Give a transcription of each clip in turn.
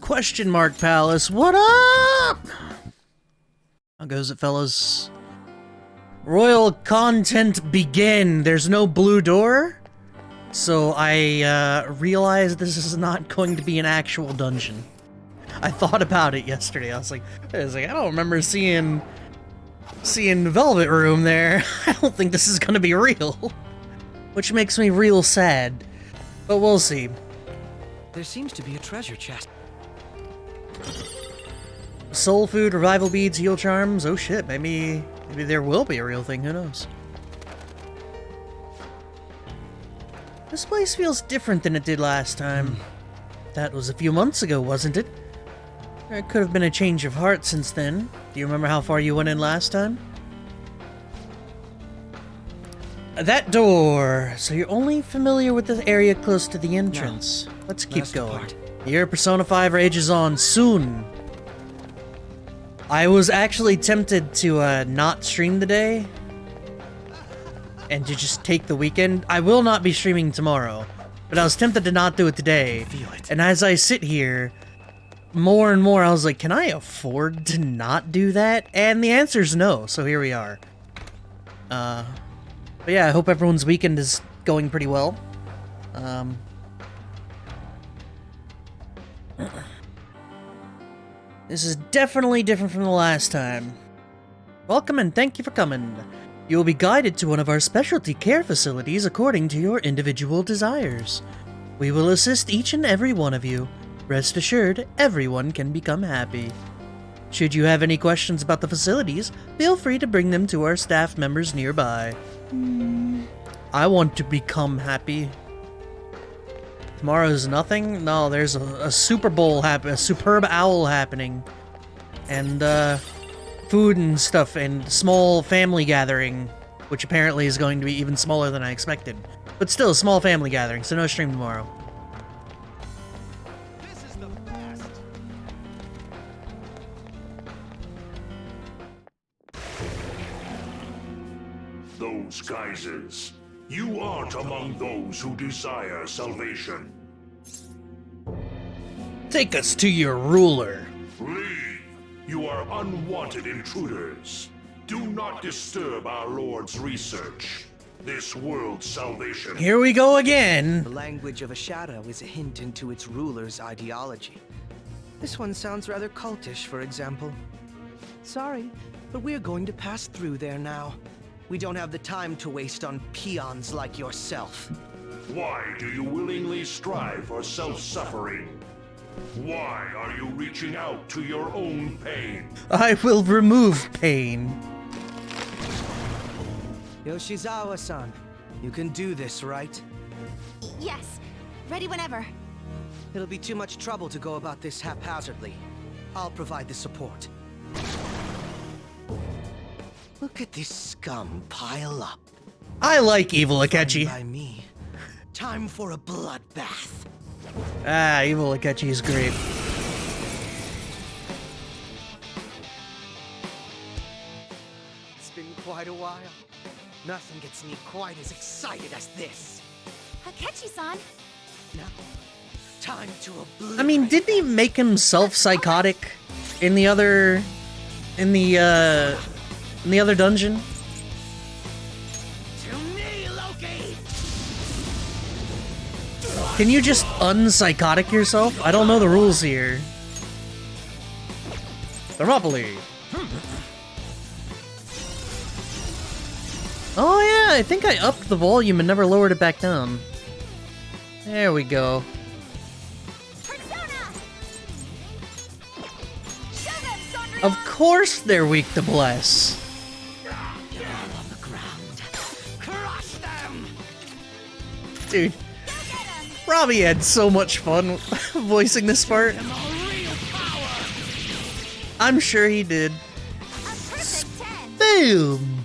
Question mark Palace, what up? How goes it, fellas? Royal content begin. There's no blue door, so I realized this is not going to be an actual dungeon. I thought about it yesterday. I was like, I don't remember seeing Velvet Room there. I don't think this is gonna be real, which makes me real sad. But we'll see. There seems to be a treasure chest. Soul food, revival beads, heal charms. Oh shit, maybe there will be a real thing. Who knows? This place feels different than it did last time. That was a few months ago, wasn't it? There could have been a change of heart since then. Do you remember how far you went in last time? That door. So you're only familiar with the area close to the entrance. No. Let's keep going. Your Persona 5 rages on soon. I was actually tempted to not stream today and to just take the weekend. I will not be streaming tomorrow, but I was tempted to not do it today. And as I sit here, more and more I was like, can I afford to not do that? And the answer is no, so here we are. But yeah, I hope everyone's weekend is going pretty well. This is definitely different from the last time. Welcome and thank you for coming. You will be guided to one of our specialty care facilities according to your individual desires. We will assist each and every one of you. Rest assured, everyone can become happy. Should you have any questions about the facilities, feel free to bring them to our staff members nearby. I want to become happy. Tomorrow's nothing? No, there's a Super Bowl a Superb Owl happening. And, food and stuff, and small family gathering, which apparently is going to be even smaller than I expected. But still, a small family gathering, so no stream tomorrow. This is the best. Those geysers. You aren't among those who desire salvation. Take us to your ruler. Leave. You are unwanted intruders. Do not disturb our Lord's research. This world's salvation. Here we go again. The language of a shadow is a hint into its ruler's ideology. This one sounds rather cultish, for example. Sorry, but we're going to pass through there now. We don't have the time to waste on peons like yourself. Why do you willingly strive for self-suffering? Why are you reaching out to your own pain? I will remove pain. Yoshizawa-san, you can do this, right? Yes, ready whenever. It'll be too much trouble to go about this haphazardly. I'll provide the support. Look at this scum pile up. I like Evil Akechi. By me. Time for a bloodbath. Ah, Evil Akechi is great. It's been quite a while. Nothing gets me quite as excited as this. Akechi-san. Now, time to obliterate. I mean, didn't he make himself psychotic in the other dungeon? To me, Loki! Can you just unpsychotic yourself? I don't know the rules here. Thermopylae. Oh yeah, I think I upped the volume and never lowered it back down. There we go. Of course they're weak to bless. Get all on the ground. Crush them! Dude, Robbie had so much fun voicing this part. I'm sure he did. Boom!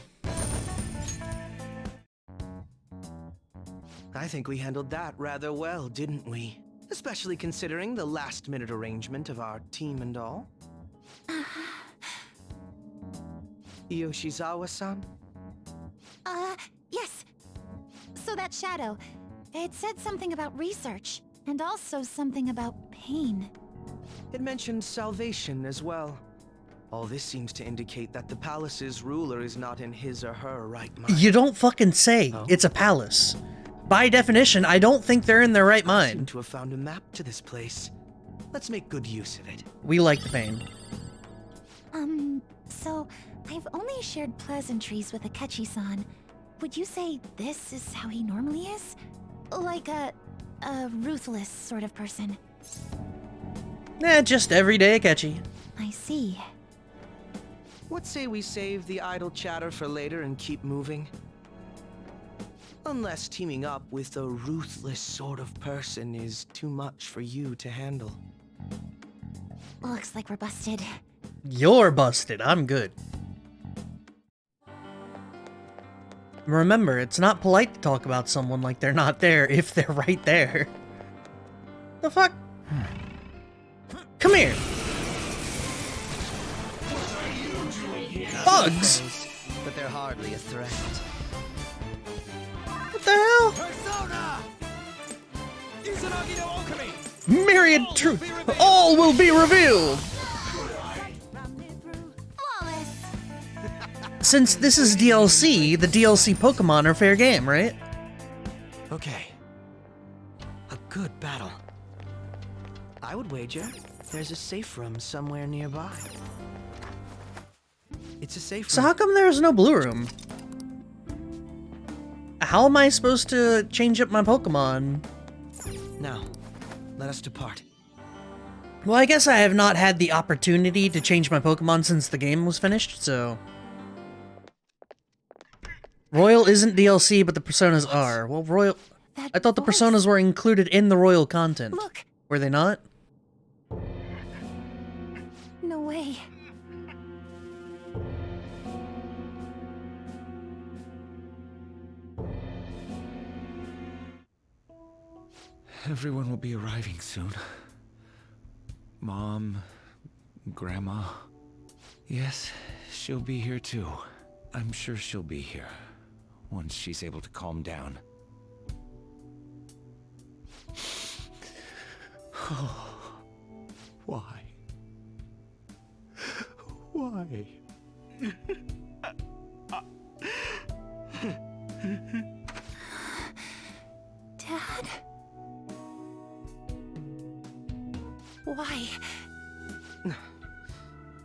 I think we handled that rather well, didn't we? Especially considering the last-minute arrangement of our team and all. Yoshizawa-san? Yes. So that shadow, it said something about research, and also something about pain. It mentioned salvation as well. All this seems to indicate that the palace's ruler is not in his or her right mind. You don't fucking say. Oh? It's a palace. By definition, I don't think they're in their right I seem mind. to have found a map to this place. Let's make good use of it. We like the pain. So I've only shared pleasantries with Akechi-san. Would you say this is how he normally is? Like a ruthless sort of person? Just everyday Akechi. I see. What say we save the idle chatter for later and keep moving? Unless teaming up with a ruthless sort of person is too much for you to handle. Looks like we're busted. You're busted. I'm good. Remember, it's not polite to talk about someone like they're not there if they're right there. The fuck? Come here. Bugs? But they're hardly a threat. What the hell? Persona! Izanagi no Okami! Myriad truth. All will be revealed. Flawless! Since this is DLC, the DLC Pokemon are fair game, right? Okay. A good battle. I would wager there's a safe room somewhere nearby. It's a safe So room. how come there's no blue room? How am I supposed to change up my Pokemon? Now, let us depart. Well, I guess I have not had the opportunity to change my Pokemon since the game was finished, so... Royal isn't DLC, but the Personas are. Well, Royal... I thought the Personas were included in the Royal content. Look! Were they not? No way. Everyone will be arriving soon. Mom, Grandma. Yes, she'll be here too. I'm sure she'll be here once she's able to calm down. Why? Why? Dad? Why?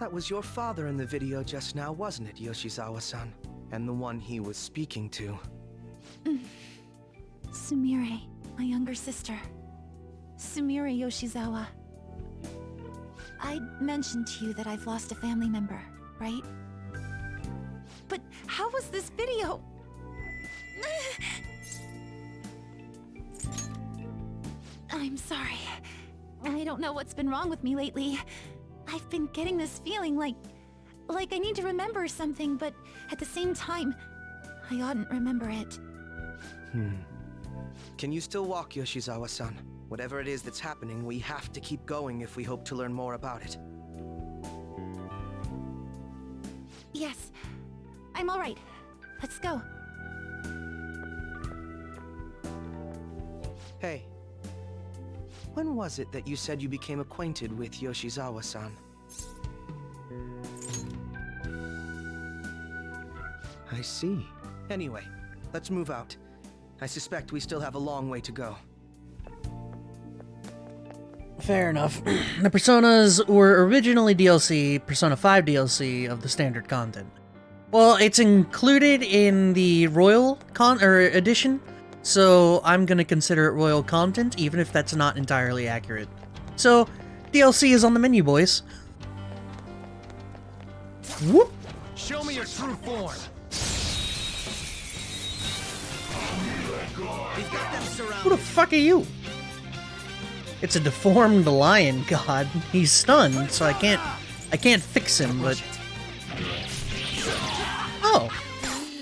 That was your father in the video just now, wasn't it, Yoshizawa-san? And the one he was speaking to. Sumire, my younger sister. Sumire Yoshizawa. I mentioned to you that I've lost a family member, right? But how was this video? I'm sorry. I don't know what's been wrong with me lately. I've been getting this feeling like I need to remember something, but at the same time, I oughtn't remember it. Can you still walk, Yoshizawa-san? Whatever it is that's happening, we have to keep going if we hope to learn more about it. Yes, I'm all right. Let's go. Hey. When was it that you said you became acquainted with Yoshizawa-san? I see. Anyway, let's move out. I suspect we still have a long way to go. Fair enough. The Personas were originally DLC, Persona 5 DLC of the standard content. Well, it's included in the Royal edition, so I'm gonna consider it Royal content, even if that's not entirely accurate. So, DLC is on the menu, boys. Whoop! Show me your true form! Who the fuck are you? It's a deformed lion god. He's stunned, so I can't fix him, but... Oh.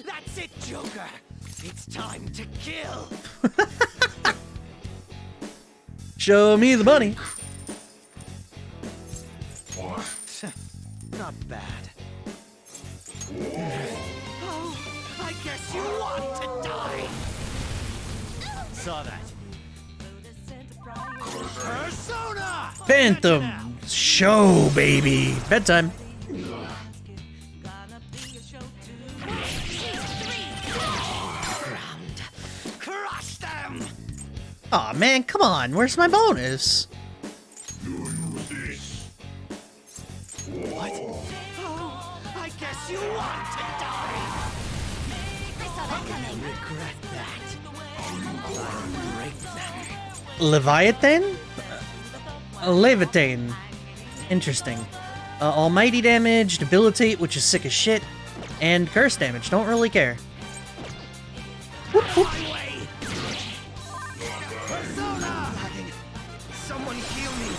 That's it, Joker! It's time to kill! Show me the bunny. Not bad. saw that. Persona! Phantom show, baby. Bedtime. Crush them! Aw, man, come on. Where's my bonus? Oh, I guess you want to die! I saw that coming. Regret that. I'll break them. Leviathan? Leviathan. Interesting. Almighty damage, debilitate, which is sick as shit, and curse damage. Don't really care. Whoop, whoop. Persona! Someone heal me!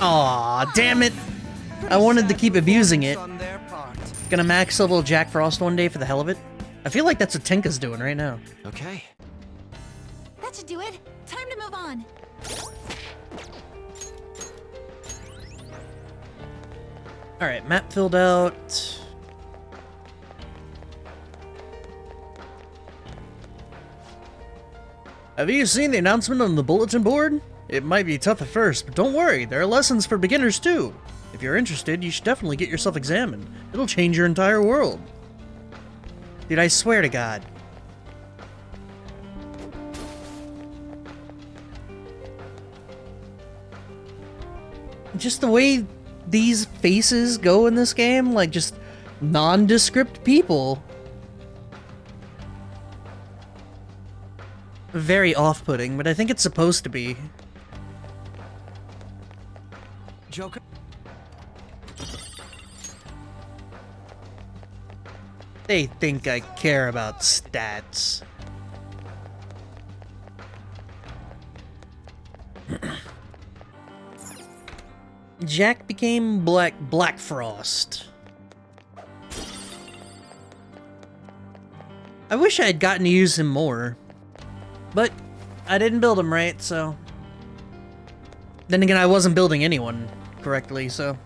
Aw, damn it. I wanted to keep abusing it. On their part. Gonna max level Jack Frost one day for the hell of it. I feel like that's what Tinka's doing right now. Okay. That should do it. Time to move on. Alright, map filled out. Have you seen the announcement on the bulletin board? It might be tough at first, but don't worry, there are lessons for beginners too. If you're interested, you should definitely get yourself examined. It'll change your entire world. Dude, I swear to God. Just the way these faces go in this game, like just nondescript people. Very off-putting, but I think it's supposed to be. Joker? They think I care about stats. Jack became Black Frost. I wish I had gotten to use him more. But I didn't build him right, so... Then again, I wasn't building anyone correctly, so...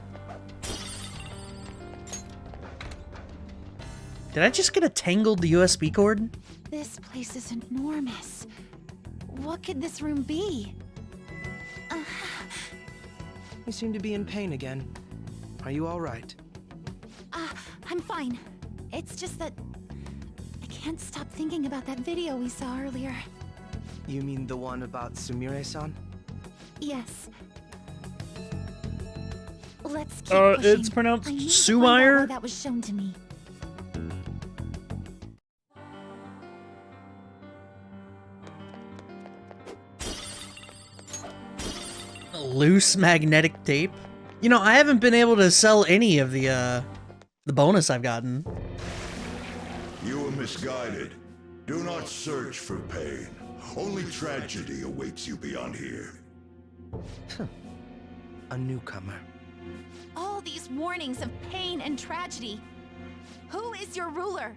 Did I just get a tangled USB cord? This place is enormous. What could this room be? You seem to be in pain again. Are you alright? I'm fine. It's just that I can't stop thinking about that video we saw earlier. You mean the one about Sumire-san? Yes. Let's keep pushing. It's pronounced I need to find out why Sumire? that was shown to me. Loose magnetic tape? You know, I haven't been able to sell any of the bonus I've gotten. You were misguided. Do not search for pain. Only tragedy awaits you beyond here. A newcomer. All these warnings of pain and tragedy. Who is your ruler?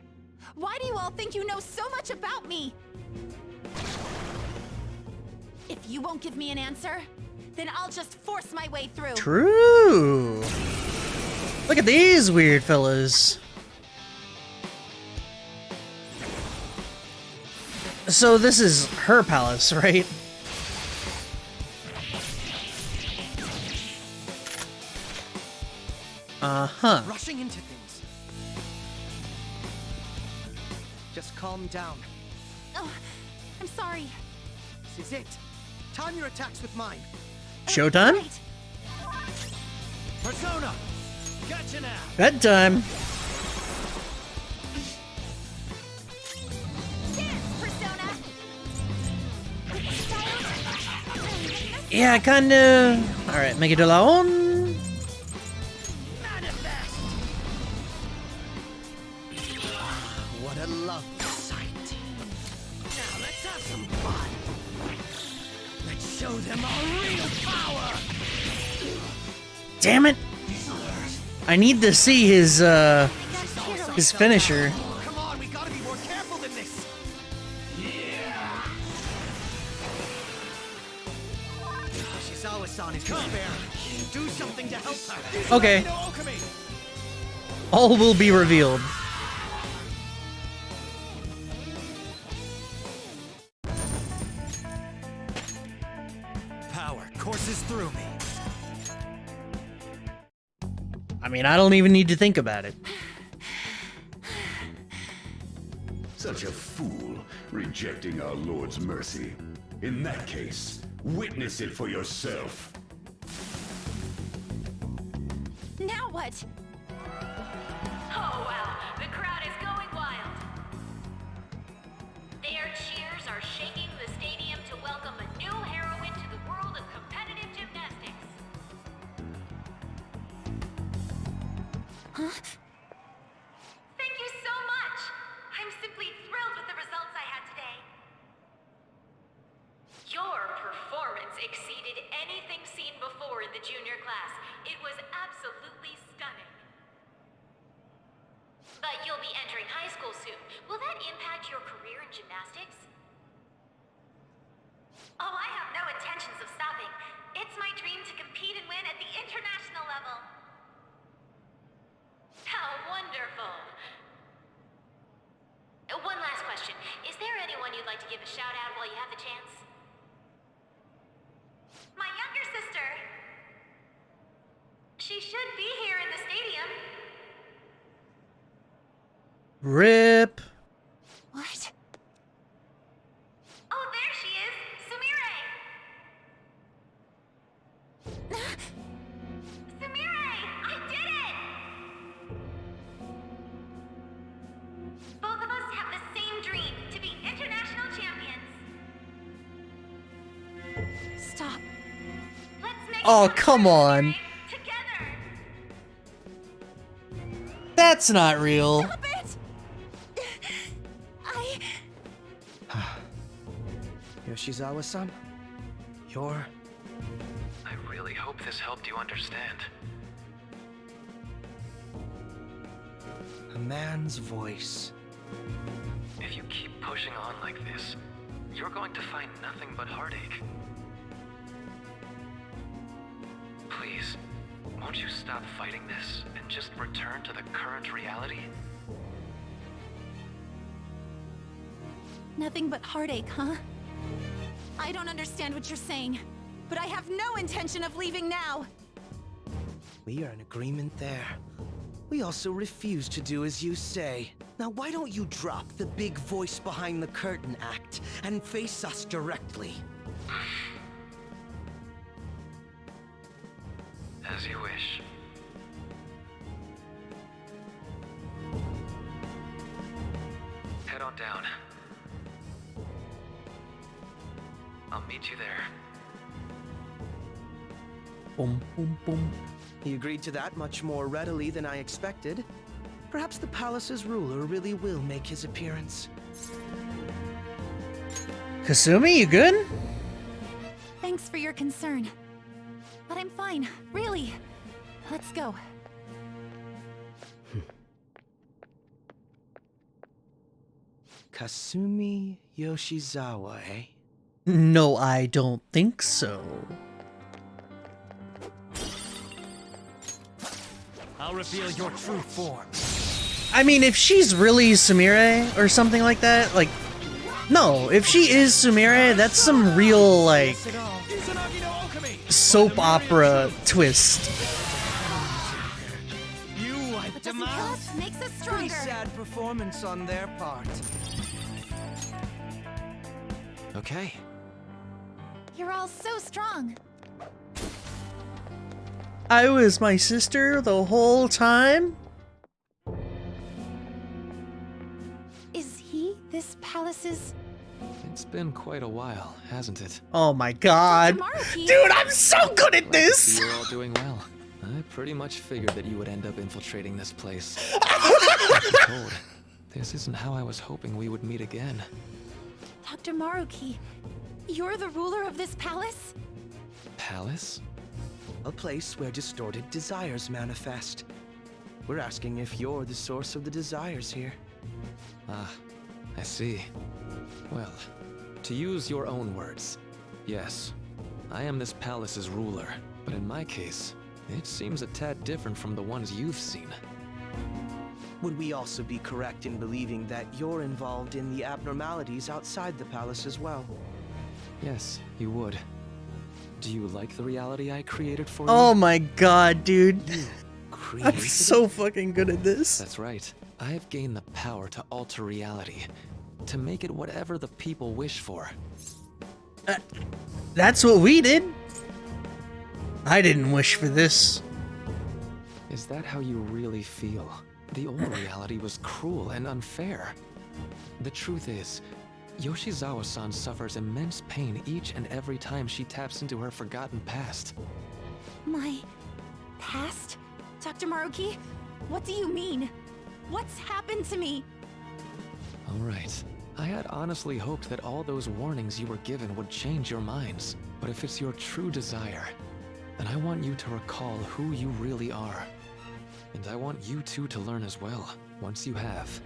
Why do you all think you know so much about me? If you won't give me an answer, then I'll just force my way through. True. Look at these weird fellas. So this is her palace, right? Uh-huh. Rushing into things. Just calm down. Oh, I'm sorry. This is it. Time your attacks with mine. Showtime? Right. Persona! Gotcha now! Bedtime. Dance, Persona! Yeah, kinda. Alright, make it de la on. Manifest! What a lovely sight. Now let's have some fun. Let's show them our real power! Damn it. I need to see his finisher. Come on, we gotta be more careful than this. Shizawa-san is despair. Do something to help her. Okay. No alchemy. All will be revealed. courses through me. I mean, I don't even need to think about it. Such a fool, rejecting our Lord's mercy. In that case, witness it for yourself. Now what? Oh wow, the crowd is going wild. Their cheers are shaking the stadium to welcome a new heroine to the world of competitive gymnastics. Huh? Thank you so much! I'm simply thrilled with the results I had today. Your performance exceeded anything seen before in the junior class. It was absolutely stunning. But you'll be entering high school soon. Will that impact your career in gymnastics? Oh, I have no intentions of stopping. It's my dream to compete and win at the international level. How wonderful. One last question. Is there anyone you'd like to give a shout out while you have the chance? My younger sister. She should be here in the stadium. Rip. What? Oh, there she is! Sumire! Sumire! I did it! Both of us have the same dream, to be international champions. Stop. Let's make Oh, it come happen, on. Sumire, together! That's not real. Stop it! Yoshizawa-san, you're... I really hope this helped you understand. a man's voice. If you keep pushing on like this, you're going to find nothing but heartache. Please, won't you stop fighting this and just return to the current reality? Nothing but heartache, huh? I don't understand what you're saying, but I have no intention of leaving now. We are in agreement there. We also refuse to do as you say. Now why don't you drop the big voice behind the curtain act and face us directly? As you wish. Head on down. I'll meet you there. Boom, boom, boom. He agreed to that much more readily than I expected. Perhaps the palace's ruler really will make his appearance. Kasumi, you good? Thanks for your concern. But I'm fine, really. Let's go. Kasumi Yoshizawa, eh? No, I don't think so. I'll reveal your true form. I mean, if she's really Sumire or something like that, like, no, if she is Sumire, that's some real, like, soap opera twist. You wiped What them doesn't kill out. us makes us Pretty stronger. sad performance on their part. Okay. You're all so strong. I was my sister the whole time? Is he this palace's... It's been quite a while, hasn't it? Oh my god. Maruki? Dude, I'm so good at Glad to this! see you're all doing well. I pretty much figured that you would end up infiltrating this place. Truth be told, this isn't how I was hoping we would meet again. Dr. Maruki, you're the ruler of this palace? Palace? A place where distorted desires manifest. We're asking if you're the source of the desires here. Ah, I see. Well, to use your own words, yes, I am this palace's ruler, but in my case, it seems a tad different from the ones you've seen. Would we also be correct in believing that you're involved in the abnormalities outside the palace as well? Yes, you would. Do you like the reality I created for Oh you? my god, dude. I'm Created so it? fucking good at this. That's right. I have gained the power to alter reality, to make it whatever the people wish for. That's what we did. I didn't wish for this. Is that how you really feel? The old reality was cruel and unfair. The truth is, Yoshizawa-san suffers immense pain each and every time she taps into her forgotten past. My past? Dr. Maruki, what do you mean? What's happened to me? All right. I had honestly hoped that all those warnings you were given would change your minds. But if it's your true desire, then I want you to recall who you really are. And I want you two to learn as well. Once you have,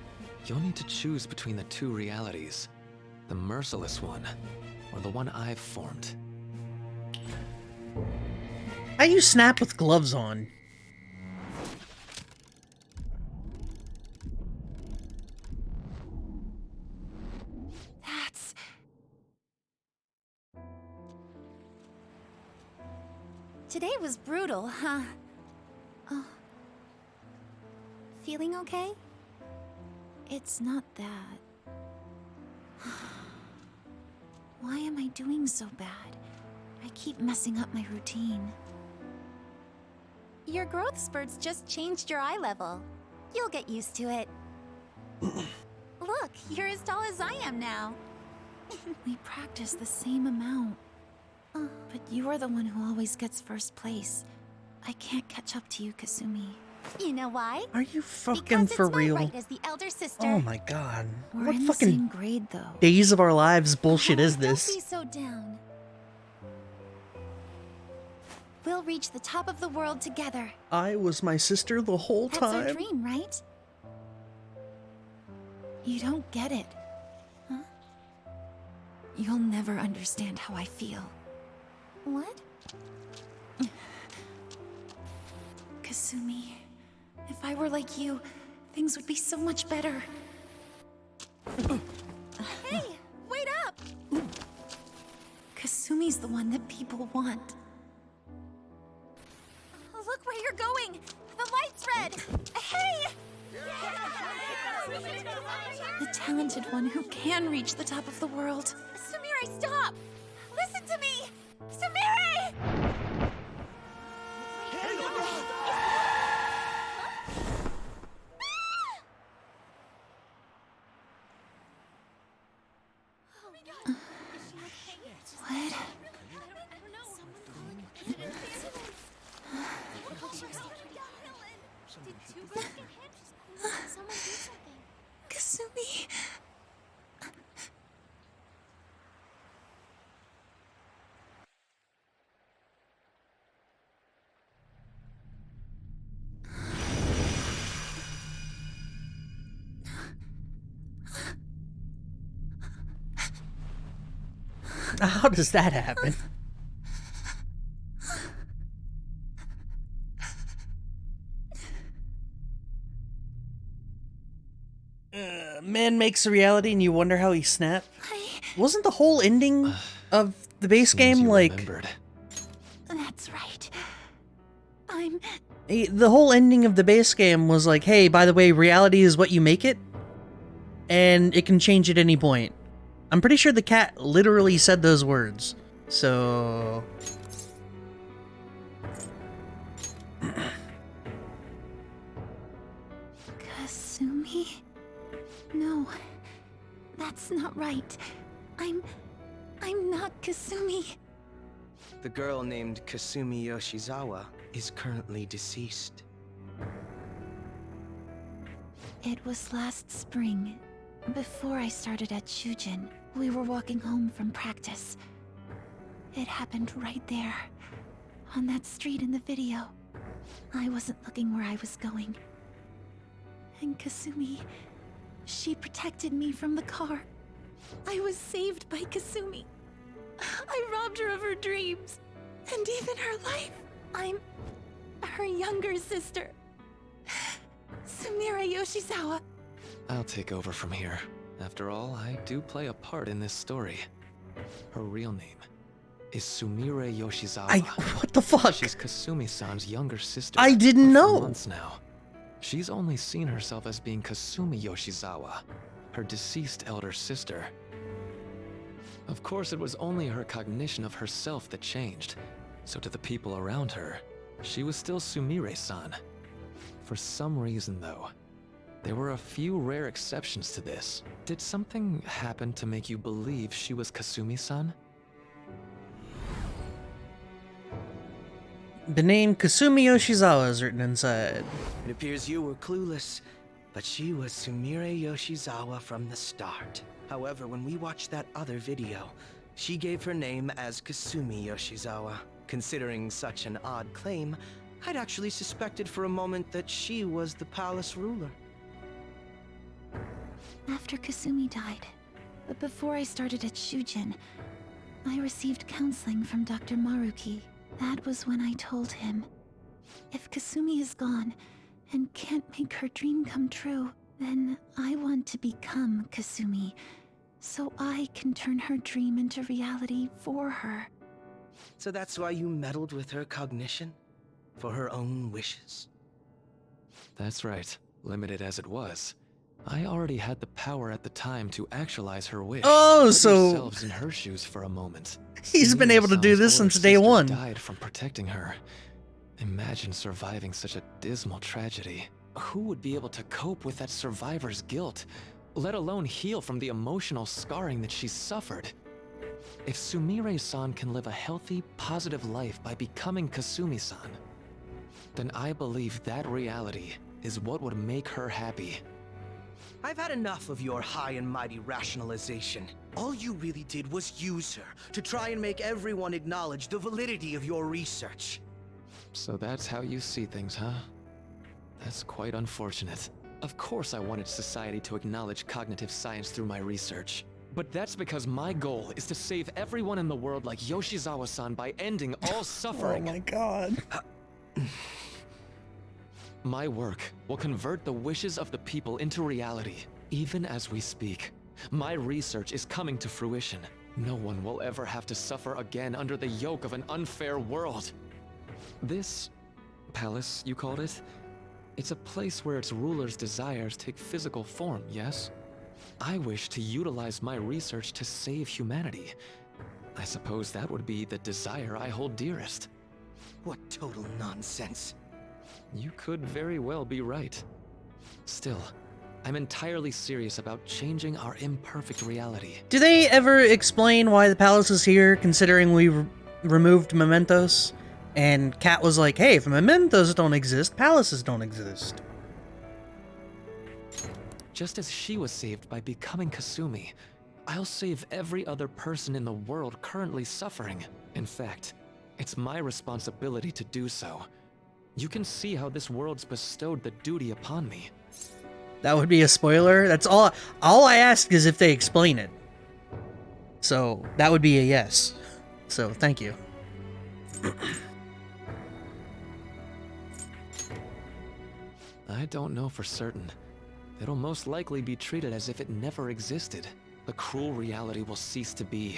you'll need to choose between the two realities. The merciless one, or the one I've formed. How you snap with gloves on? That's... Today was brutal, huh? Oh. Feeling okay? It's not that. Why am I doing so bad? I keep messing up my routine. Your growth spurts just changed your eye level. You'll get used to it. Look, you're as tall as I am now. We practice the same amount. But you are the one who always gets first place. I can't catch up to you, Kasumi. You know why? Are you fucking Because for it's my real? right as the elder sister. Oh my god. We're What in the fucking same grade, though. days of our lives bullshit is Don't this? be so down. We'll reach the top of the world together. I was my sister the whole That's time. our dream, right? You don't get it, huh? You'll never understand how I feel. What? Kasumi, if I were like you, things would be so much better. Hey, wait up! Kasumi's the one that people want. Look where you're going! The light's red! Hey! The talented one who can reach the top of the world. Sumire, stop! Listen to me! Sumire! What? Kasumi. How does that happen? Man makes a reality and you wonder how he snapped. Wasn't the whole ending of the base Seems game you like... remembered. That's right. I'm... The whole ending of the base game was like, hey, by the way, reality is what you make it, and it can change at any point. I'm pretty sure the cat literally said those words. So... Kasumi? No, that's not right. I'm not Kasumi. The girl named Kasumi Yoshizawa is currently deceased. It was last spring. Before I started at Shujin, we were walking home from practice. It happened right there, on that street in the video. I wasn't looking where I was going. And Kasumi, she protected me from the car. I was saved by Kasumi. I robbed her of her dreams, and even her life. I'm her younger sister, Sumire Yoshizawa. I'll take over from here. After all, I do play a part in this story. Her real name is Sumire Yoshizawa. What the fuck? She's Kasumi-san's younger sister. I didn't but know. For months now. She's only seen herself as being Kasumi Yoshizawa, her deceased elder sister. Of course, it was only her cognition of herself that changed. So to the people around her, she was still Sumire-san. For some reason, though, there were a few rare exceptions to this. Did something happen to make you believe she was Kasumi-san? The name Kasumi Yoshizawa is written inside. It appears you were clueless, but she was Sumire Yoshizawa from the start. However, when we watched that other video, she gave her name as Kasumi Yoshizawa. Considering such an odd claim, I'd actually suspected for a moment that she was the palace ruler. After Kasumi died, but before I started at Shujin, I received counseling from Dr. Maruki. That was when I told him, if Kasumi is gone and can't make her dream come true, then I want to become Kasumi, so I can turn her dream into reality for her. So that's why you meddled with her cognition? For her own wishes? That's right. Limited as it was, I already had the power at the time to actualize her wish. Oh, Put so yourselves in her shoes for a moment. he's been able to do this Sumire-san's since day older one. sister died from protecting her. Imagine surviving such a dismal tragedy. Who would be able to cope with that survivor's guilt, let alone heal from the emotional scarring that she suffered? If Sumire-san can live a healthy, positive life by becoming Kasumi-san, then I believe that reality is what would make her happy. I've had enough of your high and mighty rationalization. All you really did was use her to try and make everyone acknowledge the validity of your research. So that's how you see things, huh? That's quite unfortunate. Of course I wanted society to acknowledge cognitive science through my research. But that's because my goal is to save everyone in the world like Yoshizawa-san by ending all suffering. Oh my god. My work will convert the wishes of the people into reality, even as we speak. My research is coming to fruition. No one will ever have to suffer again under the yoke of an unfair world. This palace, you called it? It's a place where its ruler's desires take physical form, yes? I wish to utilize my research to save humanity. I suppose that would be the desire I hold dearest. What total nonsense. You could very well be right. Still, I'm entirely serious about changing our imperfect reality. Do they ever explain why the palace is here, considering we removed mementos? And Kat was like, hey, if mementos don't exist, palaces don't exist. Just as she was saved by becoming Kasumi, I'll save every other person in the world currently suffering. In fact, it's my responsibility to do so. You can see how this world's bestowed the duty upon me. That would be a spoiler. That's all I ask is if they explain it. So, that would be a yes. So, thank you. I don't know for certain. It'll most likely be treated as if it never existed. The cruel reality will cease to be,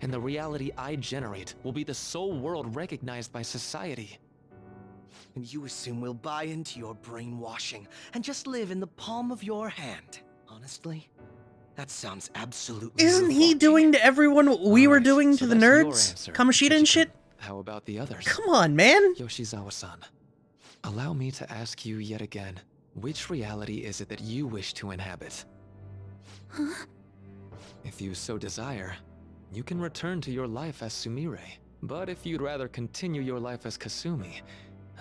and the reality I generate will be the sole world recognized by society. And you assume we'll buy into your brainwashing and just live in the palm of your hand. Honestly, that sounds absolutely Isn't he revolting. doing to everyone what we were Alright, doing so to the that's your nerds? answer, Kamoshida and Kichiko. shit? How about the others? Come on, man! Yoshizawa-san, allow me to ask you yet again, which reality is it that you wish to inhabit? Huh? If you so desire, you can return to your life as Sumire. But if you'd rather continue your life as Kasumi,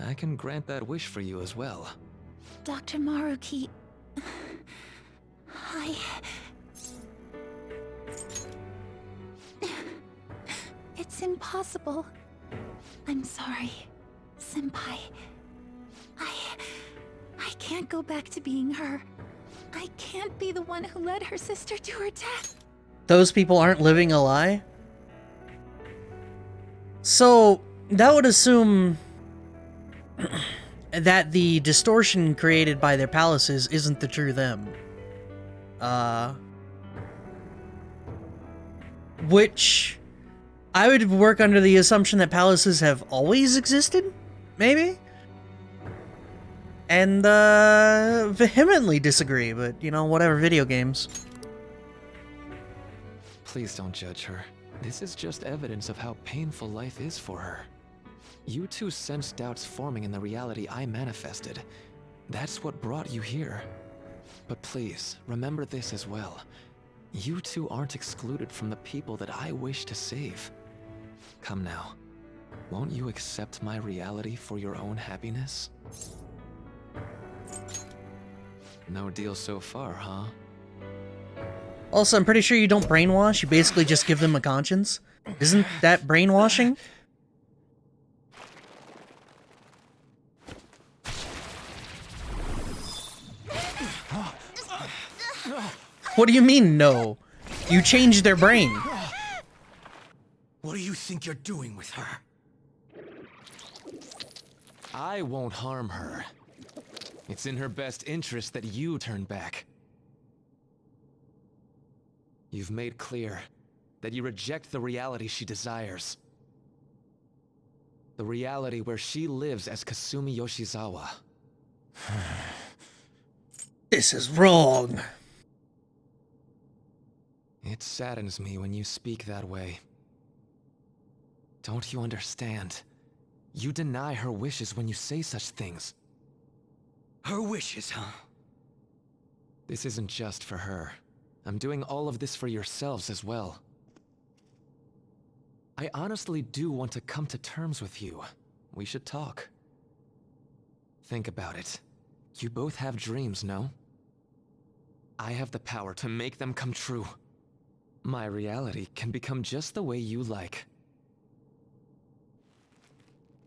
I can grant that wish for you as well. Dr. Maruki... It's impossible. I'm sorry, Senpai. I can't go back to being her. I can't be the one who led her sister to her death. Those people aren't living a lie? So, that would assume that the distortion created by their palaces isn't the true them. Which I would work under the assumption that palaces have always existed, maybe? And, vehemently disagree, but, you know, whatever, video games. Please don't judge her. This is just evidence of how painful life is for her. You two sensed doubts forming in the reality I manifested. That's what brought you here. But please, remember this as well. You two aren't excluded from the people that I wish to save. Come now. Won't you accept my reality for your own happiness? No deal so far, huh? Also, I'm pretty sure you don't brainwash, you basically just give them a conscience. Isn't that brainwashing? What do you mean, no? You changed their brain. What do you think you're doing with her? I won't harm her. It's in her best interest that you turn back. You've made clear that you reject the reality she desires. The reality where she lives as Kasumi Yoshizawa. This is wrong. It saddens me when you speak that way. Don't you understand? You deny her wishes when you say such things. Her wishes, huh? This isn't just for her. I'm doing all of this for yourselves as well. I honestly do want to come to terms with you. We should talk. Think about it. You both have dreams, no? I have the power to make them come true. My reality can become just the way you like.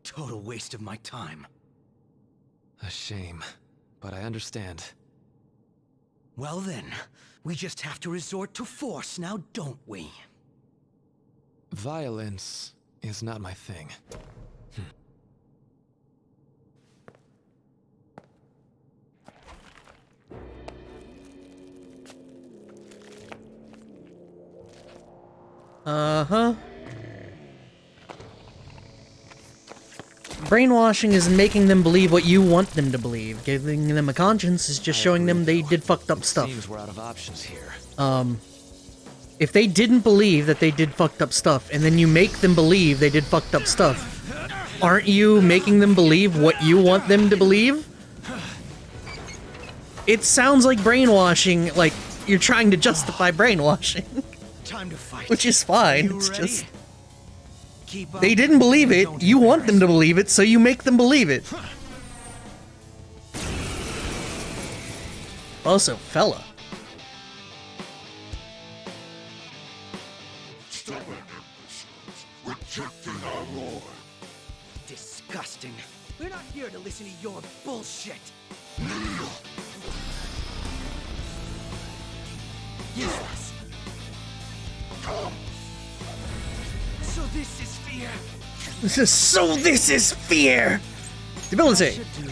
Total waste of my time. A shame, but I understand. Well then, we just have to resort to force now, don't we? Violence is not my thing. Uh-huh. Brainwashing is making them believe what you want them to believe. Giving them a conscience is just showing them they did fucked up stuff. Seems we're out of options here. If they didn't believe that they did fucked up stuff, and then you make them believe they did fucked up stuff, aren't you making them believe what you want them to believe? It sounds like brainwashing, like you're trying to justify brainwashing. Time to fight. Which is fine, You it's ready? just... Keep up. They didn't believe it, Don't you want them to embarrass believe it, so you make them believe it. Also, fella. Stubborn imbeciles, rejecting our lord. Disgusting. We're not here to listen to your bullshit. Useless. Come. So this is fear. So this is fear! Debilitate. Should do.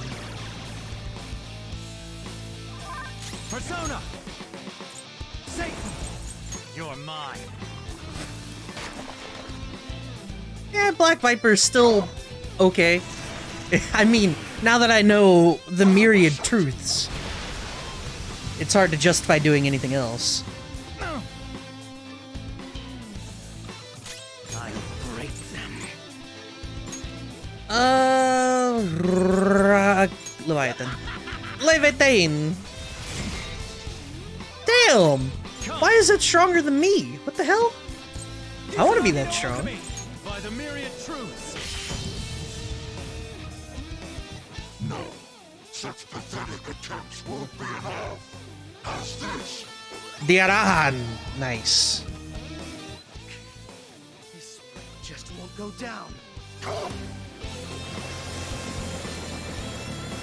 Persona! Satan! You're mine. Yeah, Black Viper's still okay. I mean, now that I know the myriad truths, it's hard to justify doing anything else. I'll break them. Leviathan. Leviathan! Damn! Why is it stronger than me? What the hell? I want to be that strong. By the myriad truths. No, such pathetic attempts won't be enough. As this. The Arahan. Nice. This just won't go down. Come.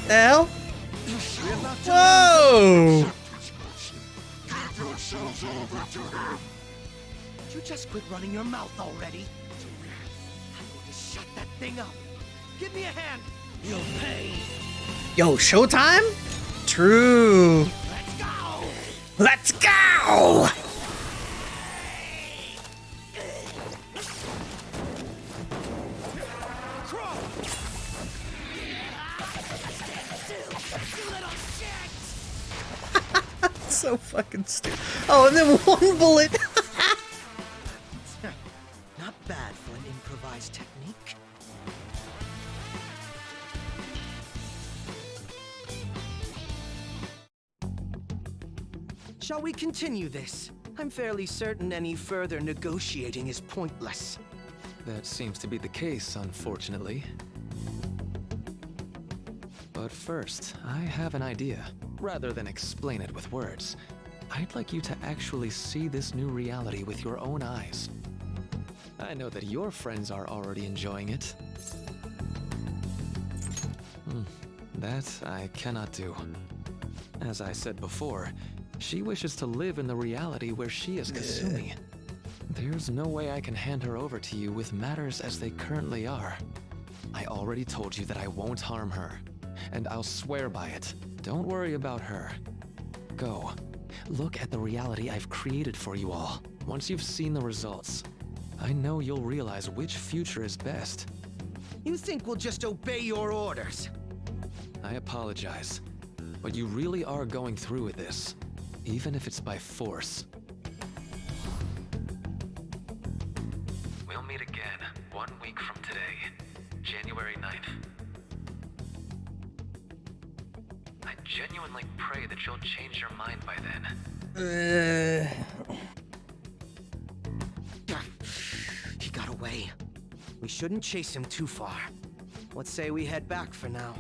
The hell? We're about to Whoa! Accept his mercy. Give yourselves over to him. You just quit running your mouth already. I'm going to shut that thing up. Give me a hand. You'll pay. Yo, showtime? True. Let's go. Let's go! So fucking stupid. Oh, and then one bullet. Not bad for an improvised technique. Shall we continue this? I'm fairly certain any further negotiating is pointless. That seems to be the case, unfortunately. But first, I have an idea. Rather than explain it with words, I'd like you to actually see this new reality with your own eyes. I know that your friends are already enjoying it. That I cannot do. As I said before, she wishes to live in the reality where she is Kasumi. There's no way I can hand her over to you with matters as they currently are. I already told you that I won't harm her, and I'll swear by it. Don't worry about her. Go. Look at the reality I've created for you all. Once you've seen the results, I know you'll realize which future is best. You think we'll just obey your orders? I apologize, but you really are going through with this, even if it's by force. We'll meet again 1 week from today, January 9th. I genuinely pray that you'll change your mind by then. He got away. We shouldn't chase him too far. Let's say we head back for now.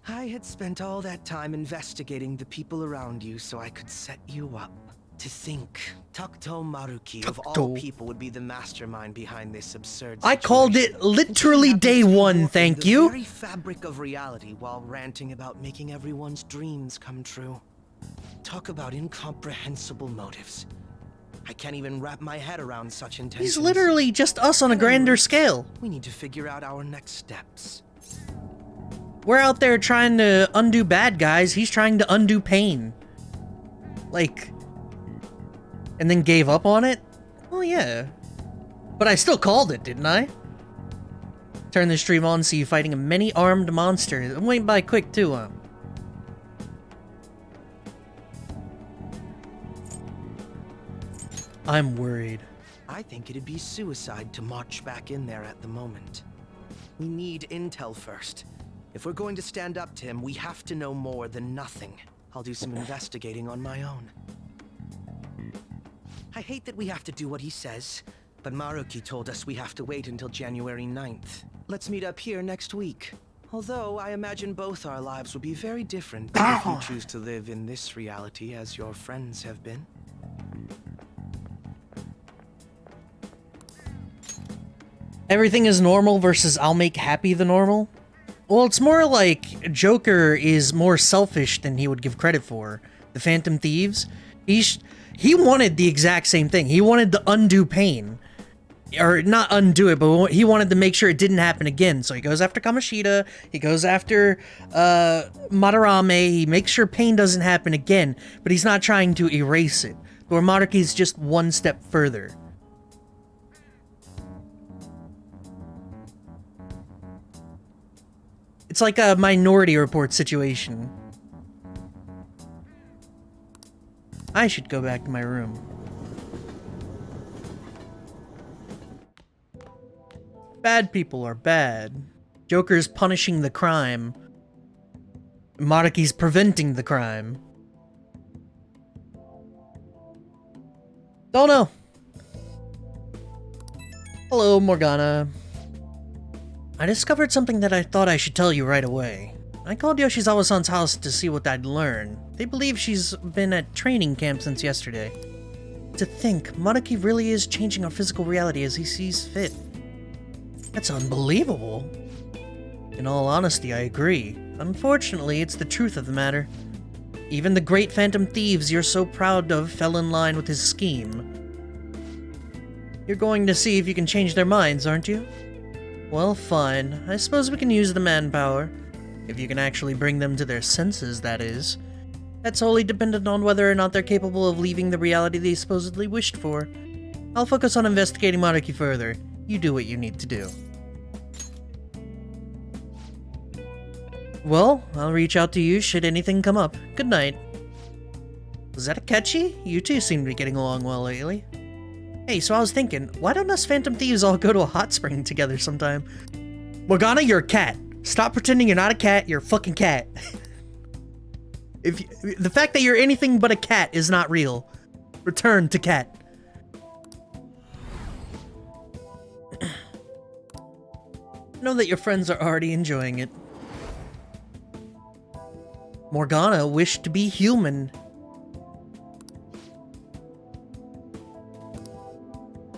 I had spent all that time investigating the people around you so I could set you up. To think, Takuto Maruki of all people would be the mastermind behind this absurd situation. I called it literally day one, thank the you. very fabric of reality while ranting about making everyone's dreams come true. Talk about incomprehensible motives. I can't even wrap my head around such intentions. He's literally just us on a grander scale. We need to figure out our next steps. We're out there trying to undo bad guys. He's trying to undo pain. Like... And then gave up on it? Well, yeah. But I still called it, didn't I? Turn the stream on, see you fighting a many-armed monster. It went by quick, too, huh? I'm worried. I think it'd be suicide to march back in there at the moment. We need intel first. If we're going to stand up to him, we have to know more than nothing. I'll do some investigating on my own. I hate that we have to do what he says, but Maruki told us we have to wait until January 9th. Let's meet up here next week. Although, I imagine both our lives will be very different if you choose to live in this reality as your friends have been. Everything is normal versus I'll make happy the normal? Well, it's more like Joker is more selfish than he would give credit for. The Phantom Thieves, he wanted the exact same thing. He wanted to undo pain. Or not undo it, but he wanted to make sure it didn't happen again. So he goes after Kamoshida, he goes after Madarame, he makes sure pain doesn't happen again, but he's not trying to erase it. Where Maruki's just one step further. It's like a Minority Report situation. I should go back to my room. Bad people are bad. Joker's punishing the crime. Maruki's preventing the crime. Don't know. Hello, Morgana. I discovered something that I thought I should tell you right away. I called Yoshizawa-san's house to see what I'd learn. They believe she's been at training camp since yesterday. To think, Maruki really is changing our physical reality as he sees fit. That's unbelievable. In all honesty, I agree. Unfortunately, it's the truth of the matter. Even the great Phantom Thieves you're so proud of fell in line with his scheme. You're going to see if you can change their minds, aren't you? Well, fine. I suppose we can use the manpower. If you can actually bring them to their senses, that is. That's wholly dependent on whether or not they're capable of leaving the reality they supposedly wished for. I'll focus on investigating Monarchy further. You do what you need to do. Well, I'll reach out to you should anything come up. Good night. Was that a catchy? You two seem to be getting along well lately. Hey, so I was thinking, why don't us Phantom Thieves all go to a hot spring together sometime? Morgana, you're a cat. Stop pretending you're not a cat, you're a fucking cat. The fact that you're anything but a cat is not real. Return to cat. Know that your friends are already enjoying it. Morgana wished to be human.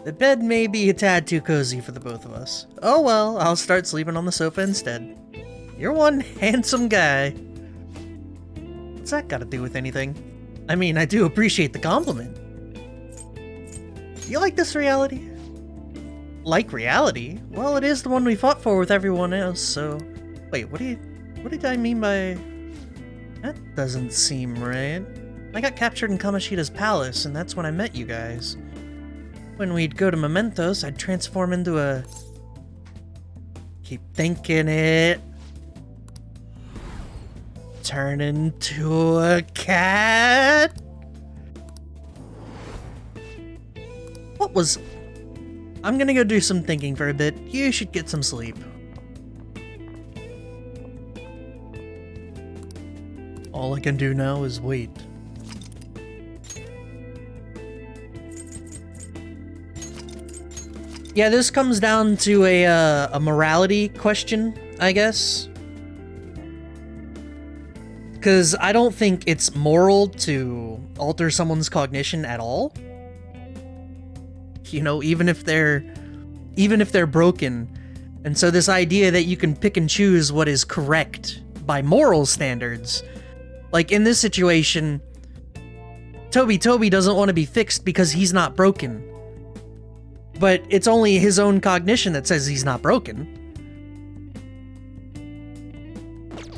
The bed may be a tad too cozy for the both of us. Oh well, I'll start sleeping on the sofa instead. You're one handsome guy. What's that got to do with anything? I mean, I do appreciate the compliment. You like this reality? Like reality? Well, it is the one we fought for with everyone else, so... Wait, what did I mean by... That doesn't seem right. I got captured in Kamoshida's palace, and that's when I met you guys. When we'd go to Mementos, I'd transform into a... Keep thinking it. Turn into a cat? What was... I'm gonna go do some thinking for a bit. You should get some sleep. All I can do now is wait. Yeah, this comes down to a morality question, I guess. Because I don't think it's moral to alter someone's cognition at all. You know, even if they're broken. And so this idea that you can pick and choose what is correct by moral standards. Like in this situation, Toby doesn't want to be fixed because he's not broken. But it's only his own cognition that says he's not broken.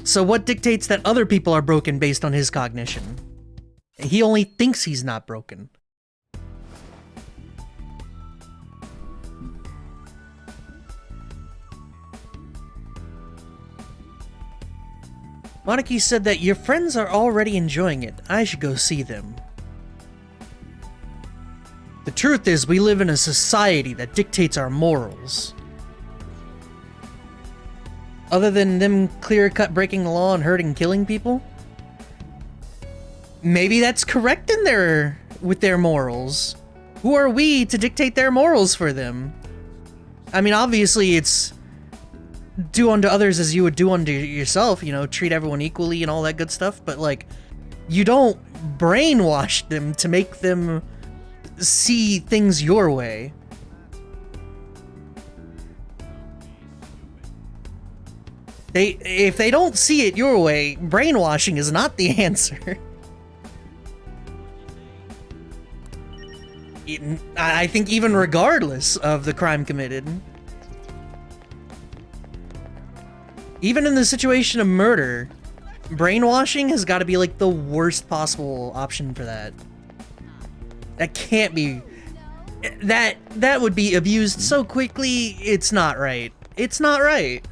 So what dictates that other people are broken based on his cognition? He only thinks he's not broken. Monarchy said that your friends are already enjoying it. I should go see them. The truth is, we live in a society that dictates our morals. Other than them clear-cut breaking the law and hurting and killing people? Maybe that's correct with their morals. Who are we to dictate their morals for them? I mean, obviously it's do unto others as you would do unto yourself, you know, treat everyone equally and all that good stuff, but like, you don't brainwash them to make them see things your way. If they don't see it your way, brainwashing is not the answer. I think even regardless of the crime committed. Even in the situation of murder, brainwashing has got to be like the worst possible option for that. That can't be... That would be abused so quickly, it's not right. It's not right.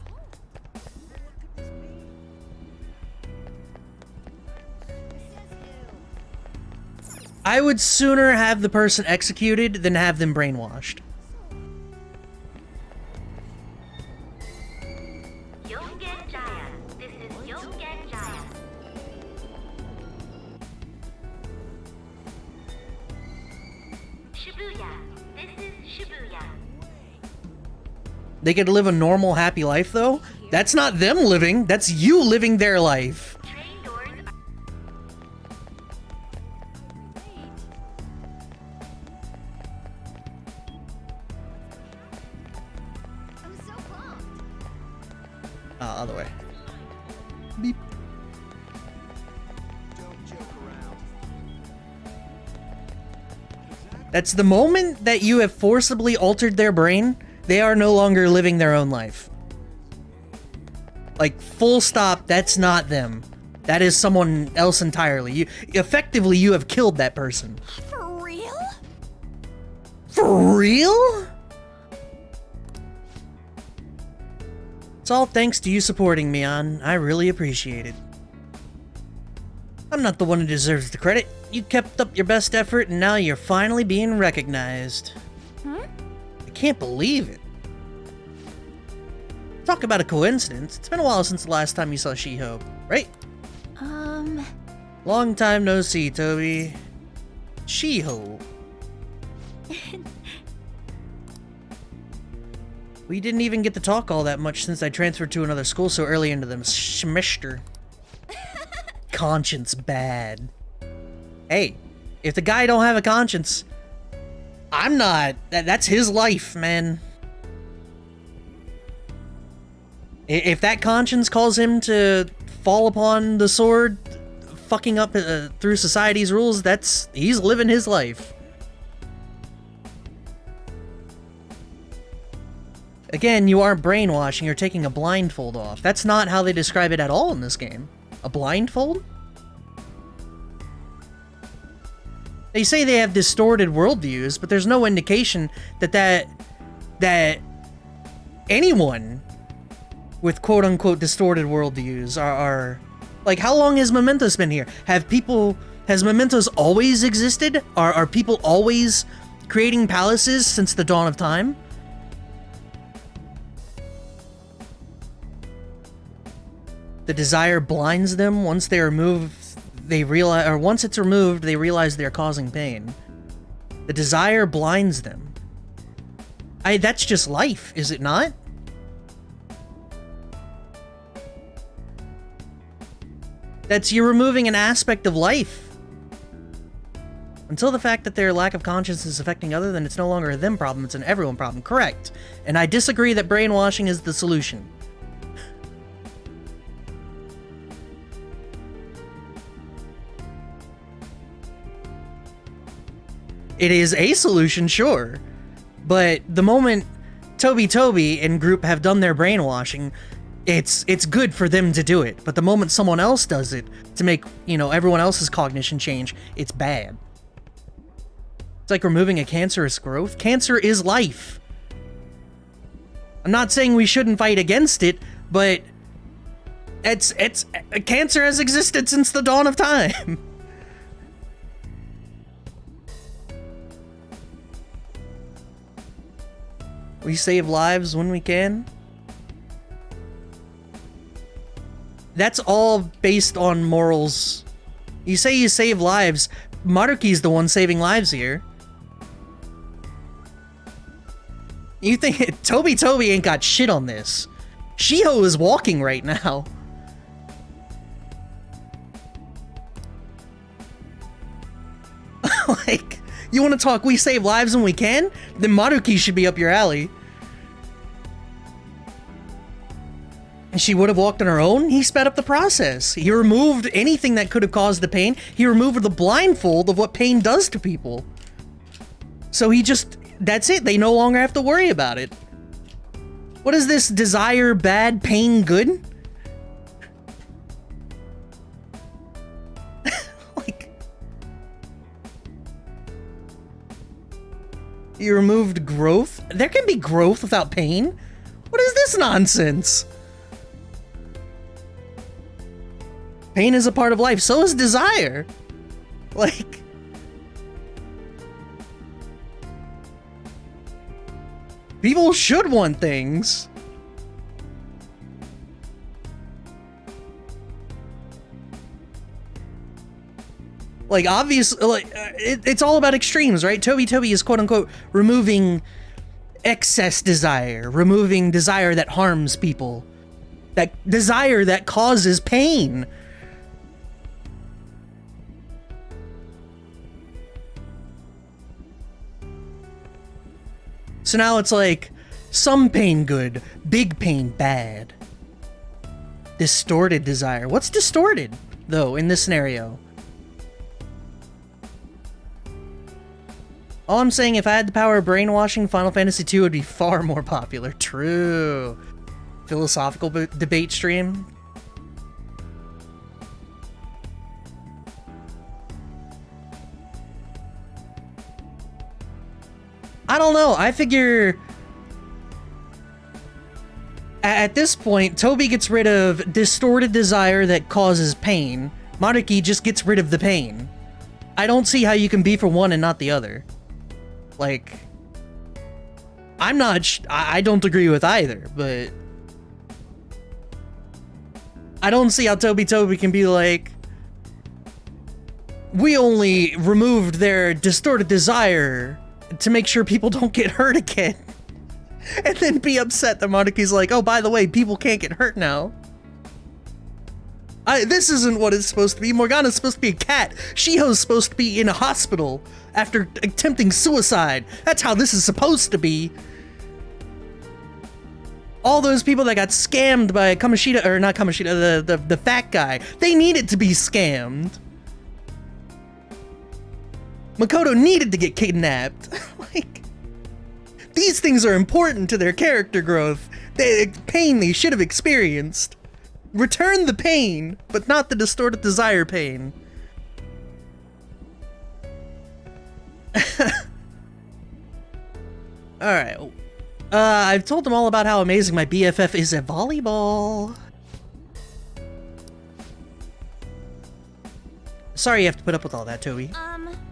I would sooner have the person executed than have them brainwashed. They could live a normal, happy life, though? That's not them living, that's you living their life. Other way. Beep. That's the moment that you have forcibly altered their brain, they are no longer living their own life. Like, full stop, that's not them. That is someone else entirely. Effectively, you have killed that person. For real? For real? It's all thanks to you supporting me, An. I really appreciate it. I'm not the one who deserves the credit. You kept up your best effort, and now you're finally being recognized. I can't believe it. Talk about a coincidence. It's been a while since the last time you saw Shiho, right? Long time no see, Toby. Shiho. We didn't even get to talk all that much since I transferred to another school so early into the semester. Conscience bad. Hey, if the guy don't have a conscience, I'm not. That's his life, man. If that conscience calls him to fall upon the sword, fucking up through society's rules, he's living his life. Again, you aren't brainwashing, you're taking a blindfold off. That's not how they describe it at all in this game. A blindfold? They say they have distorted worldviews, but there's no indication that anyone with quote-unquote distorted worldviews are like, how long has Mementos been here? Has Mementos always existed? Are people always creating palaces since the dawn of time? The desire blinds them. Once they remove, they realize, or once it's removed, they realize they're causing pain. The desire blinds them. That's just life, is it not? You're removing an aspect of life. Until the fact that their lack of conscience is affecting others, then it's no longer a them problem, it's an everyone problem. Correct. And I disagree that brainwashing is the solution. It is a solution, sure. But the moment Toby and group have done their brainwashing, it's good for them to do it. But the moment someone else does it to make, everyone else's cognition change, it's bad. It's like removing a cancerous growth. Cancer is life. I'm not saying we shouldn't fight against it, but cancer has existed since the dawn of time. We save lives when we can. That's all based on morals. You say you save lives. Maruki's the one saving lives here. You think Toby ain't got shit on this. Shiho is walking right now. Like, you want to talk we save lives when we can? Then Maruki should be up your alley. And she would have walked on her own? He sped up the process. He removed anything that could have caused the pain. He removed the blindfold of what pain does to people. So that's it. They no longer have to worry about it. What is this? Desire bad, pain good? You removed growth? There can be growth without pain? What is this nonsense? Pain is a part of life, so is desire. Like... people should want things. Like, obviously, it's all about extremes, right? Toby is quote-unquote removing excess desire, removing desire that harms people, that desire that causes pain. So now it's like, some pain good, big pain bad. Distorted desire. What's distorted, though, in this scenario? All I'm saying, if I had the power of brainwashing, Final Fantasy II would be far more popular. True. Philosophical debate stream. I don't know. I figure at this point, Toby gets rid of distorted desire that causes pain. Maruki just gets rid of the pain. I don't see how you can be for one and not the other. Like, I'm not, I don't agree with either, but I don't see how Toby can be like, we only removed their distorted desire to make sure people don't get hurt again. And then be upset that Maruki's like, oh, by the way, people can't get hurt now. This isn't what it's supposed to be. Morgana's supposed to be a cat. Shiho's supposed to be in a hospital after attempting suicide. That's how this is supposed to be. All those people that got scammed by Kamoshida, or not Kamoshida, the fat guy, they needed to be scammed. Makoto needed to get kidnapped. Like, these things are important to their character growth. The pain they should have experienced. Return the pain, but not the distorted desire pain. Alright. I've told them all about how amazing my BFF is at volleyball. Sorry you have to put up with all that, Toby.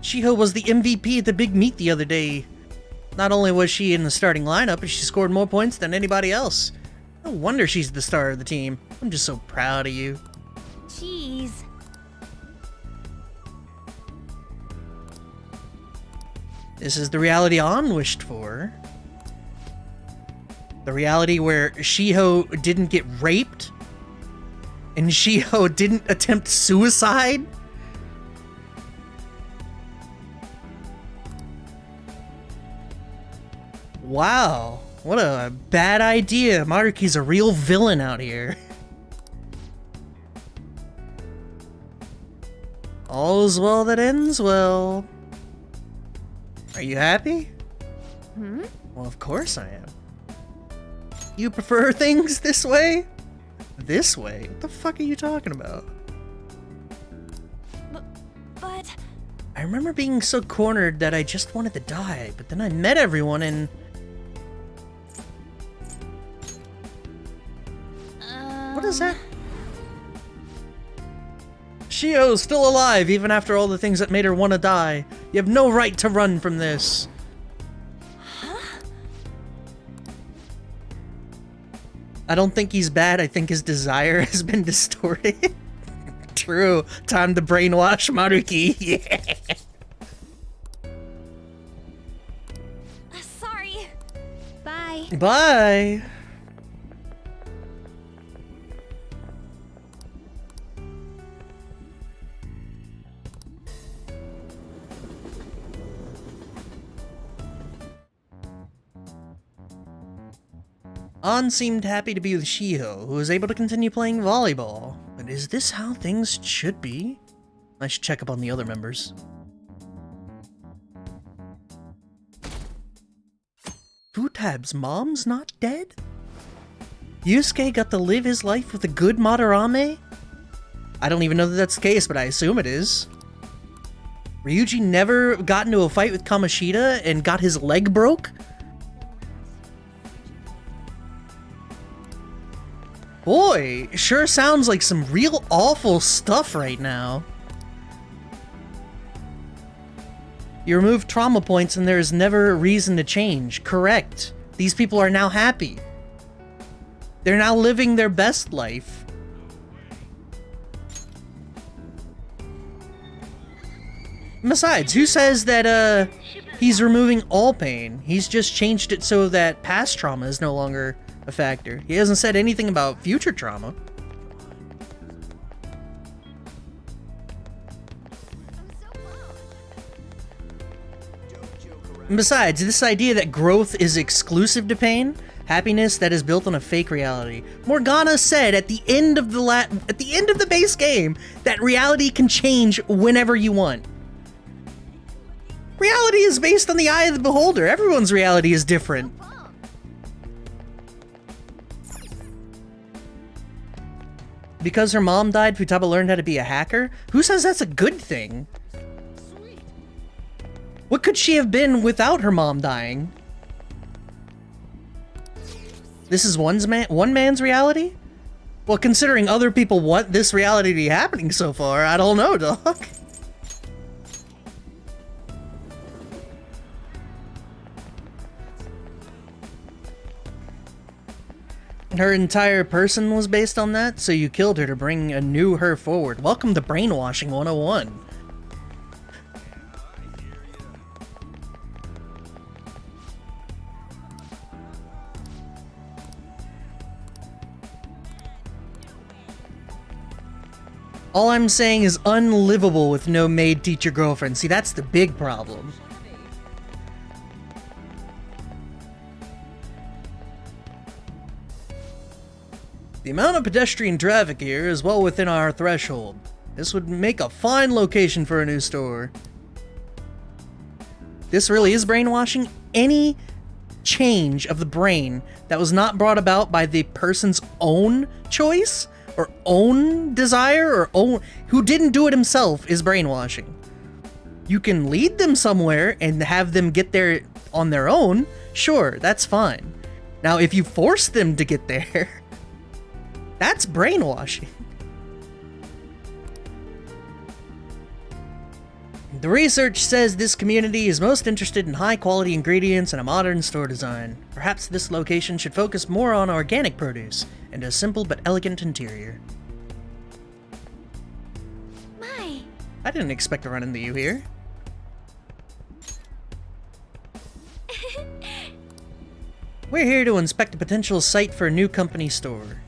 Shiho was the MVP at the big meet the other day. Not only was she in the starting lineup, but she scored more points than anybody else. No wonder she's the star of the team. I'm just so proud of you. Jeez. This is the reality An wished for. The reality where Shiho didn't get raped, and Shiho didn't attempt suicide. Wow, what a bad idea. Maruki's a real villain out here. All's well that ends well. Are you happy? Well, of course I am. You prefer things this way? This way? What the fuck are you talking about? But... I remember being so cornered that I just wanted to die, but then I met everyone and... What is that? Shiho's still alive, even after all the things that made her want to die. You have no right to run from this. Huh? I don't think he's bad, I think his desire has been distorted. True. Time to brainwash Maruki. Yeah. Sorry. Bye. Bye. An seemed happy to be with Shiho, who was able to continue playing volleyball. But is this how things should be? I should check up on the other members. Futab's mom's not dead? Yusuke got to live his life with a good Madarame? I don't even know that that's the case, but I assume it is. Ryuji never got into a fight with Kamoshida and got his leg broke? Boy, sure sounds like some real awful stuff right now. You remove trauma points and there is never a reason to change. Correct. These people are now happy. They're now living their best life. Besides, who says that he's removing all pain? He's just changed it so that past trauma is no longer a factor. He hasn't said anything about future trauma. And besides, this idea that growth is exclusive to pain, happiness that is built on a fake reality. Morgana said at the end of the base game that reality can change whenever you want. Reality is based on the eye of the beholder. Everyone's reality is different. Because her mom died, Futaba learned how to be a hacker? Who says that's a good thing? What could she have been without her mom dying? This is one man's reality? Well, considering other people want this reality to be happening so far, I don't know, dog. Her entire person was based on that, so you killed her to bring a new her forward. Welcome to Brainwashing 101. All I'm saying is unlivable with no maid teacher girlfriend. See, that's the big problem. The amount of pedestrian traffic here is well within our threshold. This would make a fine location for a new store. This really is brainwashing. Any change of the brain that was not brought about by the person's own choice or own desire or own who didn't do it himself is brainwashing. You can lead them somewhere and have them get there on their own. Sure, that's fine. Now, if you force them to get there, that's brainwashing. The research says this community is most interested in high-quality ingredients and a modern store design. Perhaps this location should focus more on organic produce and a simple but elegant interior. My. I didn't expect to run into you here. We're here to inspect a potential site for a new company store.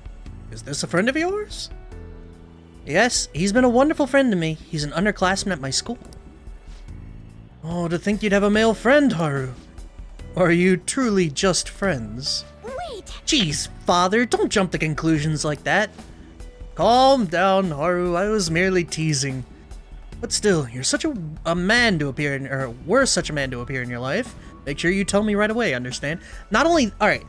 Is this a friend of yours? Yes, he's been a wonderful friend to me. He's an underclassman at my school. Oh, to think you'd have a male friend, Haru. Or are you truly just friends? Wait! Jeez, father, don't jump to conclusions like that. Calm down, Haru. I was merely teasing. But still, you're such a man to appear in, or were such a man to appear in your life. Make sure you tell me right away, understand? Not only, alright,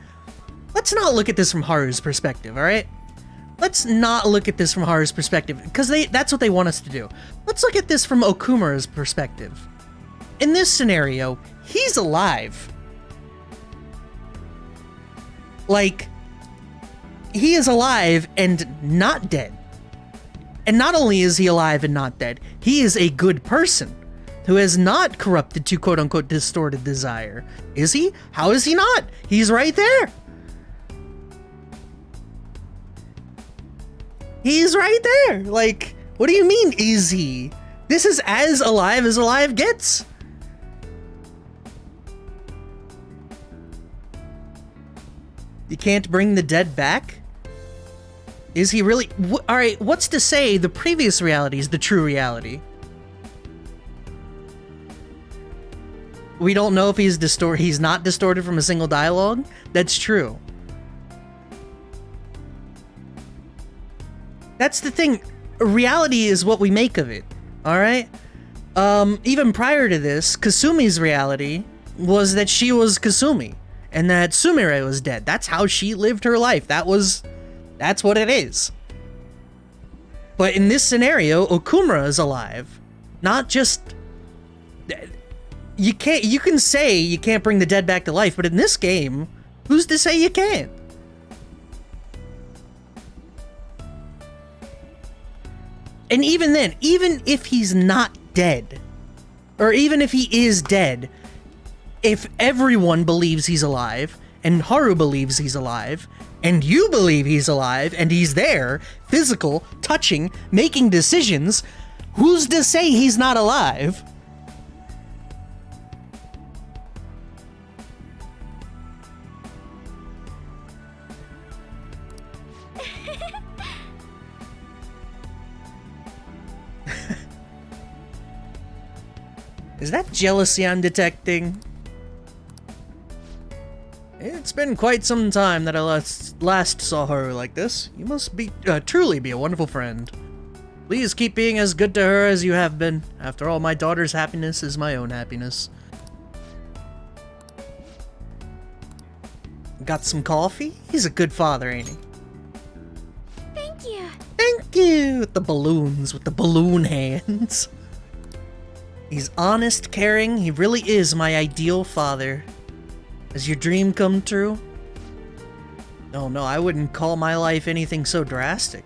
let's not look at this from Haru's perspective, alright? Let's not look at this from Haru's perspective, because that's what they want us to do. Let's look at this from Okumura's perspective. In this scenario, he's alive. Like, he is alive and not dead. And not only is he alive and not dead, he is a good person who has not corrupted to quote-unquote distorted desire. Is he? How is he not? He's right there. He's right there. Like, what do you mean, is he? This is as alive gets. You can't bring the dead back? Is he really? Alright, what's to say the previous reality is the true reality? We don't know if he's not distorted from a single dialogue? That's true. That's the thing. Reality is what we make of it. Alright? Even prior to this, Kasumi's reality was that she was Kasumi. And that Sumire was dead. That's how she lived her life. That's what it is. But in this scenario, Okumura is alive. Not just... You can say you can't bring the dead back to life, but in this game, who's to say you can't? And even then, even if he's not dead, or even if he is dead, if everyone believes he's alive, and Haru believes he's alive, and you believe he's alive, and he's there, physical, touching, making decisions, who's to say he's not alive? Is that jealousy I'm detecting? It's been quite some time that I last saw Haru like this. You must be truly be a wonderful friend. Please keep being as good to her as you have been. After all, my daughter's happiness is my own happiness. Got some coffee? He's a good father, ain't he? Thank you. Thank you! With the balloons, with the balloon hands. He's honest, caring, he really is my ideal father. Has your dream come true? Oh no, I wouldn't call my life anything so drastic.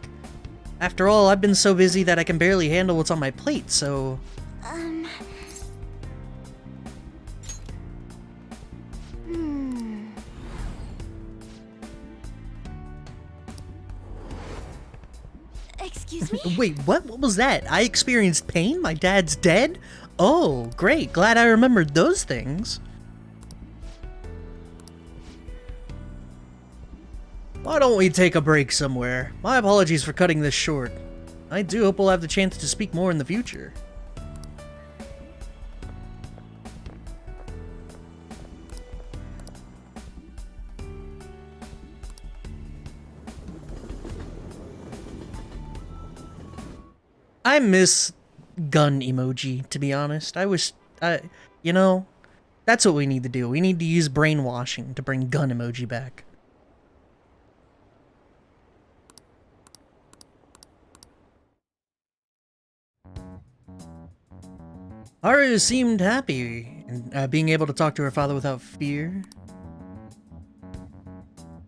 After all, I've been so busy that I can barely handle what's on my plate, so... Excuse me? Wait, what? What was that? I experienced pain? My dad's dead? Oh, great. Glad I remembered those things. Why don't we take a break somewhere? My apologies for cutting this short. I do hope we'll have the chance to speak more in the future. I miss gun emoji, to be honest. I wish, you know, that's what we need to do. We need to use brainwashing to bring gun emoji back. Haru seemed happy in being able to talk to her father without fear.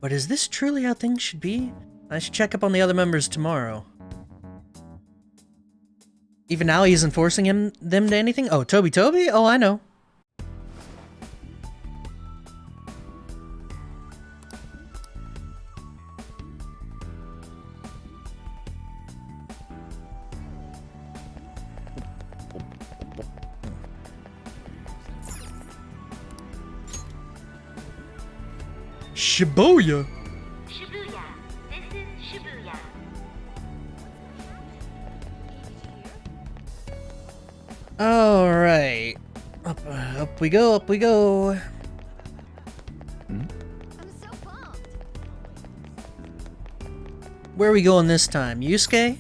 But is this truly how things should be? I should check up on the other members tomorrow. Even now he isn't forcing them to anything? Oh, Toby? Oh, I know. Shibuya! Shibuya. This is Shibuya. Alright. Up we go, up we go. I'm so pumped. Where are we going this time? Yusuke?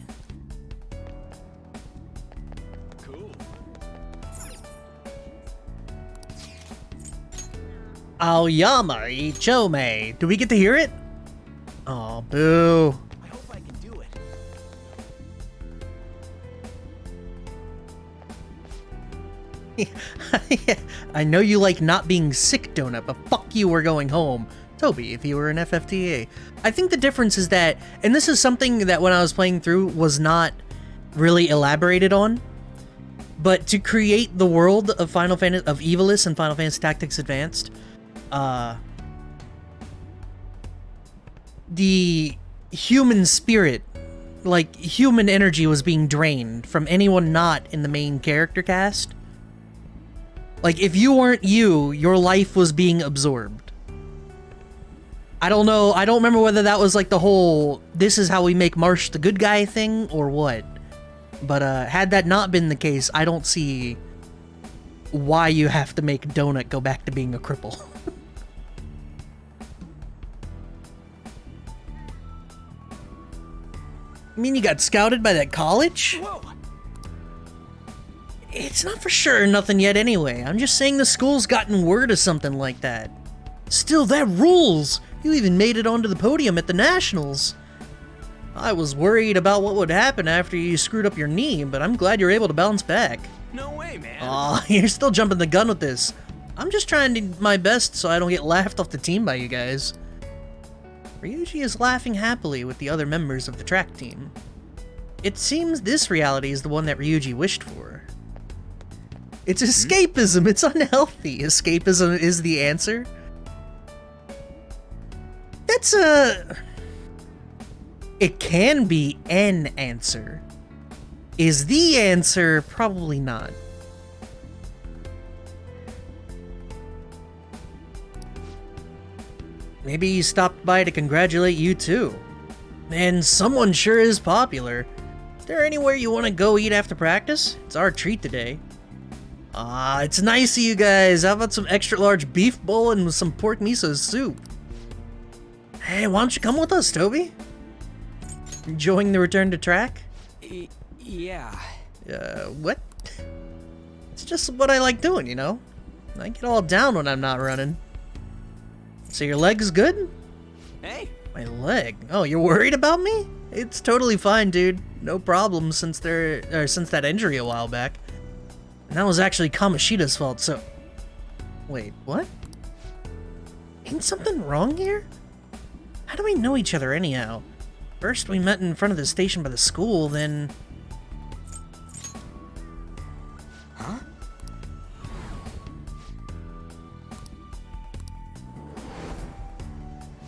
Aoyama Ichome. Do we get to hear it? Oh, boo. I hope I can do it. I know you like not being sick, Donut, but fuck you, we're going home. Toby, if you were an FFTA. I think the difference is that, and this is something that when I was playing through was not really elaborated on, but to create the world of Final Fantasy, of Evilus and Final Fantasy Tactics Advanced, the human spirit, like human energy, was being drained from anyone not in the main character cast. Like, if you weren't you, your life was being absorbed. I don't know, I don't remember whether that was like the whole, this is how we make Marsh the good guy thing, or what. But, had that not been the case, I don't see why you have to make Donut go back to being a cripple. You mean you got scouted by that college? Whoa! It's not for sure nothing yet anyway. I'm just saying the school's gotten word of something like that. Still, that rules! You even made it onto the podium at the Nationals. I was worried about what would happen after you screwed up your knee, but I'm glad you're able to bounce back. No way, man. Aw, you're still jumping the gun with this. I'm just trying to do my best so I don't get laughed off the team by you guys. Ryuji is laughing happily with the other members of the track team. It seems this reality is the one that Ryuji wished for. It's escapism, it's unhealthy. Escapism is the answer. That's it can be an answer. Is the answer? Probably not. Maybe he stopped by to congratulate you too. Man, someone sure is popular. Is there anywhere you want to go eat after practice? It's our treat today. Ah, it's nice of you guys. How about some extra large beef bowl and some pork miso soup? Hey, why don't you come with us, Toby? Enjoying the return to track? Yeah. What? It's just what I like doing, you know? I get all down when I'm not running. So your leg's good? Hey. My leg? Oh, you're worried about me? It's totally fine, dude. No problem since that injury a while back. And that was actually Kamoshida's fault, so... Wait, what? Ain't something wrong here? How do we know each other anyhow? First we met in front of the station by the school, then... Huh?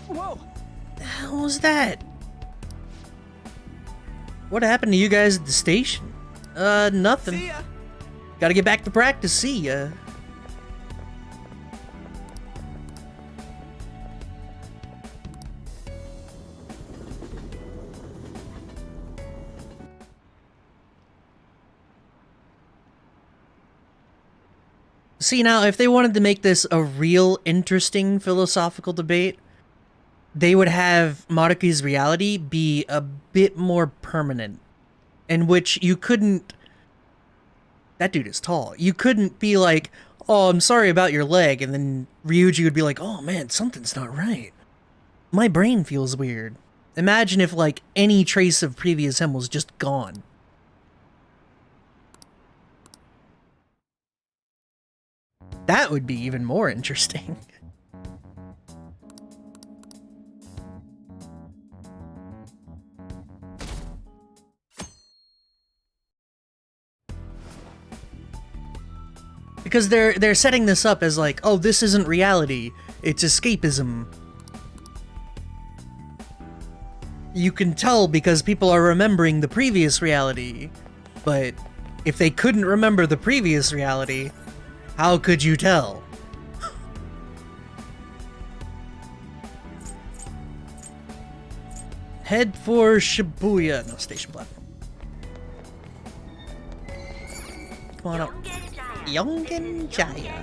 Whoa! The hell was that? What happened to you guys at the station? Nothing. See ya. Gotta get back to practice, see ya. See, now, if they wanted to make this a real interesting philosophical debate, they would have Maruki's reality be a bit more permanent, in which you couldn't... That dude is tall. You couldn't be like, oh, I'm sorry about your leg, and then Ryuji would be like, oh man, something's not right. My brain feels weird. Imagine if, like, any trace of previous him was just gone. That would be even more interesting. Because they're setting this up as like, oh, this isn't reality, it's escapism. You can tell because people are remembering the previous reality, but if they couldn't remember the previous reality, how could you tell? Head for Shibuya. No, station platform. Come on up. Yongen Jaya.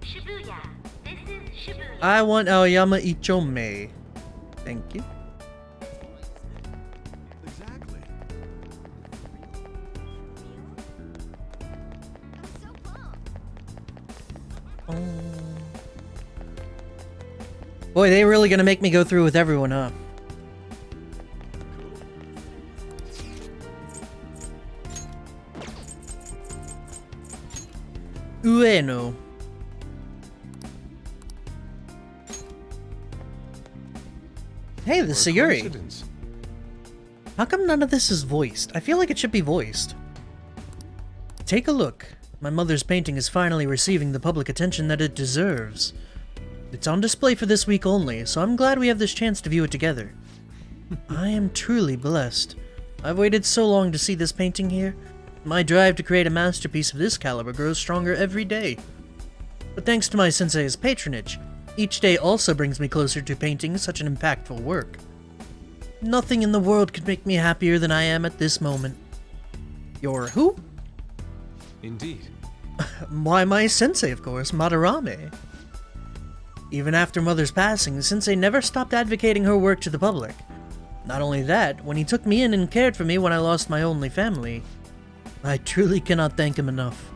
Shibuya. This is Shibuya. I want Aoyama Ichome. Thank you. Exactly. Boy, they really gonna make me go through with everyone, huh? Ueno. Hey, the Sayuri. How come none of this is voiced? I feel like it should be voiced. Take a look. My mother's painting is finally receiving the public attention that it deserves. It's on display for this week only, so I'm glad we have this chance to view it together. I am truly blessed. I've waited so long to see this painting here. My drive to create a masterpiece of this caliber grows stronger every day. But thanks to my sensei's patronage, each day also brings me closer to painting such an impactful work. Nothing in the world could make me happier than I am at this moment. You're who? Indeed. Why, my sensei, of course, Madarame. Even after Mother's passing, the sensei never stopped advocating her work to the public. Not only that, when he took me in and cared for me when I lost my only family, I truly cannot thank him enough.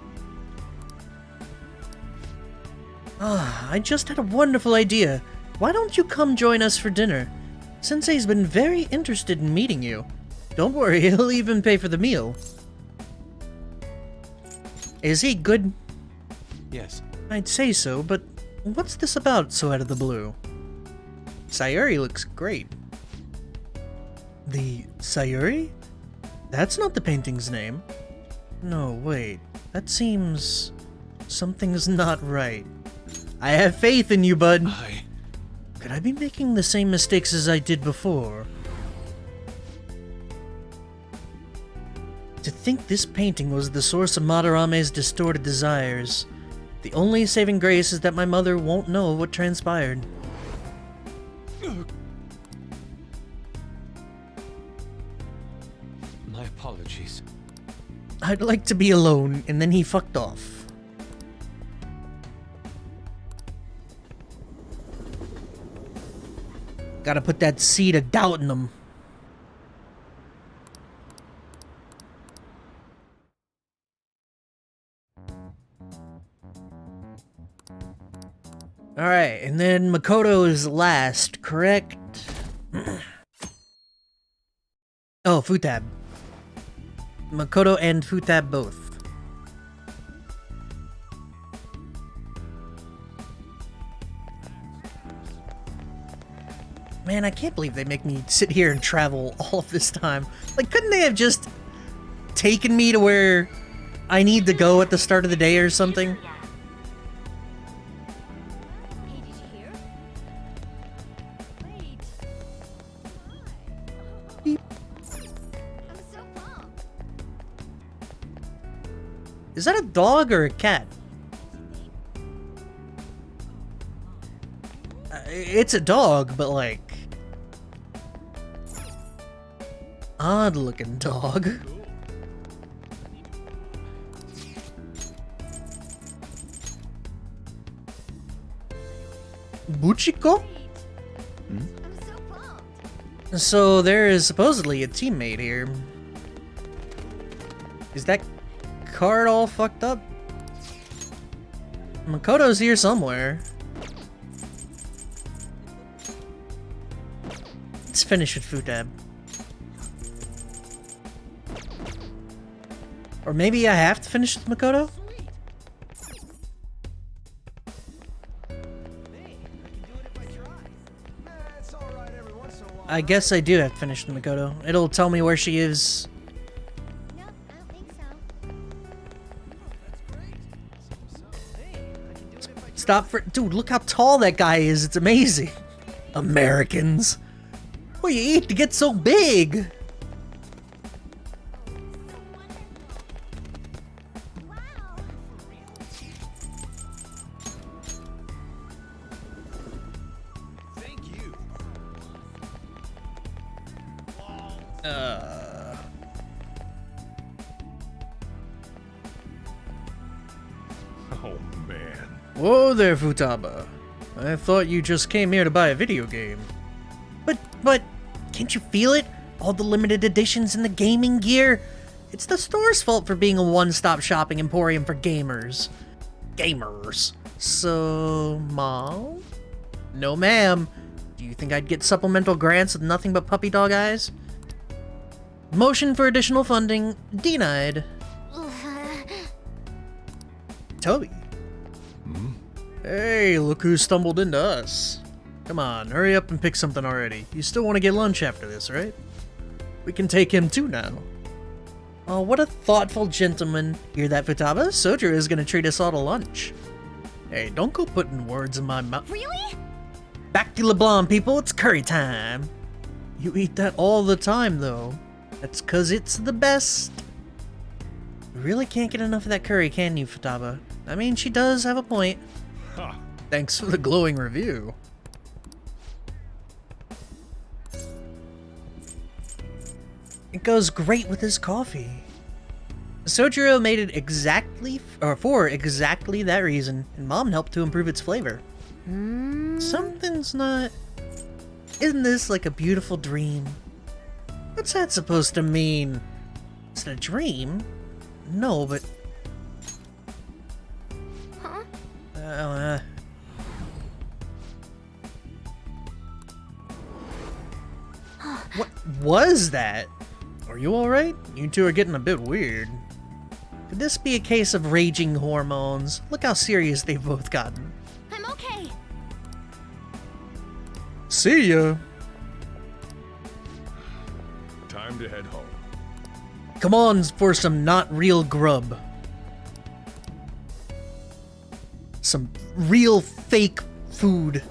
I just had a wonderful idea. Why don't you come join us for dinner? Sensei's been very interested in meeting you. Don't worry, he'll even pay for the meal. Is he good? Yes. I'd say so, but what's this about so out of the blue? Sayuri looks great. The Sayuri? That's not the painting's name. No, wait. That seems... something's not right. I have faith in you, bud. Could I be making the same mistakes as I did before? To think this painting was the source of Madarame's distorted desires. The only saving grace is that my mother won't know what transpired. My apologies. I'd like to be alone, and then he fucked off. Gotta put that seed of doubt in them. Alright, and then Makoto is last, correct? Oh, Futab. Makoto and Futab both. Man, I can't believe they make me sit here and travel all of this time. Like, couldn't they have just taken me to where I need to go at the start of the day or something? Hey, did you hear? Wait. Beep. I'm so pumped. Is that a dog or a cat? It's a dog, but like... odd-looking dog. Buchiko? I'm so pumped. So there is supposedly a teammate here. Is that card all fucked up? Makoto's here somewhere. Let's finish with Futab. Or maybe I have to finish with Makoto? I guess I do have to finish with Makoto. It'll tell me where she is. No, I don't think so. Stop for— dude, look how tall that guy is. It's amazing. Americans. What do you eat to get so big? Oh man. Whoa there, Futaba. I thought you just came here to buy a video game. But, can't you feel it? All the limited editions and the gaming gear? It's the store's fault for being a one-stop shopping emporium for gamers. So, Mom? No, ma'am. Do you think I'd get supplemental grants with nothing but puppy dog eyes? Motion for additional funding denied. Toby. Hey, look who stumbled into us. Come on, hurry up and pick something already. You still want to get lunch after this, right? We can take him too now. Oh, what a thoughtful gentleman. Hear that, Futaba? Soju is gonna treat us all to lunch. Hey, don't go putting words in my mouth. Really? Back to LeBlanc, people, it's curry time. You eat that all the time, though. That's 'cause it's the best. You really can't get enough of that curry, can you, Futaba? I mean, she does have a point. Huh. Thanks for the glowing review. It goes great with his coffee. Sojiro made it exactly, or for exactly that reason, and Mom helped to improve its flavor. Something's not... Isn't this like a beautiful dream? What's that supposed to mean? Is it a dream? No, but... Huh? What was that? Are you alright? You two are getting a bit weird. Could this be a case of raging hormones? Look how serious they've both gotten. I'm okay. See ya! Time to head home. Come on for some not real grub. Some real fake food.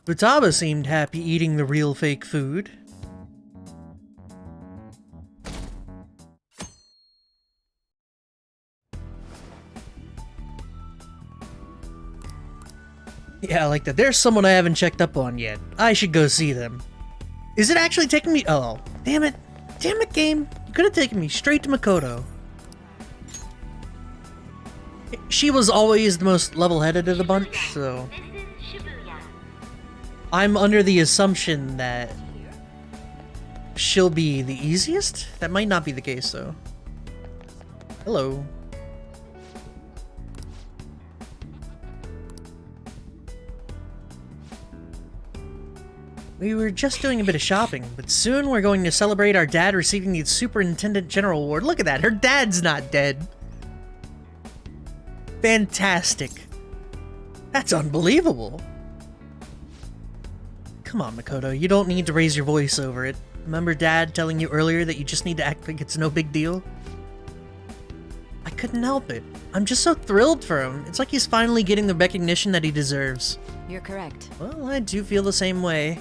Futaba seemed happy eating the real fake food. Yeah, I like that. There's someone I haven't checked up on yet. I should go see them. Is it actually taking me? Oh, damn it. Damn it, game. You could have taken me straight to Makoto. She was always the most level-headed of the bunch, so... This is Shibuya. I'm under the assumption that she'll be the easiest? That might not be the case, though. Hello. We were just doing a bit of shopping, but soon we're going to celebrate our dad receiving the Superintendent General Award. Look at that, her dad's not dead. Fantastic. That's unbelievable. Come on, Makoto, you don't need to raise your voice over it. Remember Dad telling you earlier that you just need to act like it's no big deal? I couldn't help it. I'm just so thrilled for him. It's like he's finally getting the recognition that he deserves. You're correct. Well, I do feel the same way.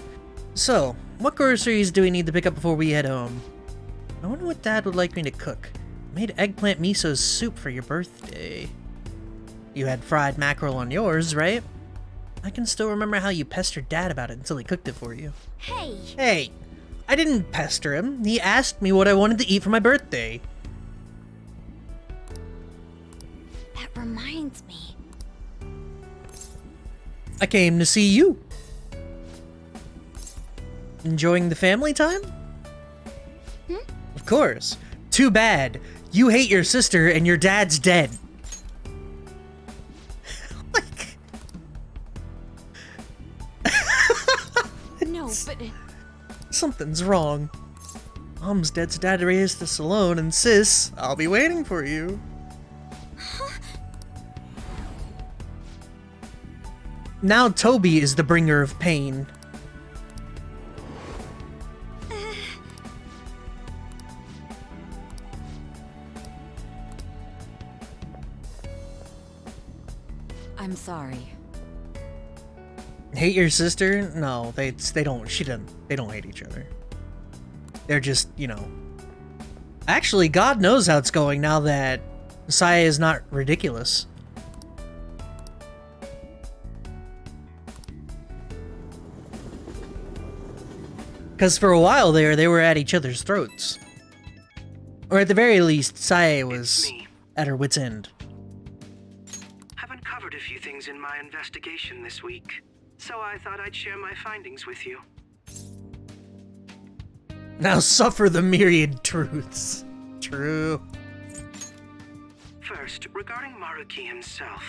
So, what groceries do we need to pick up before we head home? I wonder what Dad would like me to cook. I made eggplant miso soup for your birthday. You had fried mackerel on yours, right? I can still remember how you pestered Dad about it until he cooked it for you. Hey! Hey! I didn't pester him. He asked me what I wanted to eat for my birthday. That reminds me. I came to see you. Enjoying the family time? Of course. Too bad. You hate your sister and your dad's dead. Like... No, but... Something's wrong. Mom's dead, so Dad raised us alone, and sis, I'll be waiting for you. Now Toby is the bringer of pain. I'm sorry. Hate your sister? No, they don't. They don't hate each other. They're just, you know. Actually, God knows how it's going now that Saya is not ridiculous. Because for a while there, they were at each other's throats. Or at the very least, Saya was at her wit's end. I've uncovered a few things in my investigation this week, so I thought I'd share my findings with you. Now suffer the myriad truths. True. First, regarding Maruki himself,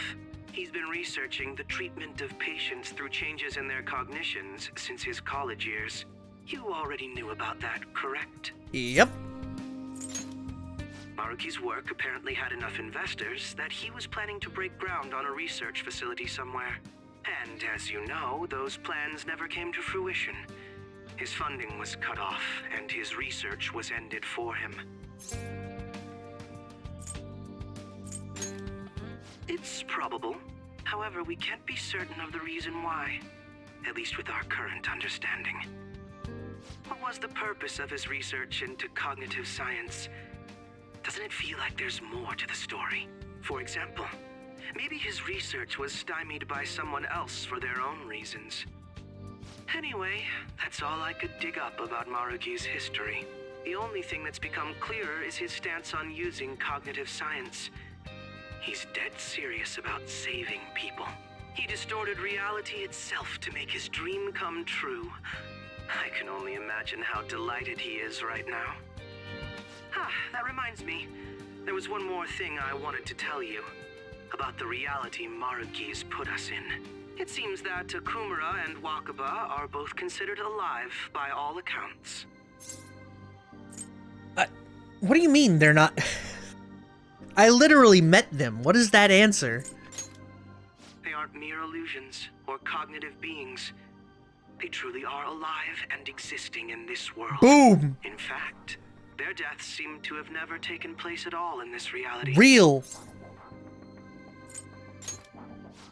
he's been researching the treatment of patients through changes in their cognitions since his college years. You already knew about that, correct? Yep. Maruki's work apparently had enough investors that he was planning to break ground on a research facility somewhere. And as you know, those plans never came to fruition. His funding was cut off, and his research was ended for him. It's probable. However, we can't be certain of the reason why. At least with our current understanding. What was the purpose of his research into cognitive science? Doesn't it feel like there's more to the story? For example, maybe his research was stymied by someone else for their own reasons. Anyway, that's all I could dig up about Maruki's history. The only thing that's become clearer is his stance on using cognitive science. He's dead serious about saving people. He distorted reality itself to make his dream come true. I can only imagine how delighted he is right now. That reminds me. There was one more thing I wanted to tell you. About the reality Maruki's put us in. It seems that Kumura and Wakaba are both considered alive by all accounts. What do you mean they're not? I literally met them. What is that answer? They aren't mere illusions or cognitive beings. They truly are alive and existing in this world. Boom! In fact, their deaths seem to have never taken place at all in this reality. Real.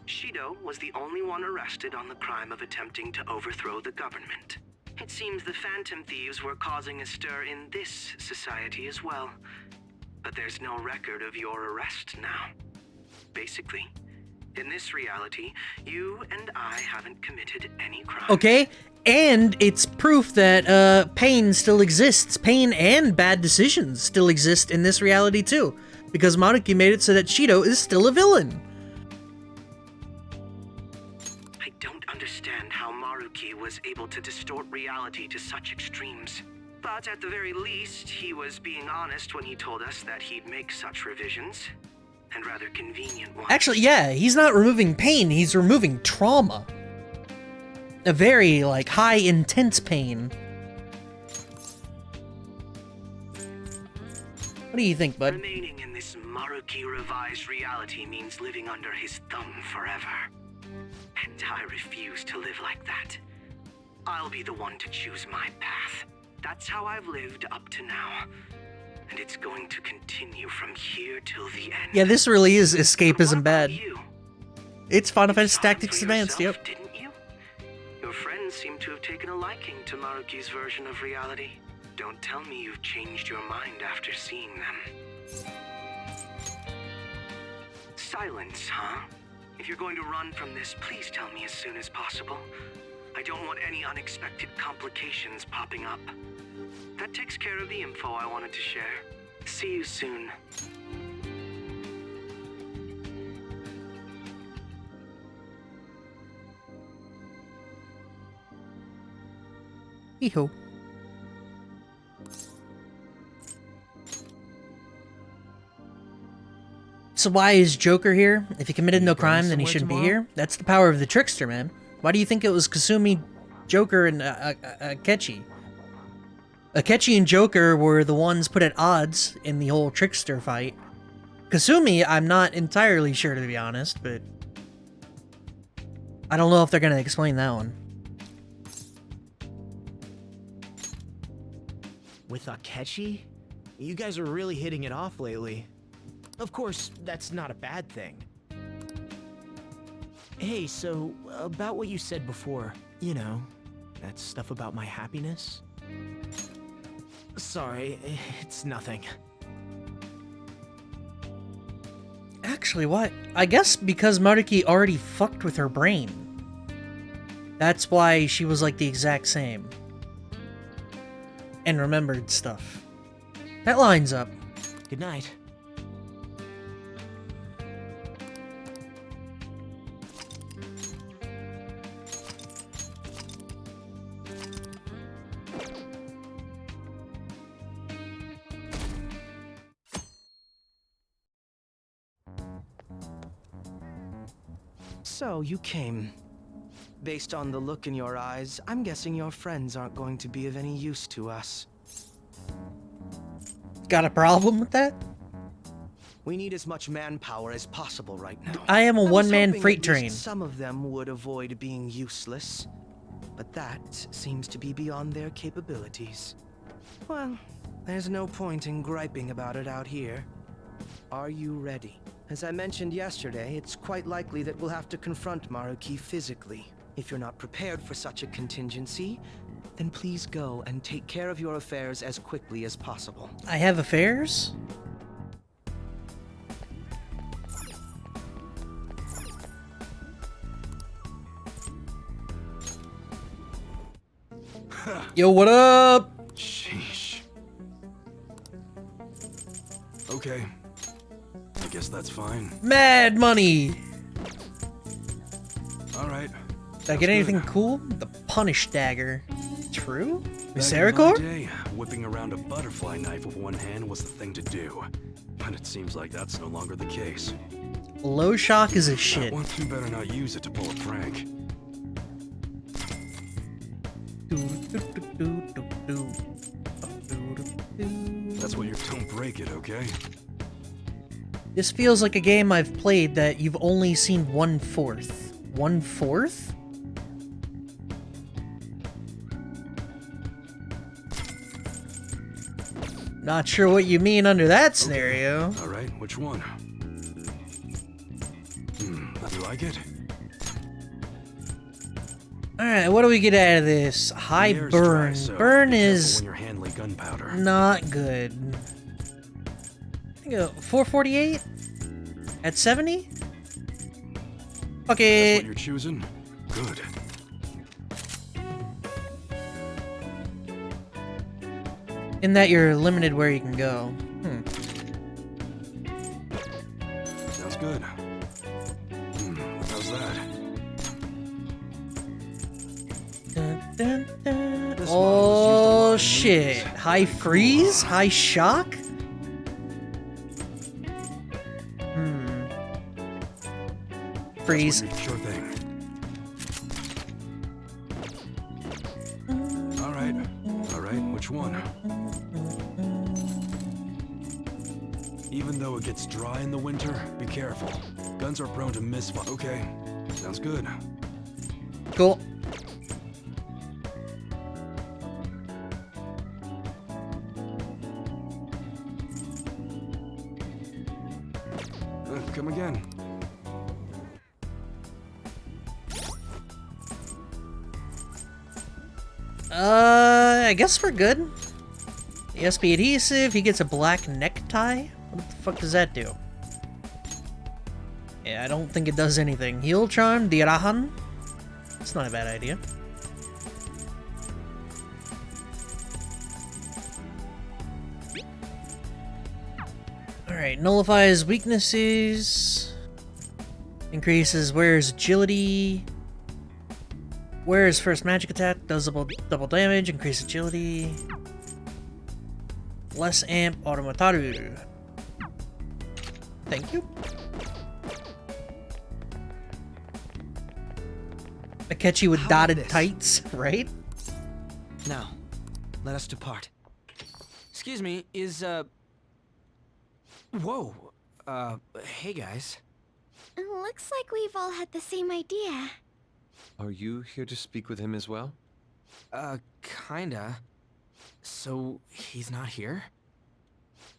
Shido was the only one arrested on the crime of attempting to overthrow the government. It seems the Phantom Thieves were causing a stir in this society as well. But there's no record of your arrest now. Basically, in this reality, you and I haven't committed any crime. Okay, and it's proof that pain still exists. Pain and bad decisions still exist in this reality too. Because Maruki made it so that Shido is still a villain. I don't understand how Maruki was able to distort reality to such extremes. But at the very least, he was being honest when he told us that he'd make such revisions. And rather convenient ones. Actually, yeah, he's not removing pain, he's removing trauma. A very, like, high, intense pain. What do you think, bud? Remaining in this Maruki revised reality means living under his thumb forever. And I refuse to live like that. I'll be the one to choose my path. That's how I've lived up to now. And it's going to continue from here till the end. Yeah, this really is escapism What bad. about you? It's Final You Fantasy saw it Tactics for Advanced, yourself, yep. Didn't you? Your friends seem to have taken a liking to Maruki's version of reality. Don't tell me you've changed your mind after seeing them. Silence, huh? If you're going to run from this, please tell me as soon as possible. I don't want any unexpected complications popping up. That takes care of the info I wanted to share. See you soon. Hee-ho. So why is Joker here? If he committed no crime, then he shouldn't be here. That's the power of the trickster, man. Why do you think it was Kasumi, Joker, and Akechi? Akechi and Joker were the ones put at odds in the whole trickster fight. Kasumi, I'm not entirely sure, to be honest, but I don't know if they're gonna explain that one. With Akechi? You guys are really hitting it off lately. Of course, that's not a bad thing. Hey, so, about what you said before, you know, that stuff about my happiness? Sorry, it's nothing. Actually, what? I guess because Maruki already fucked with her brain. That's why she was like the exact same. And remembered stuff. That lines up. Good night. So, you came. Based on the look in your eyes, I'm guessing your friends aren't going to be of any use to us. Got a problem with that? We need as much manpower as possible right now. I am a was one-man hoping freight at least train. Some of them would avoid being useless, but that seems to be beyond their capabilities. Well, there's no point in griping about it out here. Are you ready? As I mentioned yesterday, it's quite likely that we'll have to confront Maruki physically. If you're not prepared for such a contingency, then please go and take care of your affairs as quickly as possible. I have affairs? Yo, what up? Sheesh. Okay. I guess that's fine. Mad money! Alright. Did I get anything cool? The Punish Dagger. True? Misericord? Whipping around a butterfly knife with one hand was the thing to do. But it seems like that's no longer the case. Low shock is a shit. One thing better not use it to pull a prank. That's what you're. Don't break it, okay? This feels like a game I've played that you've only seen 1/4. 1/4? Not sure what you mean under that scenario. Okay. Alright, which one? You like it? Alright, what do we get out of this? High The air's burn. dry, so Burn be careful is when you're handling gunpowder. not good. I think 448? At 70? That's Fuck what it. you're choosing? Good. In that you're limited where you can go. Sounds good. How's that? Dun, dun, dun. This model was used a lot Oh in shit. movies. High freeze? High shock? Freeze. Sure thing. All right. Which one? Even though it gets dry in the winter, be careful. Guns are prone to misfire. Okay, sounds good. Cool. Come again. I guess we're good. The SP adhesive, he gets a black necktie? What the fuck does that do? Yeah, I don't think it does anything. Heal Charm, Dirahan? It's not a bad idea. Alright, nullifies weaknesses. Increases wearer's agility. Wearer's first magic attack does double damage, increase agility. Less amp automataru. Thank you. Akechi with dotted tights, right? Now, let us depart. Excuse me, is, Whoa. Hey guys. Looks like we've all had the same idea. Are you here to speak with him as well? Kinda. So, he's not here?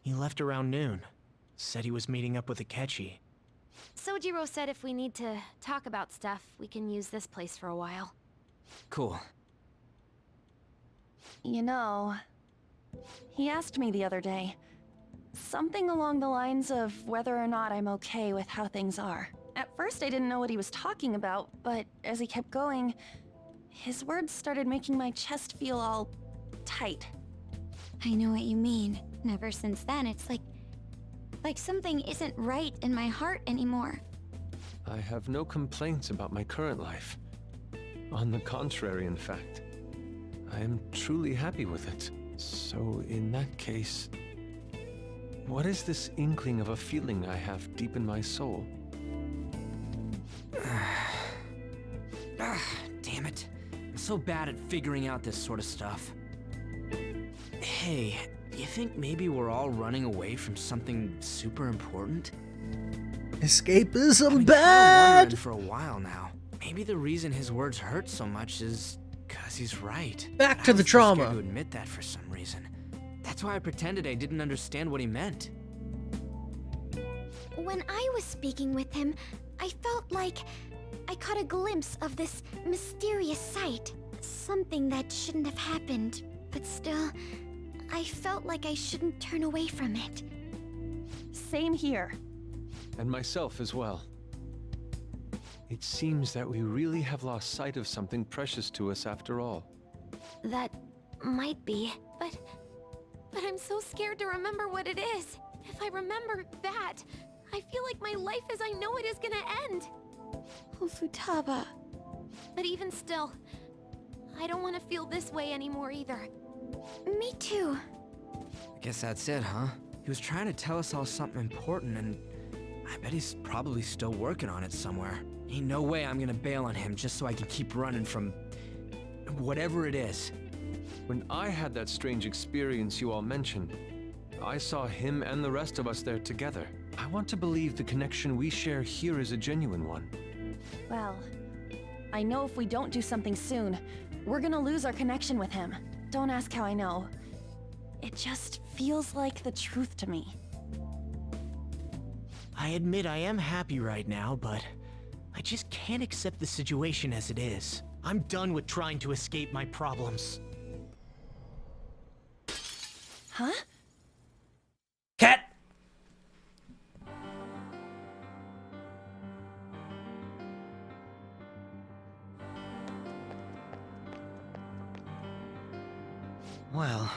He left around noon. Said he was meeting up with Akechi. Sojiro said if we need to talk about stuff, we can use this place for a while. Cool. You know, he asked me the other day. Something along the lines of whether or not I'm okay with how things are. At first I didn't know what he was talking about, but as he kept going, his words started making my chest feel all tight. I know what you mean. And ever since then, it's like something isn't right in my heart anymore. I have no complaints about my current life. On the contrary, in fact. I am truly happy with it. So in that case, what is this inkling of a feeling I have deep in my soul? Damn it. I'm so bad at figuring out this sort of stuff. Hey, do you think maybe we're all running away from something super important? Escapism I've been bad! wondering for a while now. Maybe the reason his words hurt so much is because he's right. Back to the I was too trauma. scared to admit that for some reason. That's why I pretended I didn't understand what he meant. When I was speaking with him, I felt like I caught a glimpse of this mysterious sight. Something that shouldn't have happened, but still, I felt like I shouldn't turn away from it. Same here. And myself as well. It seems that we really have lost sight of something precious to us after all. That might be, but I'm so scared to remember what it is. If I remember that, I feel like my life as I know it is gonna end. Futaba. But even still, I don't want to feel this way anymore either. Me too. I guess that's it, huh? He was trying to tell us all something important, and I bet he's probably still working on it somewhere. Ain't no way I'm gonna bail on him just so I can keep running from whatever it is. When I had that strange experience you all mentioned, I saw him and the rest of us there together. I want to believe the connection we share here is a genuine one. Well, I know if we don't do something soon, we're gonna lose our connection with him. Don't ask how I know. It just feels like the truth to me. I admit I am happy right now, but I just can't accept the situation as it is. I'm done with trying to escape my problems. Huh? Cat! Well,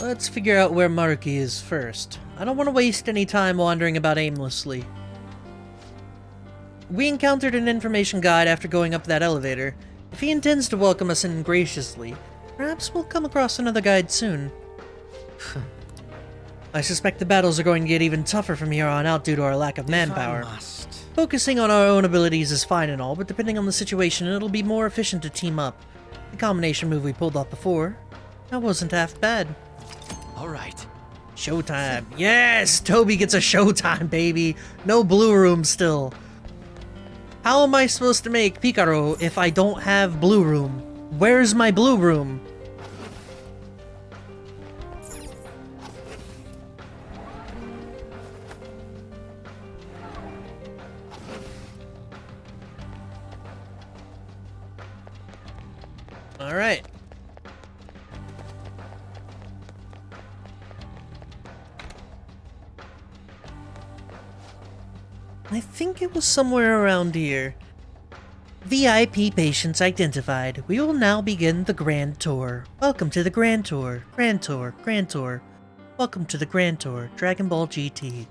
Let's figure out where Maruki is first. I don't want to waste any time wandering about aimlessly. We encountered an information guide after going up that elevator. If he intends to welcome us in graciously, Perhaps we'll come across another guide soon. I suspect the battles are going to get even tougher from here on out due to our lack of manpower. Focusing on our own abilities is fine and all, but depending on the situation, it'll be more efficient to team up. The combination move we pulled off before, that wasn't half bad. Alright. Showtime. Yes! Toby gets a showtime, baby! No blue room still. How am I supposed to make Picaro if I don't have blue room? Where's my blue room? Alright. I think it was somewhere around here. VIP patients identified. We will now begin the Grand Tour. Welcome to the Grand Tour. Grand Tour. Grand Tour. Welcome to the Grand Tour. Dragon Ball GT.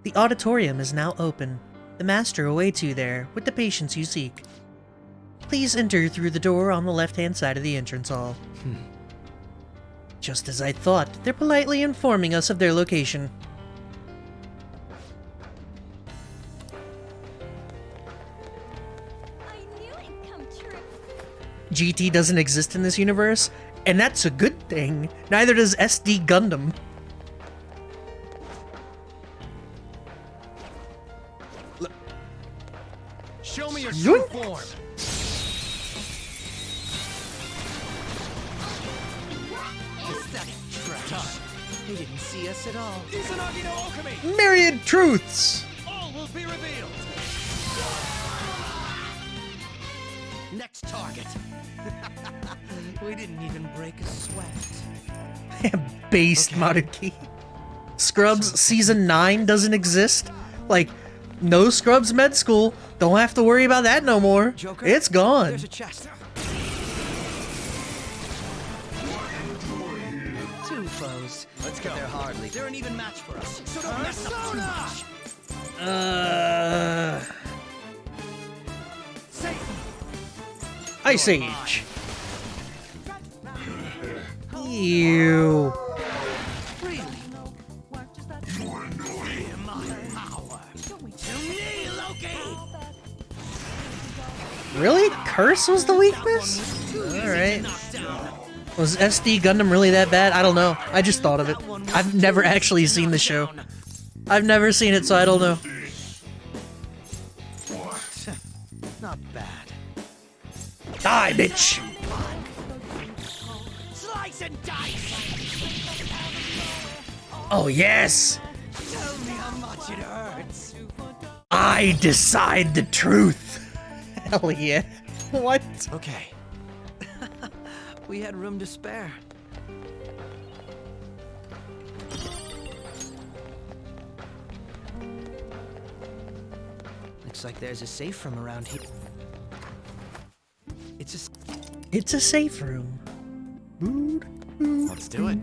The auditorium is now open. The Master awaits you there with the patients you seek. Please enter through the door on the left-hand side of the entrance hall. Just as I thought, they're politely informing us of their location. GT doesn't exist in this universe, and that's a good thing. Neither does SD Gundam. Show me your true form. They didn't see us at all. Izanagi no Okami! Myriad truths! All will be revealed! Next target. We didn't even break a sweat. Based Maruki. Scrubs Season 9 doesn't exist? Like, no Scrubs Med School. Don't have to worry about that no more. Joker, it's gone. There's a chest. Two foes. Let's go. They're hardly. They're an even match for us. So don't mess up too much. Ice Age. Ew. Really? Fear my power. To me, Loki! Really? Curse was the weakness? Alright. Was SD Gundam really that bad? I don't know. I just thought of it. I've never actually seen the show. I've never seen it, so I don't know. Not bad. Die, bitch! Slice and dice! Oh, yes! Tell me how much it hurts. I decide the truth! Hell yeah. What? Okay. We had room to spare. Looks like there's a safe from around here. It's a safe room. Let's do it.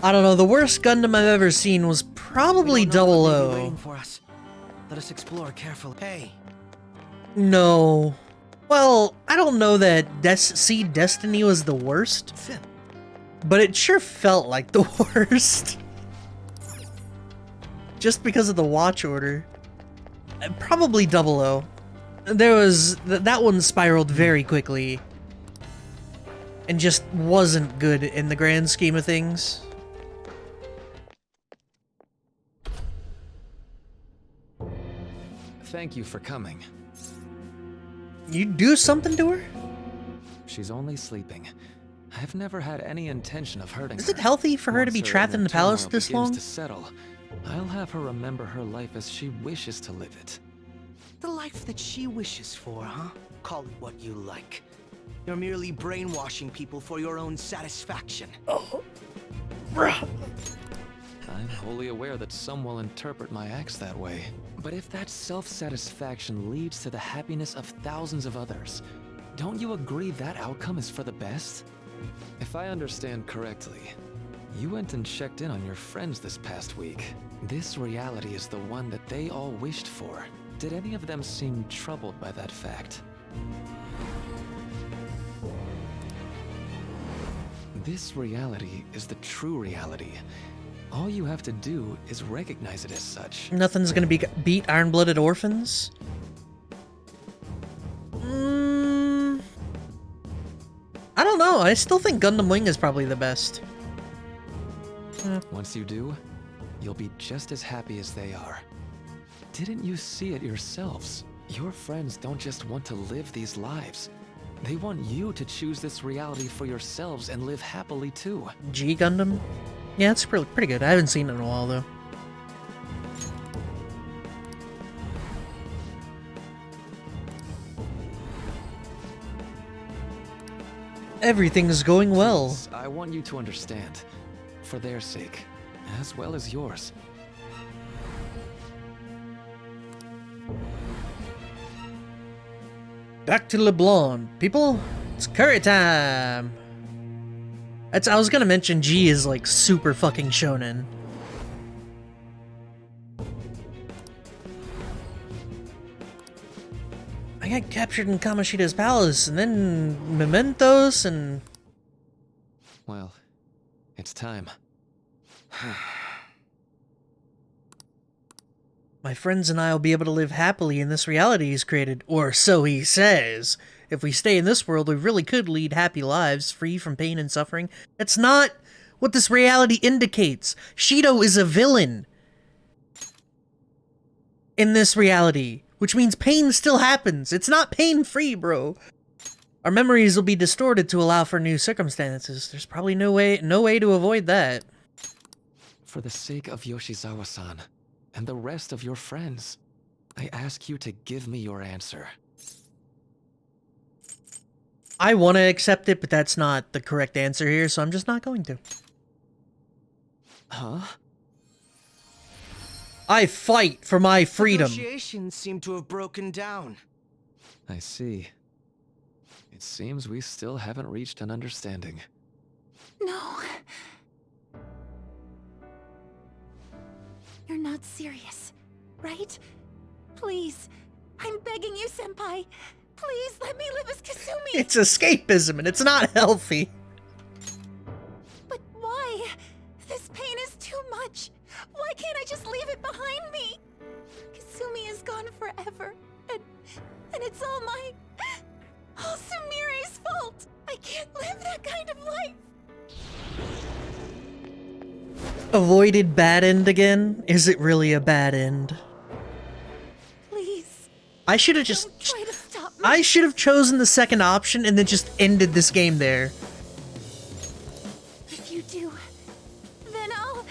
I don't know, the worst Gundam I've ever seen was probably Double O. Waiting for us. Let us explore carefully. Hey. No. Well, I don't know that Seed Destiny was the worst, but it sure felt like the worst. Just because of the watch order. Probably Double O. There was... that one spiraled very quickly. And just wasn't good in the grand scheme of things. Thank you for coming. You do something to her? She's only sleeping. I've never had any intention of hurting her. Is it healthy for her to be Once her trapped in inner the palace turmoil this begins long? to settle, I'll have her remember her life as she wishes to live it. The life that she wishes for, huh? Call it what you like. You're merely brainwashing people for your own satisfaction. Oh. Bruh. I'm wholly aware that some will interpret my acts that way. But if that self-satisfaction leads to the happiness of thousands of others, don't you agree that outcome is for the best? If I understand correctly, you went and checked in on your friends this past week. This reality is the one that they all wished for. Did any of them seem troubled by that fact? This reality is the true reality. All you have to do is recognize it as such. Nothing's gonna beat Iron-Blooded Orphans? I don't know. I still think Gundam Wing is probably the best. Once you do, you'll be just as happy as they are. Didn't you see it yourselves? Your friends don't just want to live these lives. They want you to choose this reality for yourselves and live happily too. G Gundam? Yeah, it's pretty good. I haven't seen it in a while though. Everything's going well. Please, I want you to understand, for their sake, as well as yours. Back to LeBlanc, people. It's curry time. I was gonna mention G is like super fucking shonen. I got captured in Kamoshida's palace, and then mementos, and... Well, it's time. My friends and I will be able to live happily in this reality he's created, or so he says. If we stay in this world, we really could lead happy lives, free from pain and suffering. That's not what this reality indicates. Shido is a villain in this reality, which means pain still happens. It's not pain-free, bro. Our memories will be distorted to allow for new circumstances. There's probably no way to avoid that. For the sake of Yoshizawa-san, and the rest of your friends, I ask you to give me your answer. I want to accept it, but that's not the correct answer here, so I'm just not going to. Huh? I fight for my freedom. Negotiations seem to have broken down. I see. It seems we still haven't reached an understanding. No. You're not serious, right? Please, I'm begging you, Senpai. Please let me live as Kasumi. It's escapism, and it's not healthy. But why? This pain is too much. Why can't I just leave it behind me? Kasumi is gone forever, and it's all Sumire's fault. I can't live that kind of life. Avoided bad end again? Is it really a bad end? Please. I should have just... Try to stop me. I should have chosen the second option and then just ended this game there. If you do, then I'll...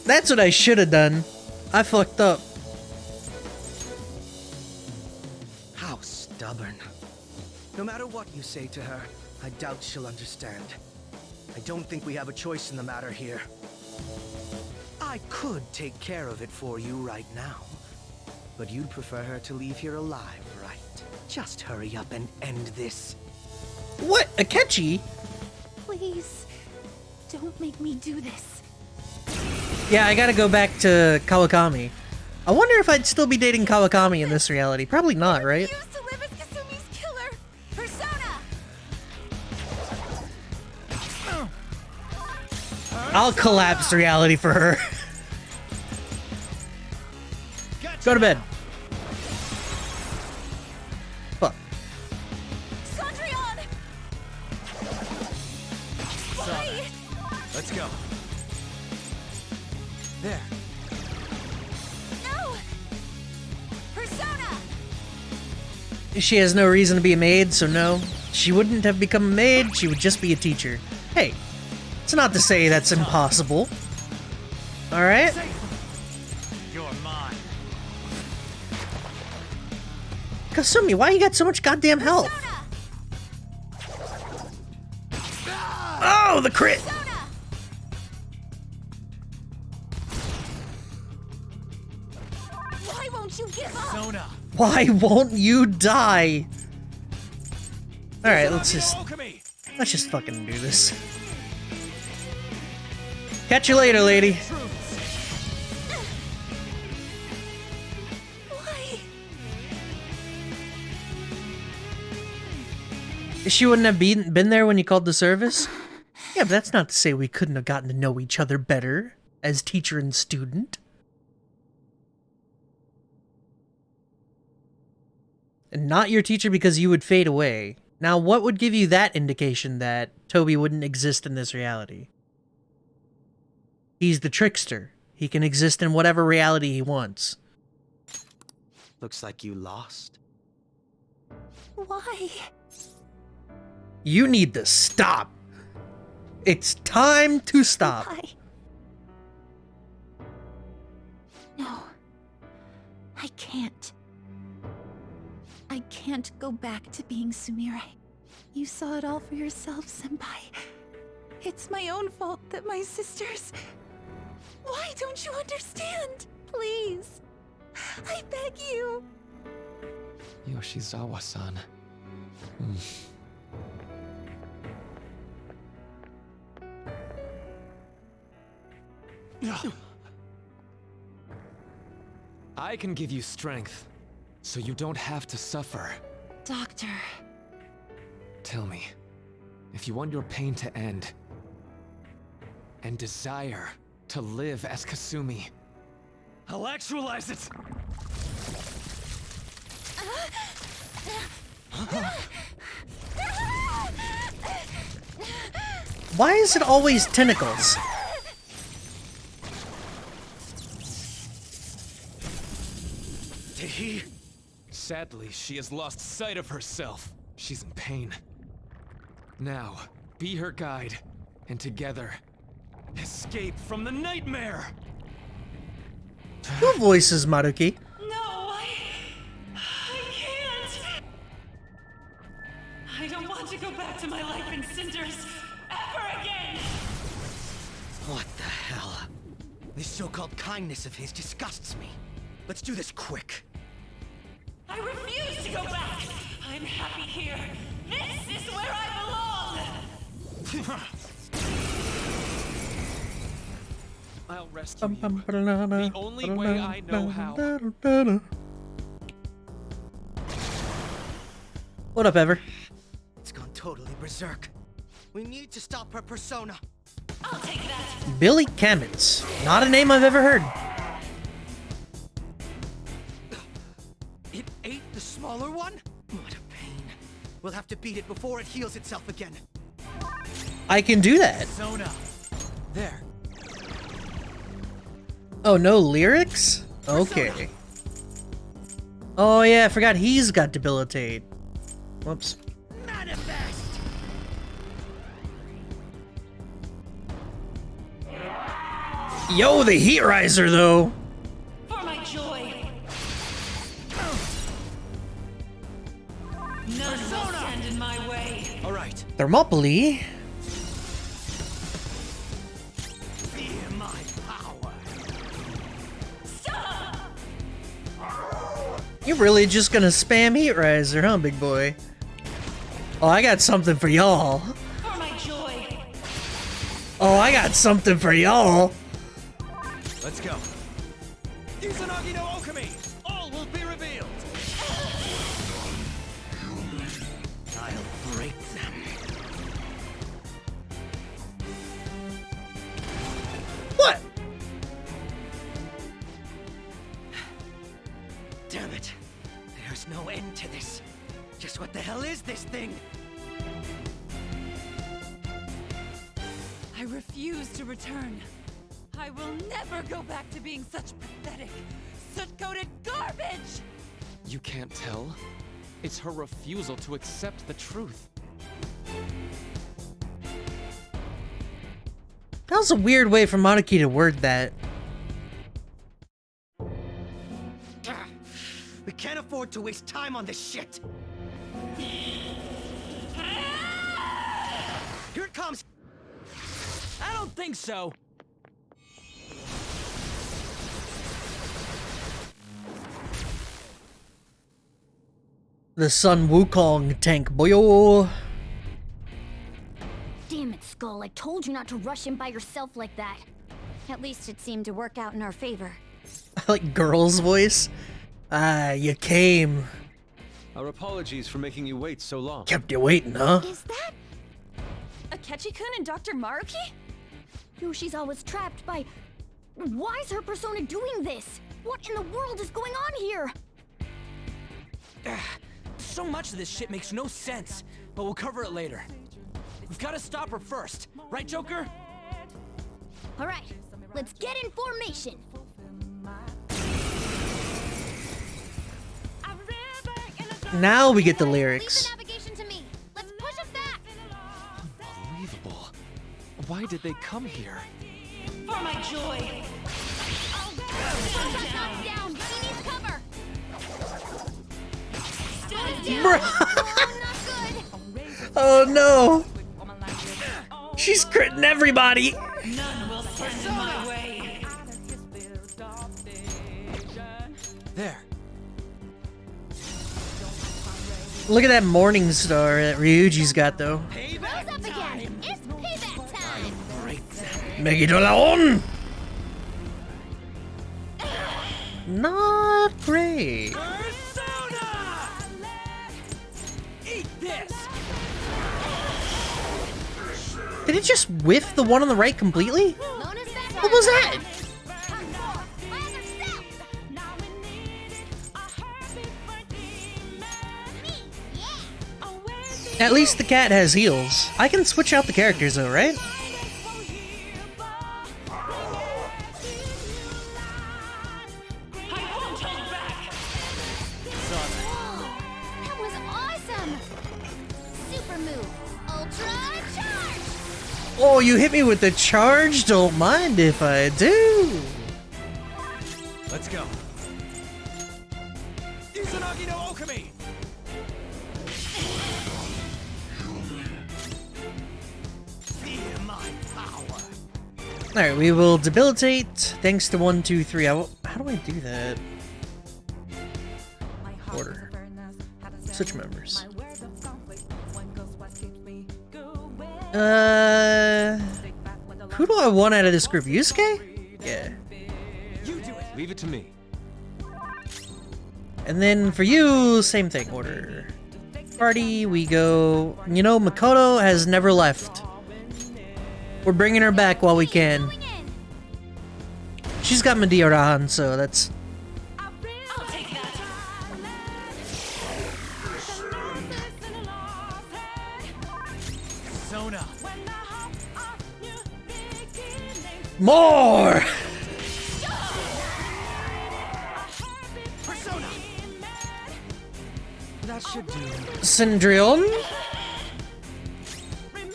That's what I should have done. I fucked up. How stubborn. No matter what you say to her, I doubt she'll understand. I don't think we have a choice in the matter here. I could take care of it for you right now. But you'd prefer her to leave here alive, right? Just hurry up and end this. What? Akechi? Please, don't make me do this. Yeah, I gotta go back to Kawakami. I wonder if I'd still be dating Kawakami in this reality. Probably not, right? I refuse to live as Kasumi's killer. Persona! I'll collapse reality for her. Go to bed. Fuck. Sondrian! Why? Let's go. There. No! Persona! She has no reason to be a maid, so no. She wouldn't have become a maid, she would just be a teacher. Hey, it's not to say that's impossible. Alright? You're mine. Kasumi, why you got so much goddamn health? Oh, the crit! Why won't you give up? Sona. Why won't you die? Alright, let's just fucking do this. Catch you later, lady. Why? She wouldn't have been there when you called the service? Yeah, but that's not to say we couldn't have gotten to know each other better as teacher and student. And not your teacher because you would fade away. Now, what would give you that indication that Toby wouldn't exist in this reality? He's the trickster. He can exist in whatever reality he wants. Looks like you lost. Why? You need to stop. It's time to stop. Why? No. I can't. I can't go back to being Sumire. You saw it all for yourself, Senpai. It's my own fault that my sisters... Why don't you understand? Please. I beg you. Yoshizawa-san. I can give you strength, so you don't have to suffer. Doctor. Tell me, if you want your pain to end, and desire to live as Kasumi, I'll actualize it! Why is it always tentacles? Did he? Sadly, she has lost sight of herself. She's in pain. Now, be her guide, and together, escape from the nightmare! Who voices Maruki? No, I can't. I don't want to go back to my life in cinders ever again. What the hell? This so-called kindness of his disgusts me. Let's do this quick. I refuse to go back. I'm happy here. This is where I belong. I'll rescue you. The only way I know how. What up, Ever? It's gone totally berserk. We need to stop her persona. I'll take that. Billy Kamitz. Not a name I've ever heard. It ate the smaller one? What a pain. We'll have to beat it before it heals itself again. I can do that. Persona. There. Oh, no lyrics? Okay. Oh yeah, I forgot he's got debilitate. Whoops. Manifest. Yo, the heat riser though. For my joy. None will stand in my way. All right. Thermopylae. Fear my power. Stop! You're really just gonna spam heat riser, huh, big boy? Oh, I got something for y'all. For my joy. Oh, I got something for y'all. Let's go. Izanagi no Okami! All will be revealed! I'll break them. What? Damn it. There's no end to this. Just what the hell is this thing? I refuse to return. I will never go back to being such pathetic, soot-coated garbage! You can't tell? It's her refusal to accept the truth. That was a weird way for Maruki to word that. We can't afford to waste time on this shit. Here it comes. I don't think so. The Sun Wukong tank, boyo. Damn it, Skull. I told you not to rush in by yourself like that. At least it seemed to work out in our favor. I like girl's voice. Ah, you came. Our apologies for making you wait so long. Kept you waiting, huh? Is that Akechi-kun and Dr. Maruki? Yoshizawa was trapped by... Why is her persona doing this? What in the world is going on here? So much of this shit makes no sense, but we'll cover it later. We've got to stop her first, right, Joker? All right, let's get in formation. Now we get the Leave lyrics. the navigation to me. Let's push him back. Unbelievable. Why did they come here? For my joy. Down. He needs cover. Oh no! She's critting everybody! None will stand in my way. There. Look at that morning star that Ryuji's got though. Rose up again. It's payback time. Megidolaon! Not great. Persona! Eat this! Did it just whiff the one on the right completely? What was that? At least the cat has heals. I can switch out the characters though, right? That was awesome. Super move. Ultra charge. Oh, you hit me with the charge? Don't mind if I do. Let's go. Izanagi no Okami! Feel my power. Alright, we will debilitate thanks to 1, 2, 3. How do I do that? Order. Switch members. Who do I want out of this group? Yusuke? Yeah. You do it. Leave it to me. And then for you, same thing. Order. Party, we go. You know, Makoto has never left. We're bringing her back while we can. She's got Medea-ran, so that's... Persona! More! Persona! That should do. Cendrillon?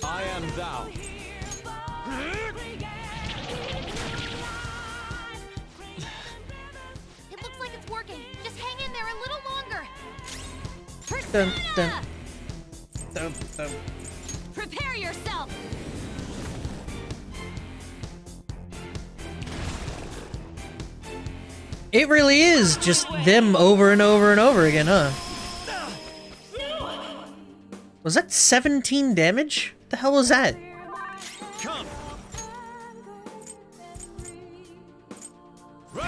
I am thou. It looks like it's working. Just hang in there a little longer. Dun, dun. Persona! Dun, dun. Prepare yourself. It really is just them over and over and over again, huh? Was that 17 damage? What the hell was that? Come! Roll!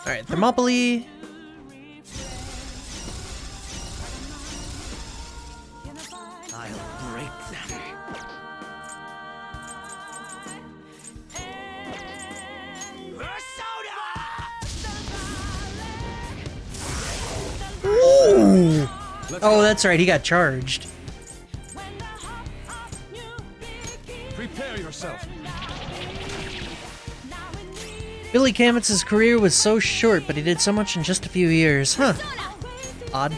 Alright, Thermopylae. I'll break them. Ooh. Oh, that's right, he got charged. Prepare yourself. Billy Kamitz's career was so short, but he did so much in just a few years. Huh. Odd.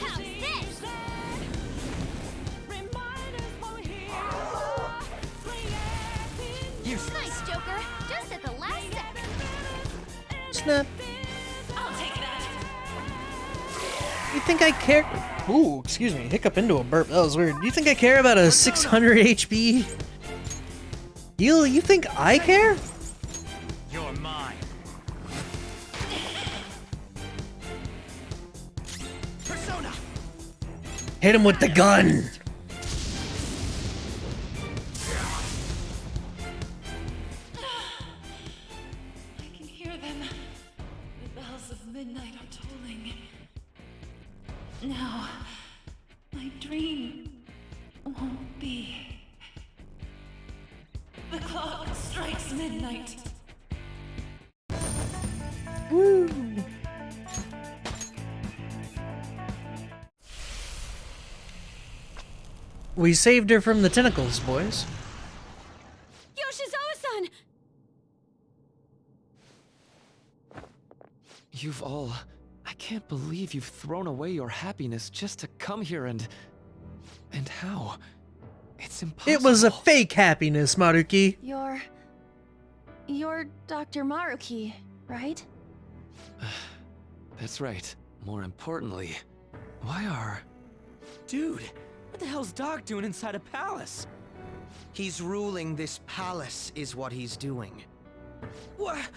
Nice, Joker. Just at the last second. Snap. I'll take that. You think I care? Ooh, excuse me. Hiccup into a burp. That was weird. You think I care about a 600 HP? You think I care? You're mine. Persona! Hit him with the gun. I can hear them. The bells of midnight are tolling. Now, my dream won't be. The clock strikes midnight. Woo! We saved her from the tentacles, boys. Yoshizawa-san! You've all... I can't believe you've thrown away your happiness just to come here and how? It's impossible. It was a fake happiness, Maruki. You're Dr. Maruki, right? That's right. More importantly, why are... Dude, what the hell's Doc doing inside a palace? He's ruling this palace, is what he's doing. What?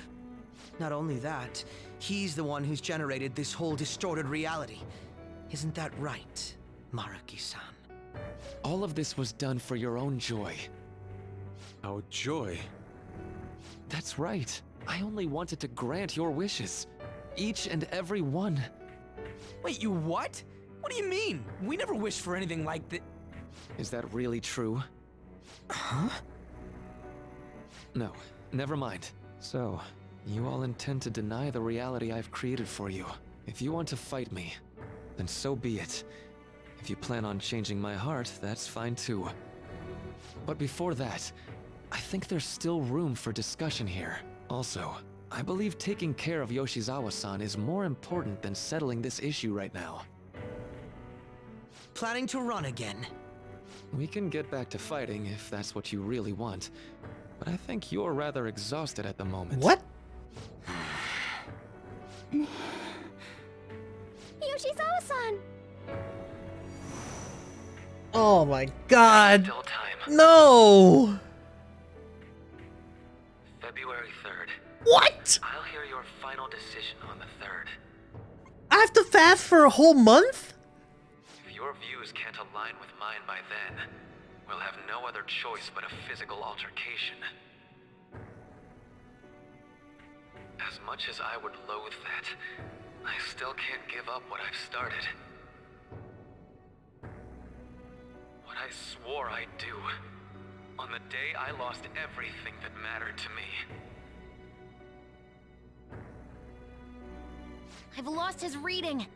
Not only that, he's the one who's generated this whole distorted reality. Isn't that right, Maruki-san? All of this was done for your own joy. Our joy? That's right. I only wanted to grant your wishes. Each and every one. Wait, you what? What do you mean? We never wished for anything like that. Is that really true? Huh? No, never mind. So, you all intend to deny the reality I've created for you. If you want to fight me, then so be it. If you plan on changing my heart, that's fine too. But before that, I think there's still room for discussion here. Also, I believe taking care of Yoshizawa-san is more important than settling this issue right now. Planning to run again? We can get back to fighting if that's what you really want, but I think you're rather exhausted at the moment. What? Yoshizawa-san! Oh my god. Still time. No! February 3rd. What? I'll hear your final decision on the 3rd. I have to fast for a whole month? If your views can't align with mine by then, we'll have no other choice but a physical altercation. As much as I would loathe that, I still can't give up what I've started. What I swore I'd do. On the day I lost everything that mattered to me. I've lost his reading.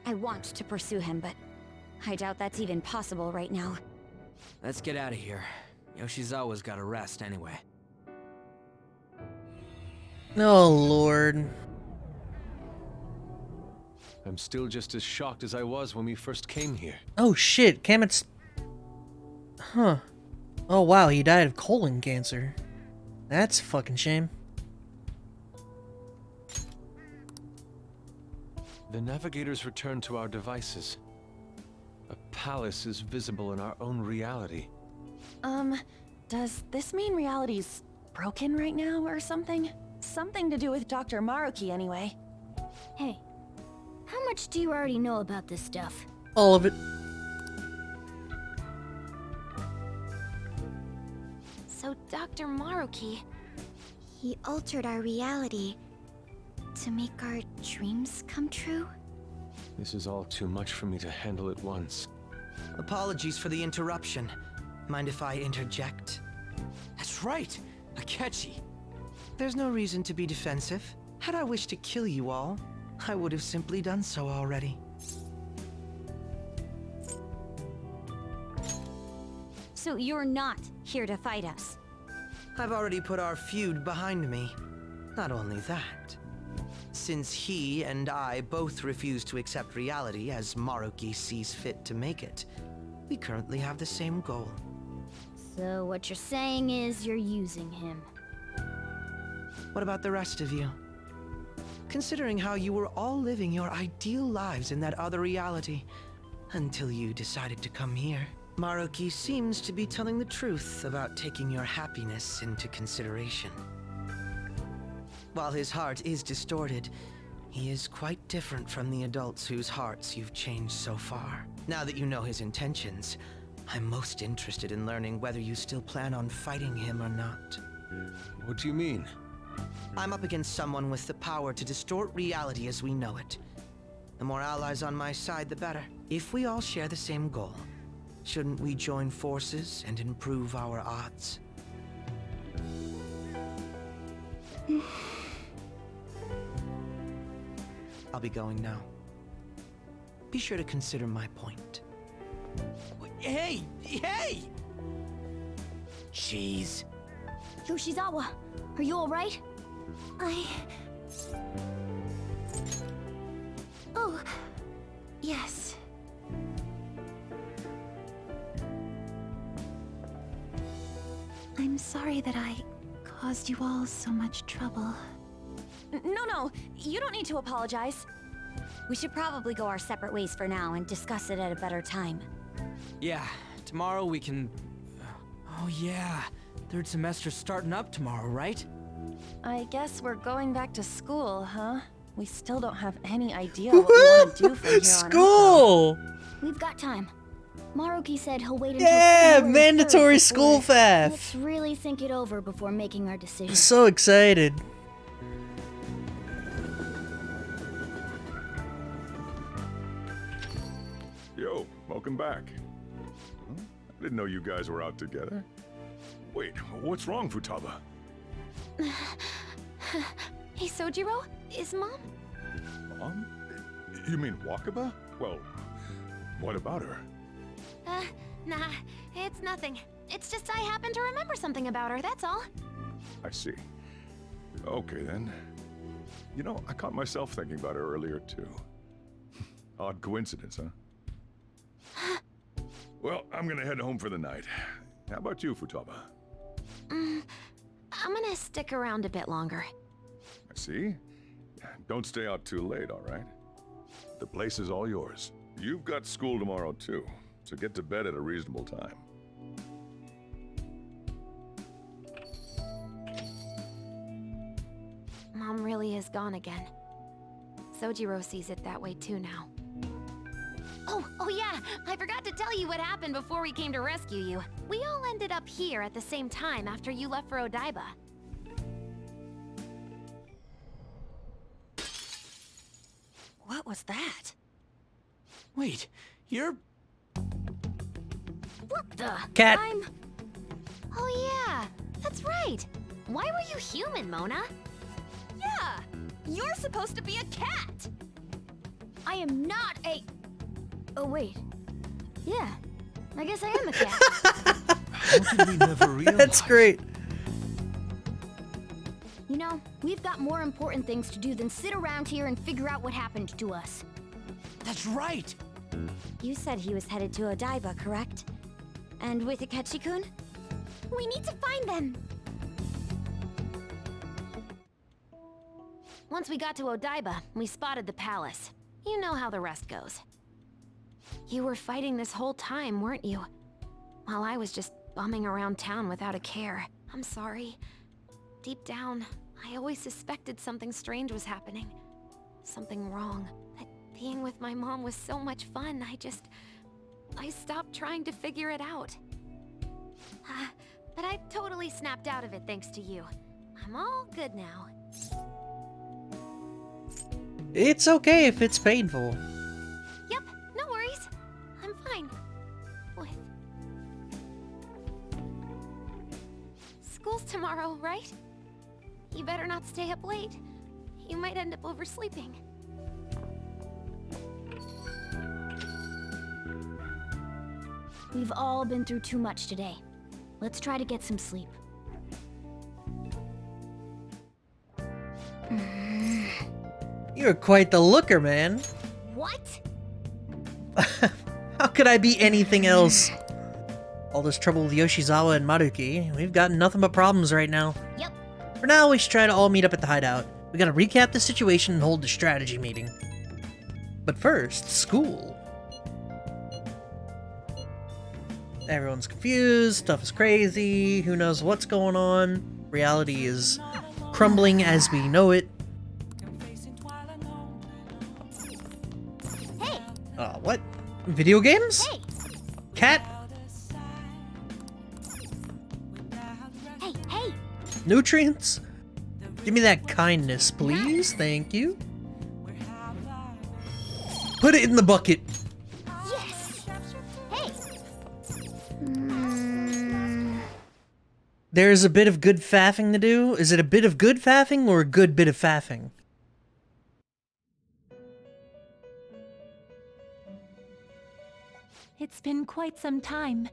I want to pursue him, but I doubt that's even possible right now. Let's get out of here. Yoshizawa's gotta rest anyway. Oh, Lord. I'm still just as shocked as I was when we first came here. Oh, shit. Kamet's... Huh. Oh, wow. He died of colon cancer. That's a fucking shame. The navigators returned to our devices. A palace is visible in our own reality. Does this mean reality's broken right now or something? Something to do with Dr. Maruki anyway. Hey, how much do you already know about this stuff? All of it. So Dr. Maruki, he altered our reality to make our dreams come true? This is all too much for me to handle at once. Apologies for the interruption. Mind if I interject? That's right, Akechi. There's no reason to be defensive. Had I wished to kill you all, I would have simply done so already. So you're not here to fight us? I've already put our feud behind me. Not only that, since he and I both refuse to accept reality as Maruki sees fit to make it, we currently have the same goal. So what you're saying is you're using him. What about the rest of you? Considering how you were all living your ideal lives in that other reality, until you decided to come here. Maruki seems to be telling the truth about taking your happiness into consideration. While his heart is distorted, he is quite different from the adults whose hearts you've changed so far. Now that you know his intentions, I'm most interested in learning whether you still plan on fighting him or not. What do you mean? I'm up against someone with the power to distort reality as we know it. The more allies on my side, the better. If we all share the same goal, shouldn't we join forces and improve our odds? I'll be going now. Be sure to consider my point. Hey! Hey! Jeez. Yoshizawa, are you alright? Oh, yes. I'm sorry that I caused you all so much trouble. No, you don't need to apologize. We should probably go our separate ways for now and discuss it at a better time. Yeah, tomorrow we can... Oh yeah, third semester's starting up tomorrow, right? I guess we're going back to school, huh? We still don't have any idea what we want to do from here on out. School! We've got time. Maruki said he'll wait until Yeah, February mandatory 3rd school before- faf. Let's really think it over before making our decision. So excited. Yo, welcome back. Huh? I didn't know you guys were out together. Wait, what's wrong, Futaba? Hey, Sojiro, is Mom? Mom? You mean Wakaba? Well, what about her? Nah, it's nothing. It's just I happen to remember something about her, that's all. I see. Okay, then. You know, I caught myself thinking about her earlier, too. Odd coincidence, huh? Well, I'm gonna head home for the night. How about you, Futaba? I'm gonna stick around a bit longer. I see. Don't stay out too late, all right? The place is all yours. You've got school tomorrow, too, so get to bed at a reasonable time. Mom really is gone again. Sojiro sees it that way too now. Oh yeah, I forgot to tell you what happened before we came to rescue you. We all ended up here at the same time after you left for Odaiba. What was that? Wait, you're... What the? Cat. Oh yeah, that's right. Why were you human, Mona? Yeah! You're supposed to be a cat! I am not a... Oh, wait. Yeah, I guess I am a cat. How did we never realize? That's great. You know, we've got more important things to do than sit around here and figure out what happened to us. That's right! You said he was headed to Odaiba, correct? And with Akechi-kun? We need to find them! Once we got to Odaiba, we spotted the palace. You know how the rest goes. You were fighting this whole time, weren't you? While I was just bumming around town without a care. I'm sorry. Deep down, I always suspected something strange was happening. Something wrong. That being with my mom was so much fun, I stopped trying to figure it out. But I totally snapped out of it thanks to you. I'm all good now. It's okay if it's painful. Yep, no worries. I'm fine. With... School's tomorrow, right? You better not stay up late. You might end up oversleeping. We've all been through too much today. Let's try to get some sleep. You're quite the looker, man. What? How could I be anything else? All this trouble with Yoshizawa and Maruki, we've got nothing but problems right now. Yep. For now, we should try to all meet up at the hideout. We gotta recap the situation and hold the strategy meeting. But first, school. Everyone's confused, stuff is crazy, who knows what's going on. Reality is crumbling as we know it. Hey! What? Video games? Hey! Cat? Hey! Nutrients? Give me that kindness, please. Thank you. Put it in the bucket. Yes! Hey! There's a bit of good faffing to do. Is it a bit of good faffing or a good bit of faffing? It's been quite some time.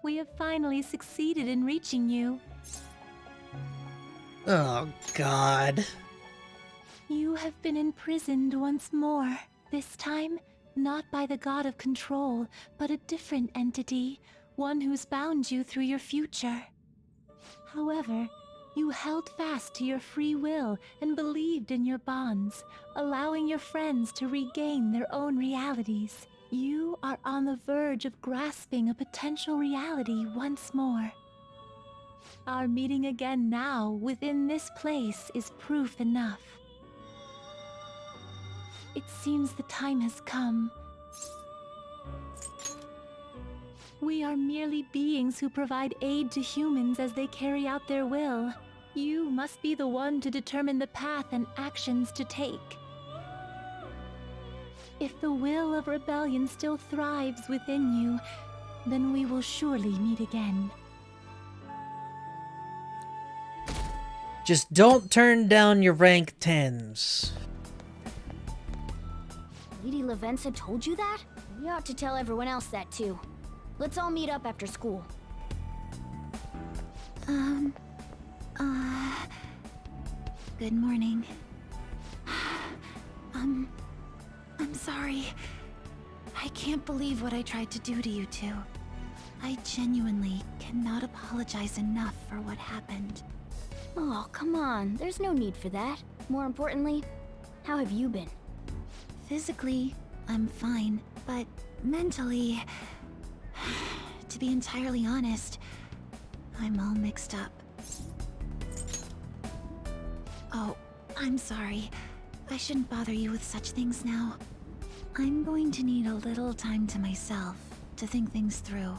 We have finally succeeded in reaching you. Oh, God. You have been imprisoned once more. This time, not by the god of control, but a different entity, one who's bound you through your future. However, you held fast to your free will and believed in your bonds, allowing your friends to regain their own realities. You are on the verge of grasping a potential reality once more. Our meeting again now within this place is proof enough. It seems the time has come. We are merely beings who provide aid to humans as they carry out their will. You must be the one to determine the path and actions to take. If the will of rebellion still thrives within you, then we will surely meet again. Just don't turn down your rank 10s. Lady Lavenza told you that? We ought to tell everyone else that too. Let's all meet up after school. Good morning. I'm sorry. I can't believe what I tried to do to you two. I genuinely cannot apologize enough for what happened. Oh, come on. There's no need for that. More importantly, how have you been? Physically, I'm fine, but mentally, to be entirely honest, I'm all mixed up. Oh, I'm sorry. I shouldn't bother you with such things now. I'm going to need a little time to myself to think things through.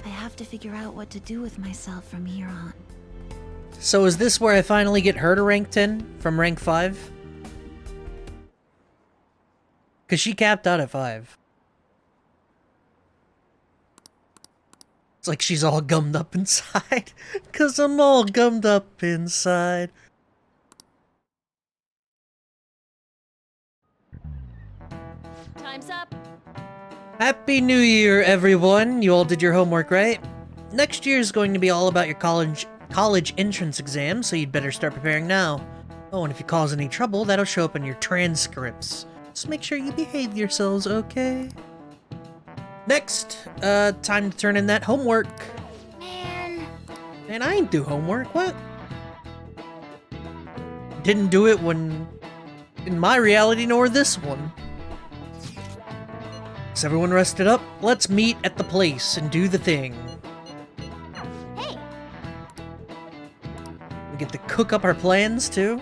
I have to figure out what to do with myself from here on. So is this where I finally get her to rank 10 from rank 5? Because she capped out at 5. It's like she's all gummed up inside. Because I'm all gummed up inside. Time's up. Happy New Year, everyone. You all did your homework, right? Next year is going to be all about your college entrance exam, so you'd better start preparing now. Oh, and if you cause any trouble, that'll show up in your transcripts. So make sure you behave yourselves, okay? Next, time to turn in that homework. Man, I didn't do homework, what? Didn't do it when in my reality nor this one. Is everyone rested up? Let's meet at the place and do the thing. Hey! We get to cook up our plans, too.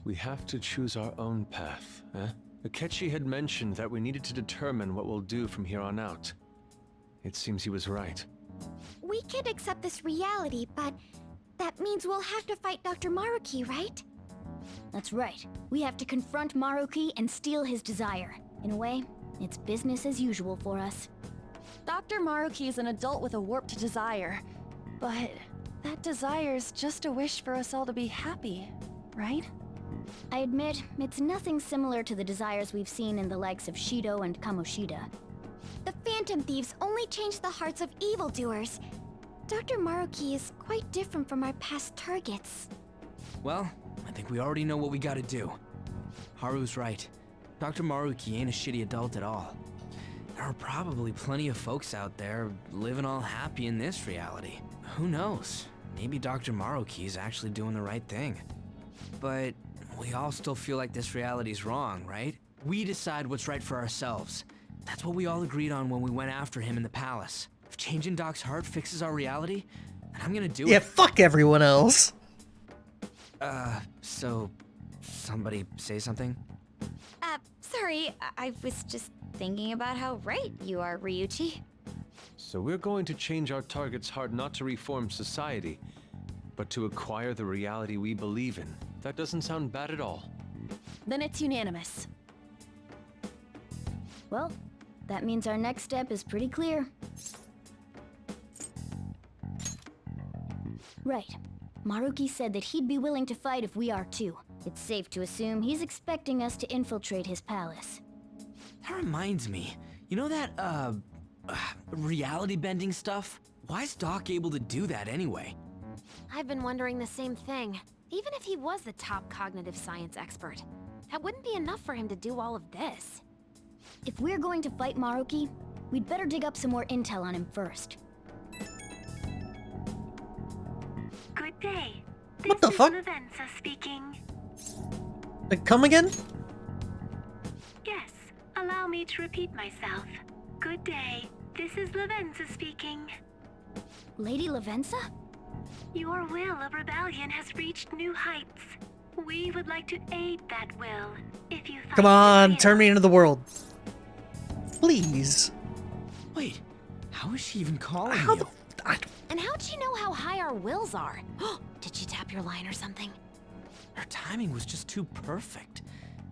We have to choose our own path, eh? Akechi had mentioned that we needed to determine what we'll do from here on out. It seems he was right. We can accept this reality, but that means we'll have to fight Dr. Maruki, right? That's right. We have to confront Maruki and steal his desire. In a way, it's business as usual for us. Dr. Maruki is an adult with a warped desire. But that desire's just a wish for us all to be happy, right? I admit, it's nothing similar to the desires we've seen in the likes of Shido and Kamoshida. The Phantom Thieves only change the hearts of evildoers. Dr. Maruki is quite different from our past targets. Well, I think we already know what we gotta do. Haru's right. Dr. Maruki ain't a shitty adult at all. There are probably plenty of folks out there living all happy in this reality. Who knows? Maybe Dr. Maruki is actually doing the right thing. But we all still feel like this reality's wrong, right? We decide what's right for ourselves. That's what we all agreed on when we went after him in the palace. If changing Doc's heart fixes our reality, then I'm gonna do it. Yeah, fuck everyone else. So somebody say something? Sorry, I was just thinking about how right you are, Ryuichi. So we're going to change our target's heart not to reform society, but to acquire the reality we believe in. That doesn't sound bad at all. Then it's unanimous. Well, that means our next step is pretty clear. Right. Maruki said that he'd be willing to fight if we are too. It's safe to assume he's expecting us to infiltrate his palace. That reminds me. You know that, reality bending stuff? Why is Doc able to do that anyway? I've been wondering the same thing. Even if he was the top cognitive science expert, that wouldn't be enough for him to do all of this. If we're going to fight Maruki, we'd better dig up some more intel on him first. Good day. What the fuck? Lavenza speaking. Come again? Yes, allow me to repeat myself. Good day. This is Lavenza speaking. Lady Lavenza? Your will of rebellion has reached new heights. We would like to aid that will. If you Come on, turn me into the world. Please. Wait, how is she even calling How you? And how'd she know how high our wills are? Did she tap your line or something? Her timing was just too perfect.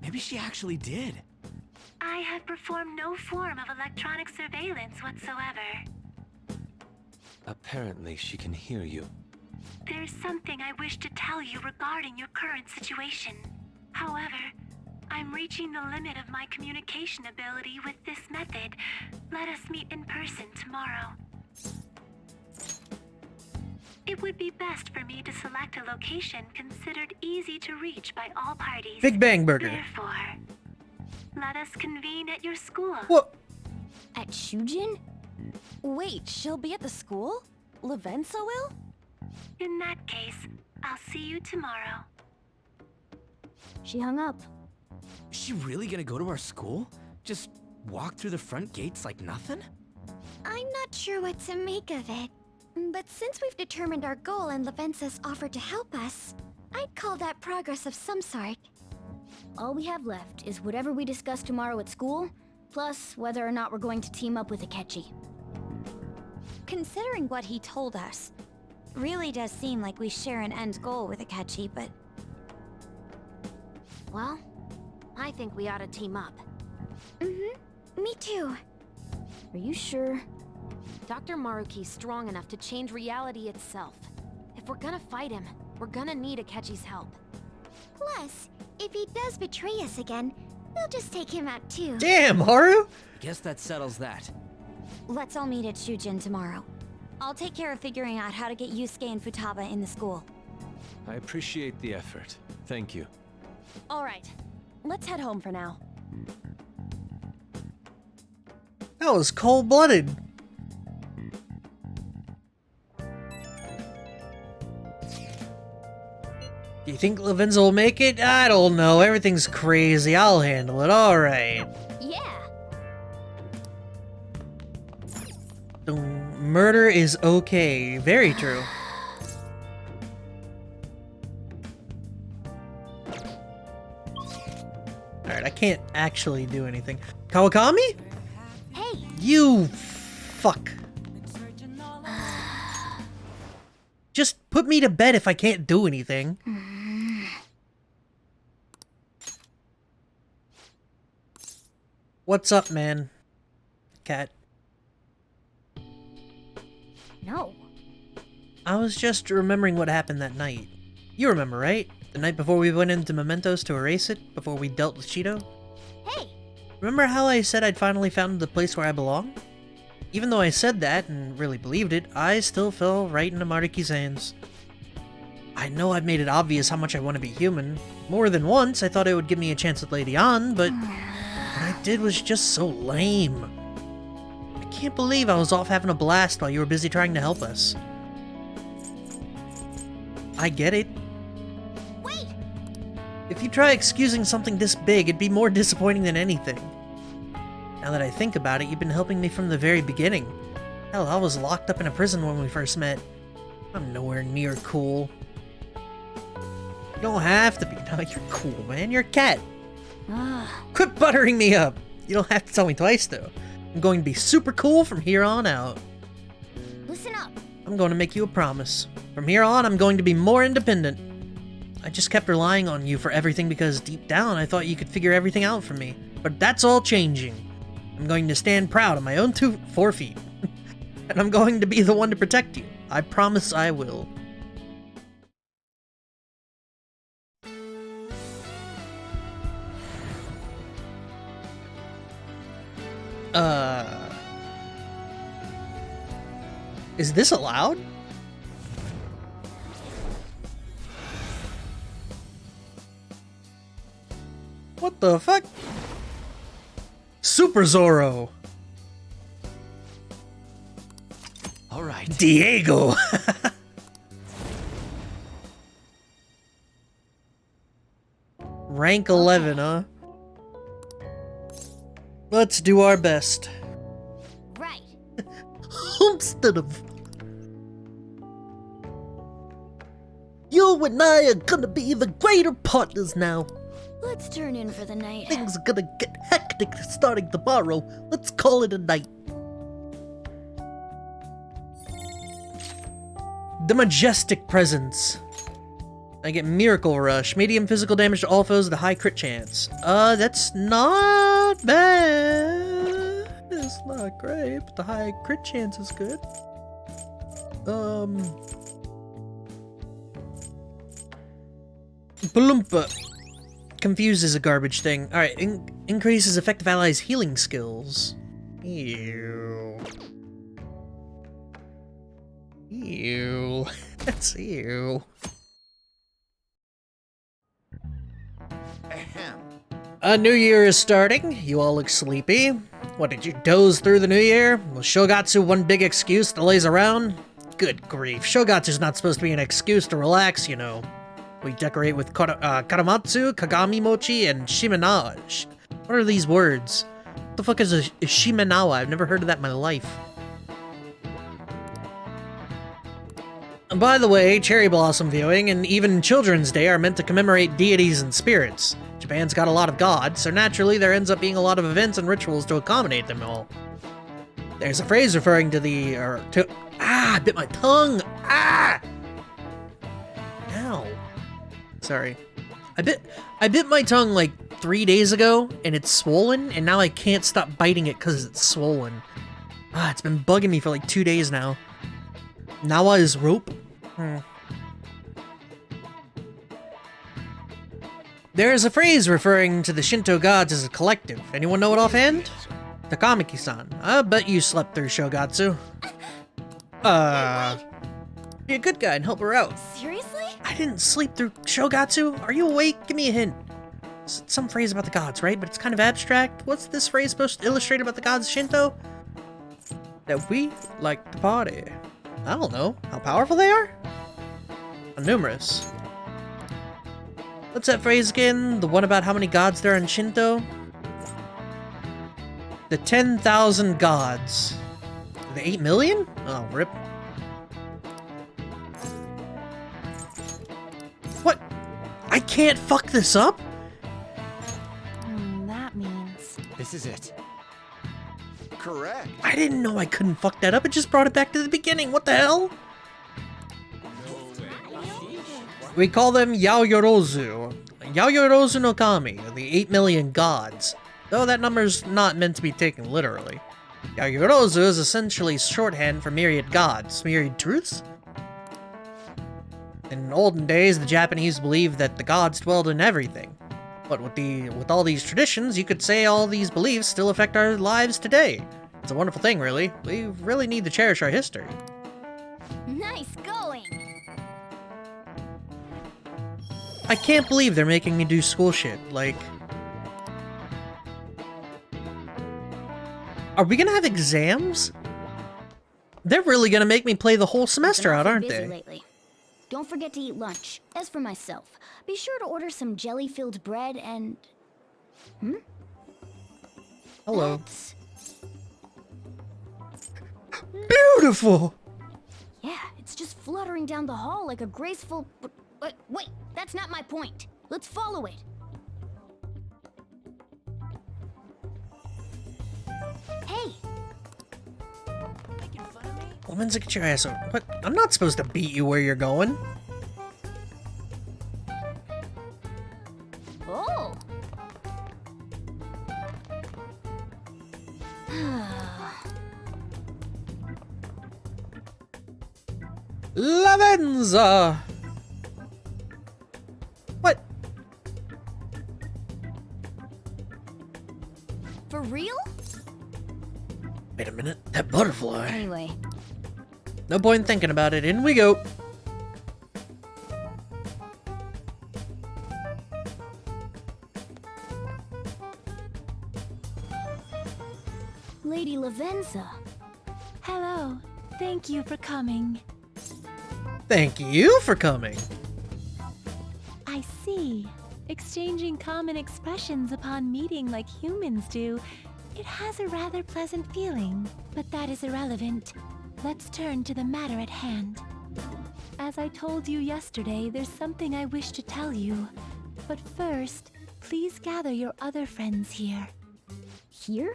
Maybe she actually did. I have performed no form of electronic surveillance whatsoever. Apparently, she can hear you. There's something I wish to tell you regarding your current situation. However, I'm reaching the limit of my communication ability with this method. Let us meet in person tomorrow. It would be best for me to select a location considered easy to reach by all parties. Big Bang Burger. Therefore, let us convene at your school. What? At Shujin? Wait, she'll be at the school? Lavenza will? In that case, I'll see you tomorrow. She hung up. Is she really gonna go to our school? Just walk through the front gates like nothing? I'm not sure what to make of it. But since we've determined our goal and Lavenza's offered to help us, I'd call that progress of some sort. All we have left is whatever we discuss tomorrow at school, plus whether or not we're going to team up with Akechi. Considering what he told us, really does seem like we share an end goal with Akechi, but... Well, I think we ought to team up. Me too. Are you sure? Dr. Maruki's strong enough to change reality itself. If we're gonna fight him, we're gonna need Akechi's help. Plus, if he does betray us again, we'll just take him out too. Damn, Haru! Guess that settles that. Let's all meet at Shujin tomorrow. I'll take care of figuring out how to get Yusuke and Futaba in the school. I appreciate the effort. Thank you. All right, let's head home for now. That was cold-blooded. Do you think Lavenza will make it? I don't know. Everything's crazy. I'll handle it. Alright. Yeah. Murder is okay. Very true. Alright, I can't actually do anything. Kawakami? Hey! You fuck. Just put me to bed if I can't do anything. What's up, man? Cat. No. I was just remembering what happened that night. You remember, right? The night before we went into Mementos to erase it, before we dealt with Shido? Hey! Remember how I said I'd finally found the place where I belong? Even though I said that and really believed it, I still fell right into Maruki's hands. I know I've made it obvious how much I want to be human. More than once, I thought it would give me a chance with Lady An, but what I did was just so lame. I can't believe I was off having a blast while you were busy trying to help us. I get it. Wait! If you try excusing something this big, it'd be more disappointing than anything. Now that I think about it, you've been helping me from the very beginning. Hell, I was locked up in a prison when we first met. I'm nowhere near cool. You don't have to be. No, you're cool, man. You're a cat. Quit buttering me up. You don't have to tell me twice, though. I'm going to be super cool from here on out. I'm going to make you a promise. From here on, I'm going to be more independent. I just kept relying on you for everything because deep down I thought you could figure everything out for me. But that's all changing. I'm going to stand proud on my own 4 feet. And I'm going to be the one to protect you. I promise I will. Is this allowed? What the fuck? Super Zorro. All right. Diego. Rank 11, huh? Let's do our best. Right. Instead of... You and I are gonna be the greater partners now. Let's turn in for the night. Things are gonna get hectic starting tomorrow. Let's call it a night. The Majestic Presence. I get Miracle Rush. Medium physical damage to all foes with a high crit chance. That's not bad. It's not great, but the high crit chance is good. Bloompa. Confused is a garbage thing. Alright, increases effective allies' healing skills. Ew. Ew. That's ew. A new year is starting. You all look sleepy. What, did you doze through the new year? Was Shogatsu one big excuse to laze around? Good grief. Shogatsu's not supposed to be an excuse to relax, you know. We decorate with Karamatsu, Kagami Mochi, and Shimenawa. What are these words? What the fuck is a Shimenawa? I've never heard of that in my life. And by the way, Cherry Blossom viewing and even Children's Day are meant to commemorate deities and spirits. Japan's got a lot of gods, so naturally there ends up being a lot of events and rituals to accommodate them all. There's a phrase referring to the... I bit my tongue! Ah! Ow. Sorry. I bit my tongue like 3 days ago, and it's swollen, and now I can't stop biting it because it's swollen. It's been bugging me for like 2 days now. Nawa is rope? There is a phrase referring to the Shinto gods as a collective. Anyone know it offhand? Takamaki-san, I bet you slept through Shogatsu. Be a good guy and help her out. Seriously? I didn't sleep through Shogatsu. Are you awake? Give me a hint. It's some phrase about the gods, right? But it's kind of abstract. What's this phrase supposed to illustrate about the gods of Shinto? That we like to party. I don't know. How powerful they are? Numerous. What's that phrase again? The one about how many gods there are in Shinto? The 10,000 gods. The 8 million? Oh, rip. What? I can't fuck this up? That means... This is it. Correct. I didn't know I couldn't fuck that up. It just brought it back to the beginning. What the hell? We call them Yaoyorozu. Yaoyorozu no Kami, the 8 million gods. Though that number's not meant to be taken literally. Yaoyorozu is essentially shorthand for myriad gods. Myriad truths? In olden days, the Japanese believed that the gods dwelled in everything. But with all these traditions, you could say all these beliefs still affect our lives today. It's a wonderful thing, really. We really need to cherish our history. Nice going! I can't believe they're making me do school shit, like... Are we gonna have exams? They're really gonna make me play the whole semester out, aren't they? Lately. Don't forget to eat lunch. As for myself, be sure to order some jelly-filled bread and... Hello. Beautiful! Yeah, it's just fluttering down the hall like a graceful... Wait, that's not my point. Let's follow it. Hey! Woman's get your ass over. What? I'm not supposed to beat you where you're going. Oh. Lavenza! What? For real? Wait a minute. That butterfly. Anyway. No point in thinking about it. In we go. Lady Lavenza. Hello. Thank you for coming. Thank you for coming. I see. Exchanging common expressions upon meeting like humans do, it has a rather pleasant feeling. But that is irrelevant. Let's turn to the matter at hand. As I told you yesterday, there's something I wish to tell you. But first, please gather your other friends here. Here?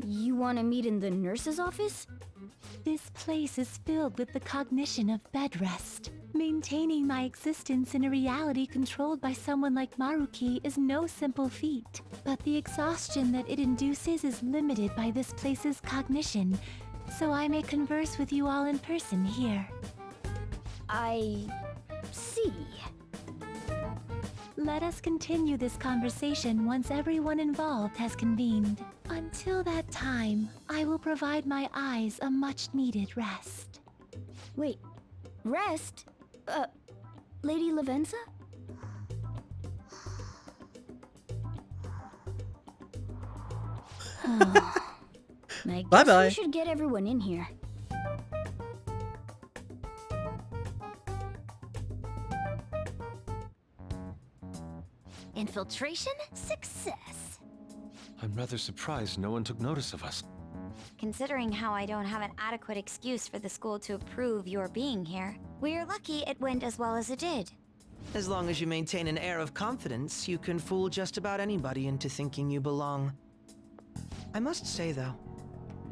You want to meet in the nurse's office? This place is filled with the cognition of bed rest. Maintaining my existence in a reality controlled by someone like Maruki is no simple feat. But the exhaustion that it induces is limited by this place's cognition, so I may converse with you all in person here. I see. Let us continue this conversation once everyone involved has convened. Until that time, I will provide my eyes a much-needed rest. Wait, rest? Lady Lavenza? I guess Bye-bye. we should get everyone in here. Infiltration success. I'm rather surprised no one took notice of us. Considering how I don't have an adequate excuse for the school to approve your being here, we're lucky it went as well as it did. As long as you maintain an air of confidence, you can fool just about anybody into thinking you belong. I must say, though,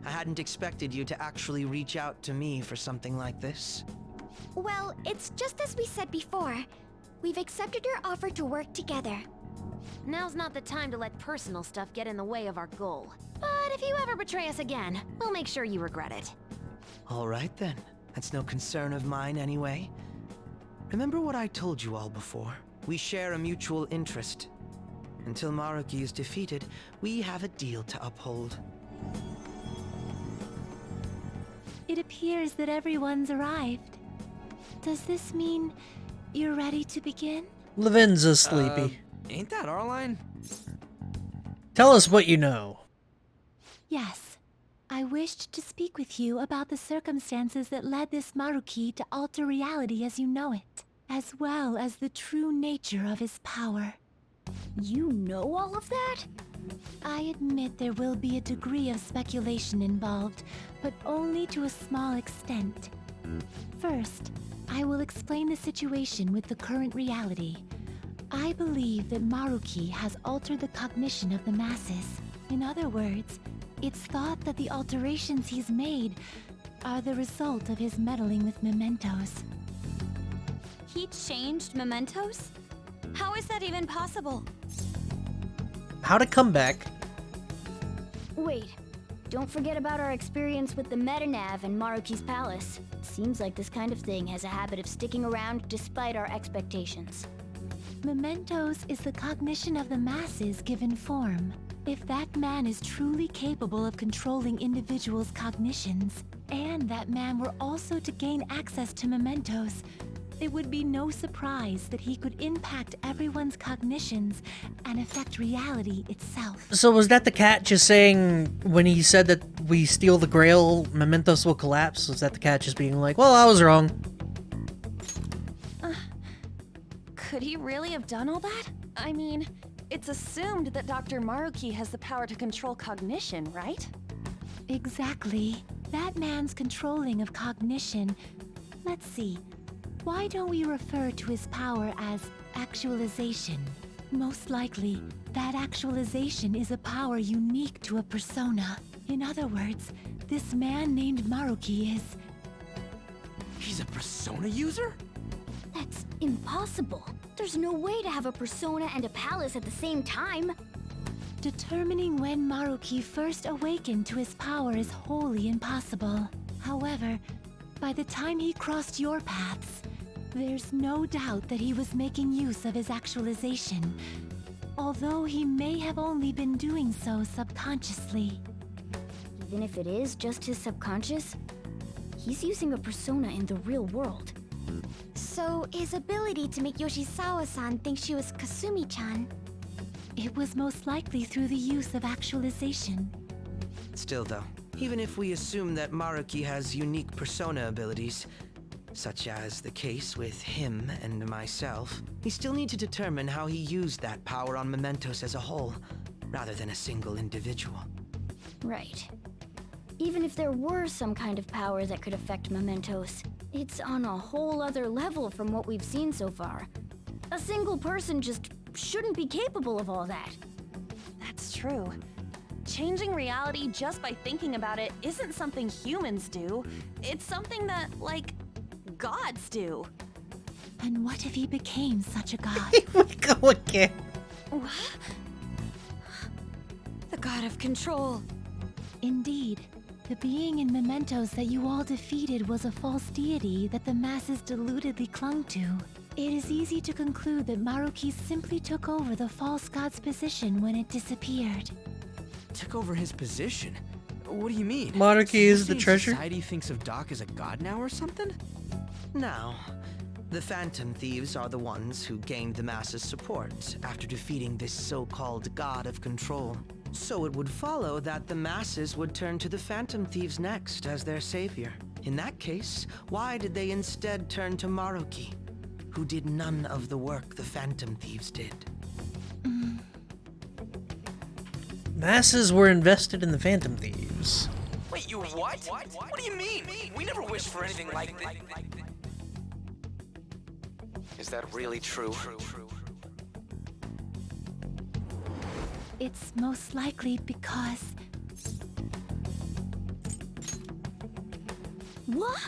I hadn't expected you to actually reach out to me for something like this. Well, it's just as we said before. We've accepted your offer to work together. Now's not the time to let personal stuff get in the way of our goal. But if you ever betray us again, we'll make sure you regret it. All right, then. That's no concern of mine, anyway. Remember what I told you all before? We share a mutual interest. Until Maruki is defeated, we have a deal to uphold. It appears that everyone's arrived. Does this mean you're ready to begin? Lavenza's sleepy. Ain't that our line? Tell us what you know. Yes. I wished to speak with you about the circumstances that led this Maruki to alter reality as you know it, as well as the true nature of his power. You know all of that? I admit there will be a degree of speculation involved, but only to a small extent. First, I will explain the situation with the current reality. I believe that Maruki has altered the cognition of the masses. In other words, it's thought that the alterations he's made are the result of his meddling with mementos. He changed mementos? How is that even possible? How to come back. Wait, don't forget about our experience with the Metanav and Maruki's palace. Seems like this kind of thing has a habit of sticking around despite our expectations. Mementos is the cognition of the masses given form. If that man is truly capable of controlling individuals' cognitions, and that man were also to gain access to mementos, it would be no surprise that he could impact everyone's cognitions and affect reality itself. So was that the cat just saying, when he said that we steal the grail, mementos will collapse? Was that the cat just being like, well, I was wrong? Could he really have done all that? I mean, it's assumed that Dr. Maruki has the power to control cognition, right? Exactly. That man's controlling of cognition. Let's see. Why don't we refer to his power as actualization? Most likely, that actualization is a power unique to a persona. In other words, this man named Maruki is... He's a persona user? That's impossible. There's no way to have a persona and a palace at the same time. Determining when Maruki first awakened to his power is wholly impossible. However, by the time he crossed your paths, there's no doubt that he was making use of his actualization, although he may have only been doing so subconsciously. Even if it is just his subconscious, he's using a persona in the real world. So, his ability to make Yoshizawa-san think she was Kasumi-chan... It was most likely through the use of actualization. Still though, even if we assume that Maruki has unique persona abilities, such as the case with him and myself, we still need to determine how he used that power on Mementos as a whole, rather than a single individual. Right. Even if there were some kind of power that could affect Mementos, it's on a whole other level from what we've seen so far. A single person just shouldn't be capable of all that. That's true. Changing reality just by thinking about it isn't something humans do. It's something that, like, gods do. And what if he became such a god? Here we go again. What? The god of control. Indeed. The being in Mementos that you all defeated was a false deity that the masses deludedly clung to. It is easy to conclude that Maruki simply took over the false god's position when it disappeared. Took over his position? What do you mean? Maruki is the saying treasure? Society thinks of Doc as a god now or something? Now, the Phantom Thieves are the ones who gained the masses' support after defeating this so-called god of control. So it would follow that the masses would turn to the Phantom Thieves next as their savior. In that case, why did they instead turn to Maruki, who did none of the work the Phantom Thieves did? Masses were invested in the Phantom Thieves. Wait, you what? What do you mean? We never wished for anything like this. Is that really true? It's most likely because... What?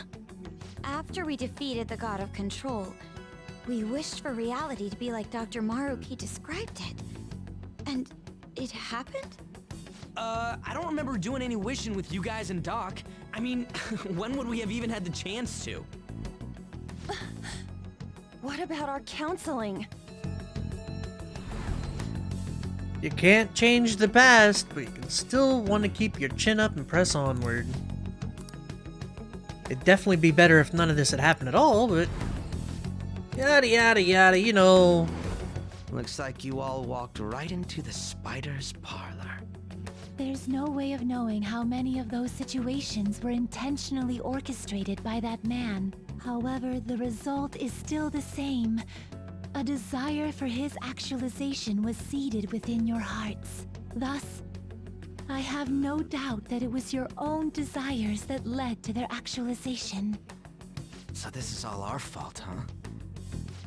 After we defeated the god of control, we wished for reality to be like Dr. Maruki described it. And it happened? I don't remember doing any wishing with you guys and Doc. I mean, when would we have even had the chance to? What about our counseling? You can't change the past, but you can still want to keep your chin up and press onward. It'd definitely be better if none of this had happened at all, but... Yada yada yada, you know. Looks like you all walked right into the spider's parlor. There's no way of knowing how many of those situations were intentionally orchestrated by that man. However, the result is still the same. A desire for his actualization was seeded within your hearts. Thus, I have no doubt that it was your own desires that led to their actualization. So this is all our fault, huh?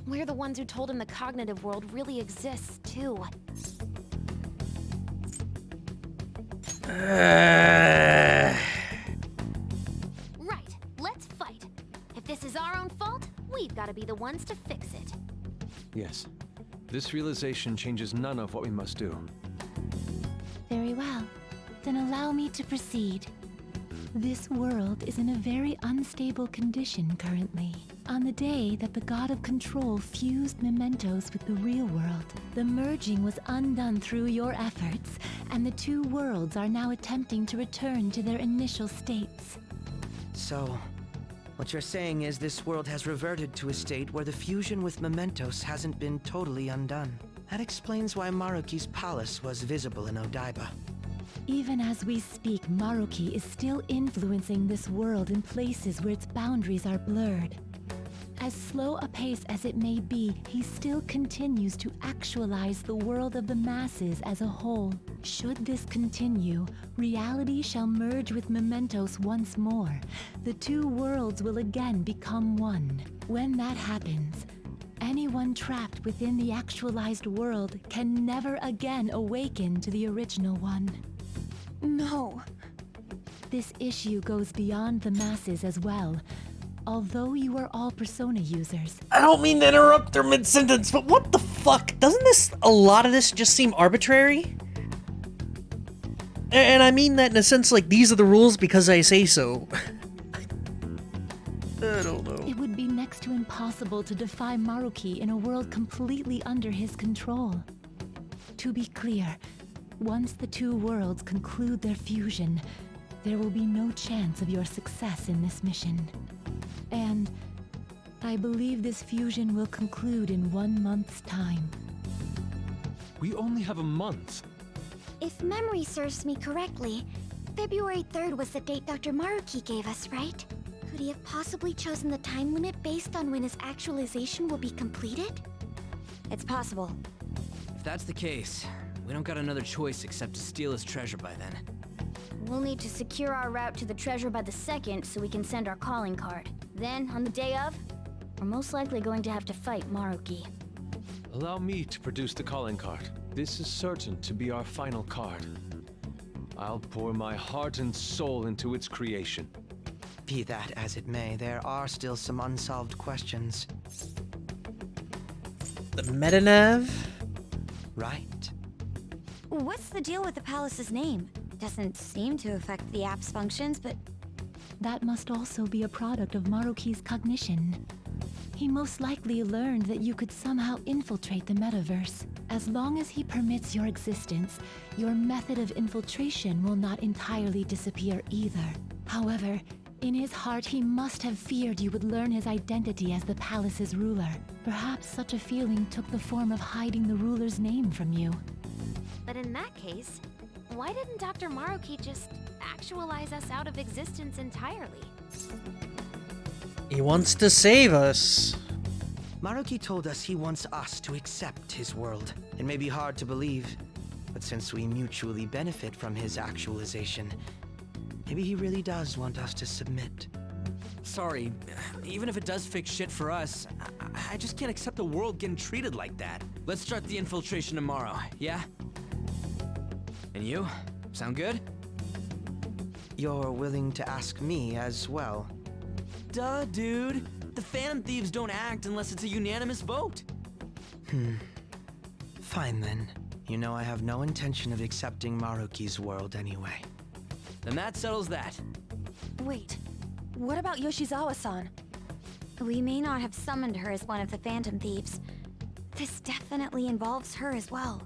We're the ones who told him the cognitive world really exists, too. Right, let's fight. If this is our own fault, we've got to be the ones to fix it. Yes. This realization changes none of what we must do. Very well. Then allow me to proceed. This world is in a very unstable condition currently. On the day that the God of Control fused Mementos with the real world, the merging was undone through your efforts, and the two worlds are now attempting to return to their initial states. So, what you're saying is this world has reverted to a state where the fusion with Mementos hasn't been totally undone. That explains why Maruki's palace was visible in Odaiba. Even as we speak, Maruki is still influencing this world in places where its boundaries are blurred. As slow a pace as it may be, he still continues to actualize the world of the masses as a whole. Should this continue, reality shall merge with Mementos once more. The two worlds will again become one. When that happens, anyone trapped within the actualized world can never again awaken to the original one. No. this issue goes beyond the masses as well. Although you are all Persona users. I don't mean to interrupt her mid-sentence, but what the fuck? Doesn't a lot of this just seem arbitrary? And I mean that in a sense like these are the rules because I say so. I don't know. It would be next to impossible to defy Maruki in a world completely under his control. To be clear, once the two worlds conclude their fusion, there will be no chance of your success in this mission. And I believe this fusion will conclude in 1 month's time. We only have a month. If memory serves me correctly, February 3rd was the date Dr. Maruki gave us, right? Could he have possibly chosen the time limit based on when his actualization will be completed? It's possible. If that's the case, we don't got another choice except to steal his treasure by then. We'll need to secure our route to the treasure by the 2nd so we can send our calling card. Then, on the day of, we're most likely going to have to fight Maruki. Allow me to produce the calling card. This is certain to be our final card. I'll pour my heart and soul into its creation. Be that as it may, there are still some unsolved questions. The Metanav? Right. What's the deal with the palace's name? Doesn't seem to affect the app's functions, but... That must also be a product of Maruki's cognition. He most likely learned that you could somehow infiltrate the metaverse. As long as he permits your existence, your method of infiltration will not entirely disappear either. However, in his heart he must have feared you would learn his identity as the palace's ruler. Perhaps such a feeling took the form of hiding the ruler's name from you. But in that case, why didn't Dr. Maruki just actualize us out of existence entirely? He wants to save us. Maruki told us he wants us to accept his world. It may be hard to believe, but since we mutually benefit from his actualization, maybe he really does want us to submit. Sorry, even if it does fix shit for us, I just can't accept the world getting treated like that. Let's start the infiltration tomorrow, yeah? And you? Sound good? You're willing to ask me as well? Duh, dude. The Phantom Thieves don't act unless it's a unanimous vote. Fine then. You know I have no intention of accepting Maruki's world anyway. Then that settles that. Wait, what about Yoshizawa-san? We may not have summoned her as one of the Phantom Thieves. This definitely involves her as well.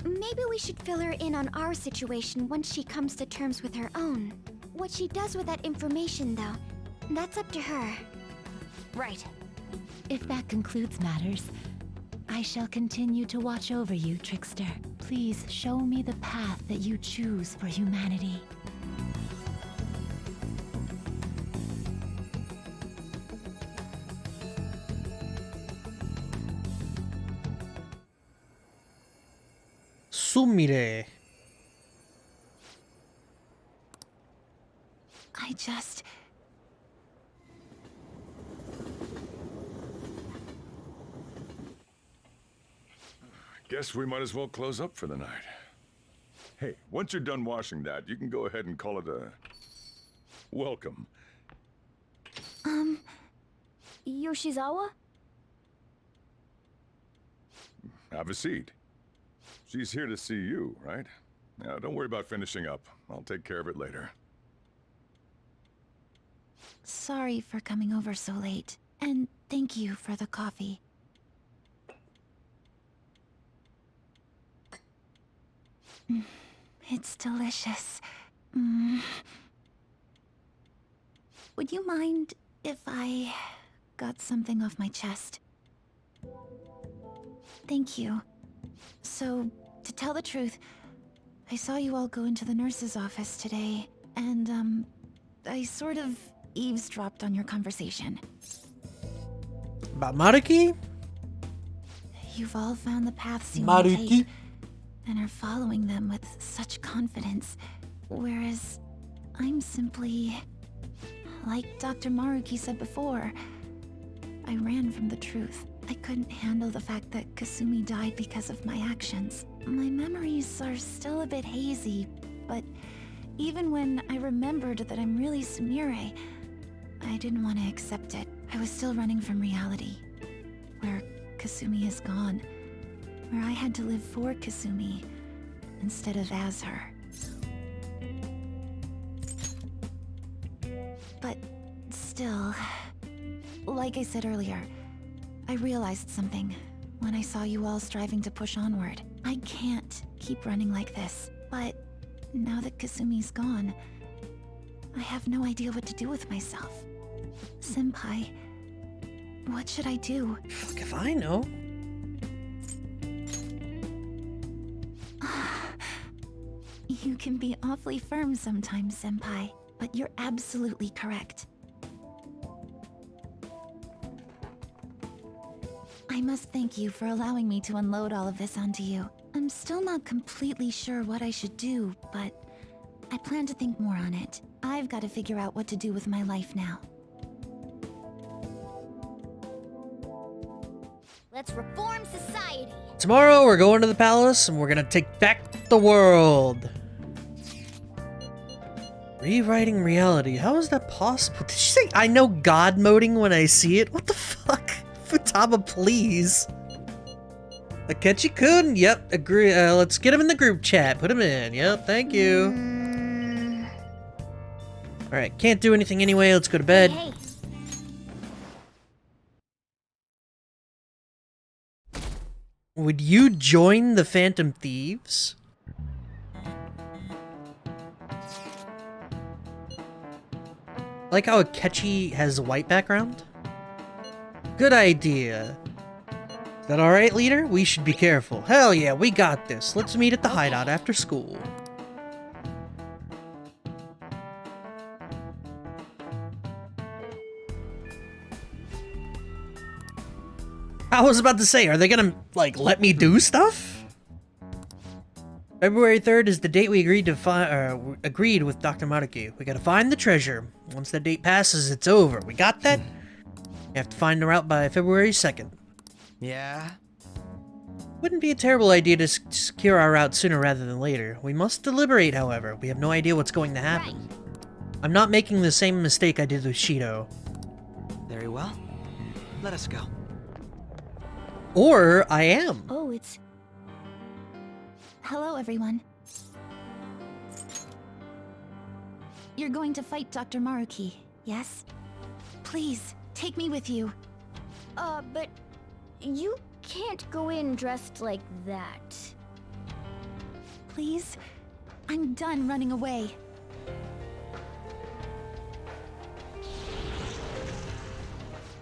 Maybe we should fill her in on our situation once she comes to terms with her own. What she does with that information, though, that's up to her. Right. If that concludes matters, I shall continue to watch over you, Trickster. Please show me the path that you choose for humanity. Sumire. I just... Guess we might as well close up for the night. Hey, once you're done washing that, you can go ahead and call it a... welcome. Yoshizawa? Have a seat. She's here to see you, right? Now, don't worry about finishing up. I'll take care of it later. Sorry for coming over so late, and thank you for the coffee. It's delicious. Would you mind if I got something off my chest? Thank you. So, to tell the truth, I saw you all go into the nurse's office today, and, I sort of eavesdropped on your conversation. About Maruki? You've all found the paths you want to take, and are following them with such confidence, whereas I'm simply... like Dr. Maruki said before, I ran from the truth. I couldn't handle the fact that Kasumi died because of my actions. My memories are still a bit hazy, but Even when I remembered that I'm really Sumire, I didn't want to accept it. I was still running from reality, where Kasumi is gone, where I had to live for Kasumi instead of as her. But still, like I said earlier, I realized something when I saw you all striving to push onward. I can't keep running like this, but now that Kasumi's gone, I have no idea what to do with myself. Senpai, what should I do? Fuck if I know. You can be awfully firm sometimes, Senpai, but you're absolutely correct. I must thank you for allowing me to unload all of this onto you. I'm still not completely sure what I should do, but I plan to think more on it. I've got to figure out what to do with my life now. Let's reform society. Tomorrow we're going to the palace and we're gonna take back the world. Rewriting reality. How is that possible? Did she say I know God moding when I see it? What the fuck? Futaba, please. Akechi-kun? Yep, agree. Let's get him in the group chat. Put him in. Yep, thank you. Alright, can't do anything anyway. Let's go to bed. Hey. Would you join the Phantom Thieves? Like how Akechi has a white background? Good idea. Is that alright, leader? We should be careful. Hell yeah, we got this. Let's meet at the hideout after school. I was about to say, are they gonna, like, let me do stuff? February 3rd is the date we agreed to agreed with Dr. Maruki. We gotta find the treasure. Once that date passes, it's over. We got that? We have to find the route by February 2nd. Yeah? Wouldn't be a terrible idea to secure our route sooner rather than later. We must deliberate, however. We have no idea what's going to happen. Right. I'm not making the same mistake I did with Shido. Very well. Let us go. Or I am. Oh, it's... Hello, everyone. You're going to fight Dr. Maruki, yes? Please, take me with you. But you can't go in dressed like that. Please? I'm done running away.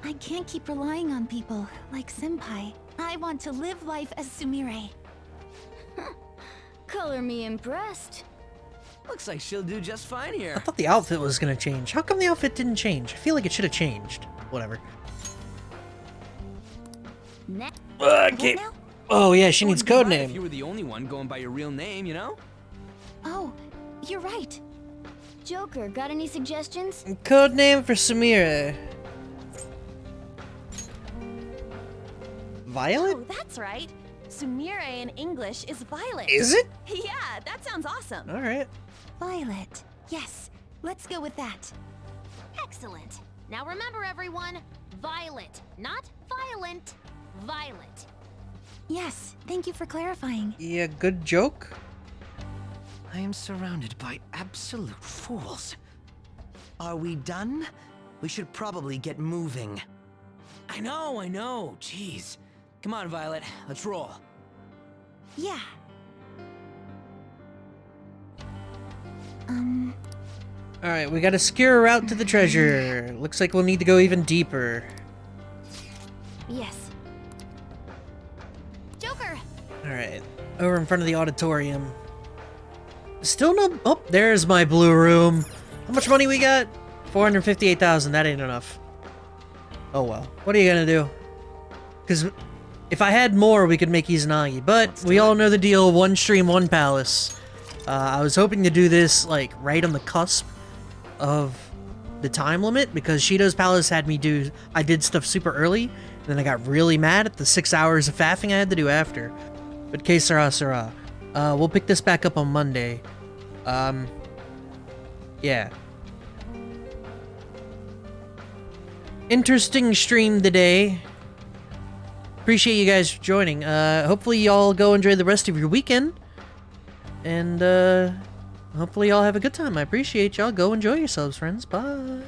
I can't keep relying on people like Senpai. I want to live life as Sumire. Color me impressed. Looks like she'll do just fine here. I thought the outfit was gonna change. How come the outfit didn't change? I feel like it should have changed. Whatever. Okay. Oh yeah, she needs codename. If you were the only one going by your real name, you know? Oh, you're right. Joker, got any suggestions? Codename for Sumire. Violet? Oh, that's right. Sumire in English is Violet. Is it? Yeah, that sounds awesome. Alright. Violet. Yes, let's go with that. Excellent. Now remember, everyone, Violet, not violent. Violet. Yes, thank you for clarifying. Yeah, good joke. I am surrounded by absolute fools. Are we done? We should probably get moving. I know. Jeez. Come on, Violet. Let's roll. Yeah. Alright, we gotta secure a route to the treasure. Looks like we'll need to go even deeper. Yes. Joker! Alright, over in front of the auditorium. Still no... Oh, there's my blue room. How much money we got? 458,000, that ain't enough. Oh well, what are you gonna do? Because if I had more, we could make Izanagi, but we all know the deal, one stream, one palace. I was hoping to do this, like, right on the cusp of the time limit, because Shido's palace had me do... I did stuff super early, and then I got really mad at the 6 hours of faffing I had to do after. But que sera, sera. We'll pick this back up on Monday. yeah. Interesting stream today. Appreciate you guys joining. Hopefully y'all go enjoy the rest of your weekend. And hopefully y'all have a good time. I appreciate y'all. Go enjoy yourselves, friends. Bye.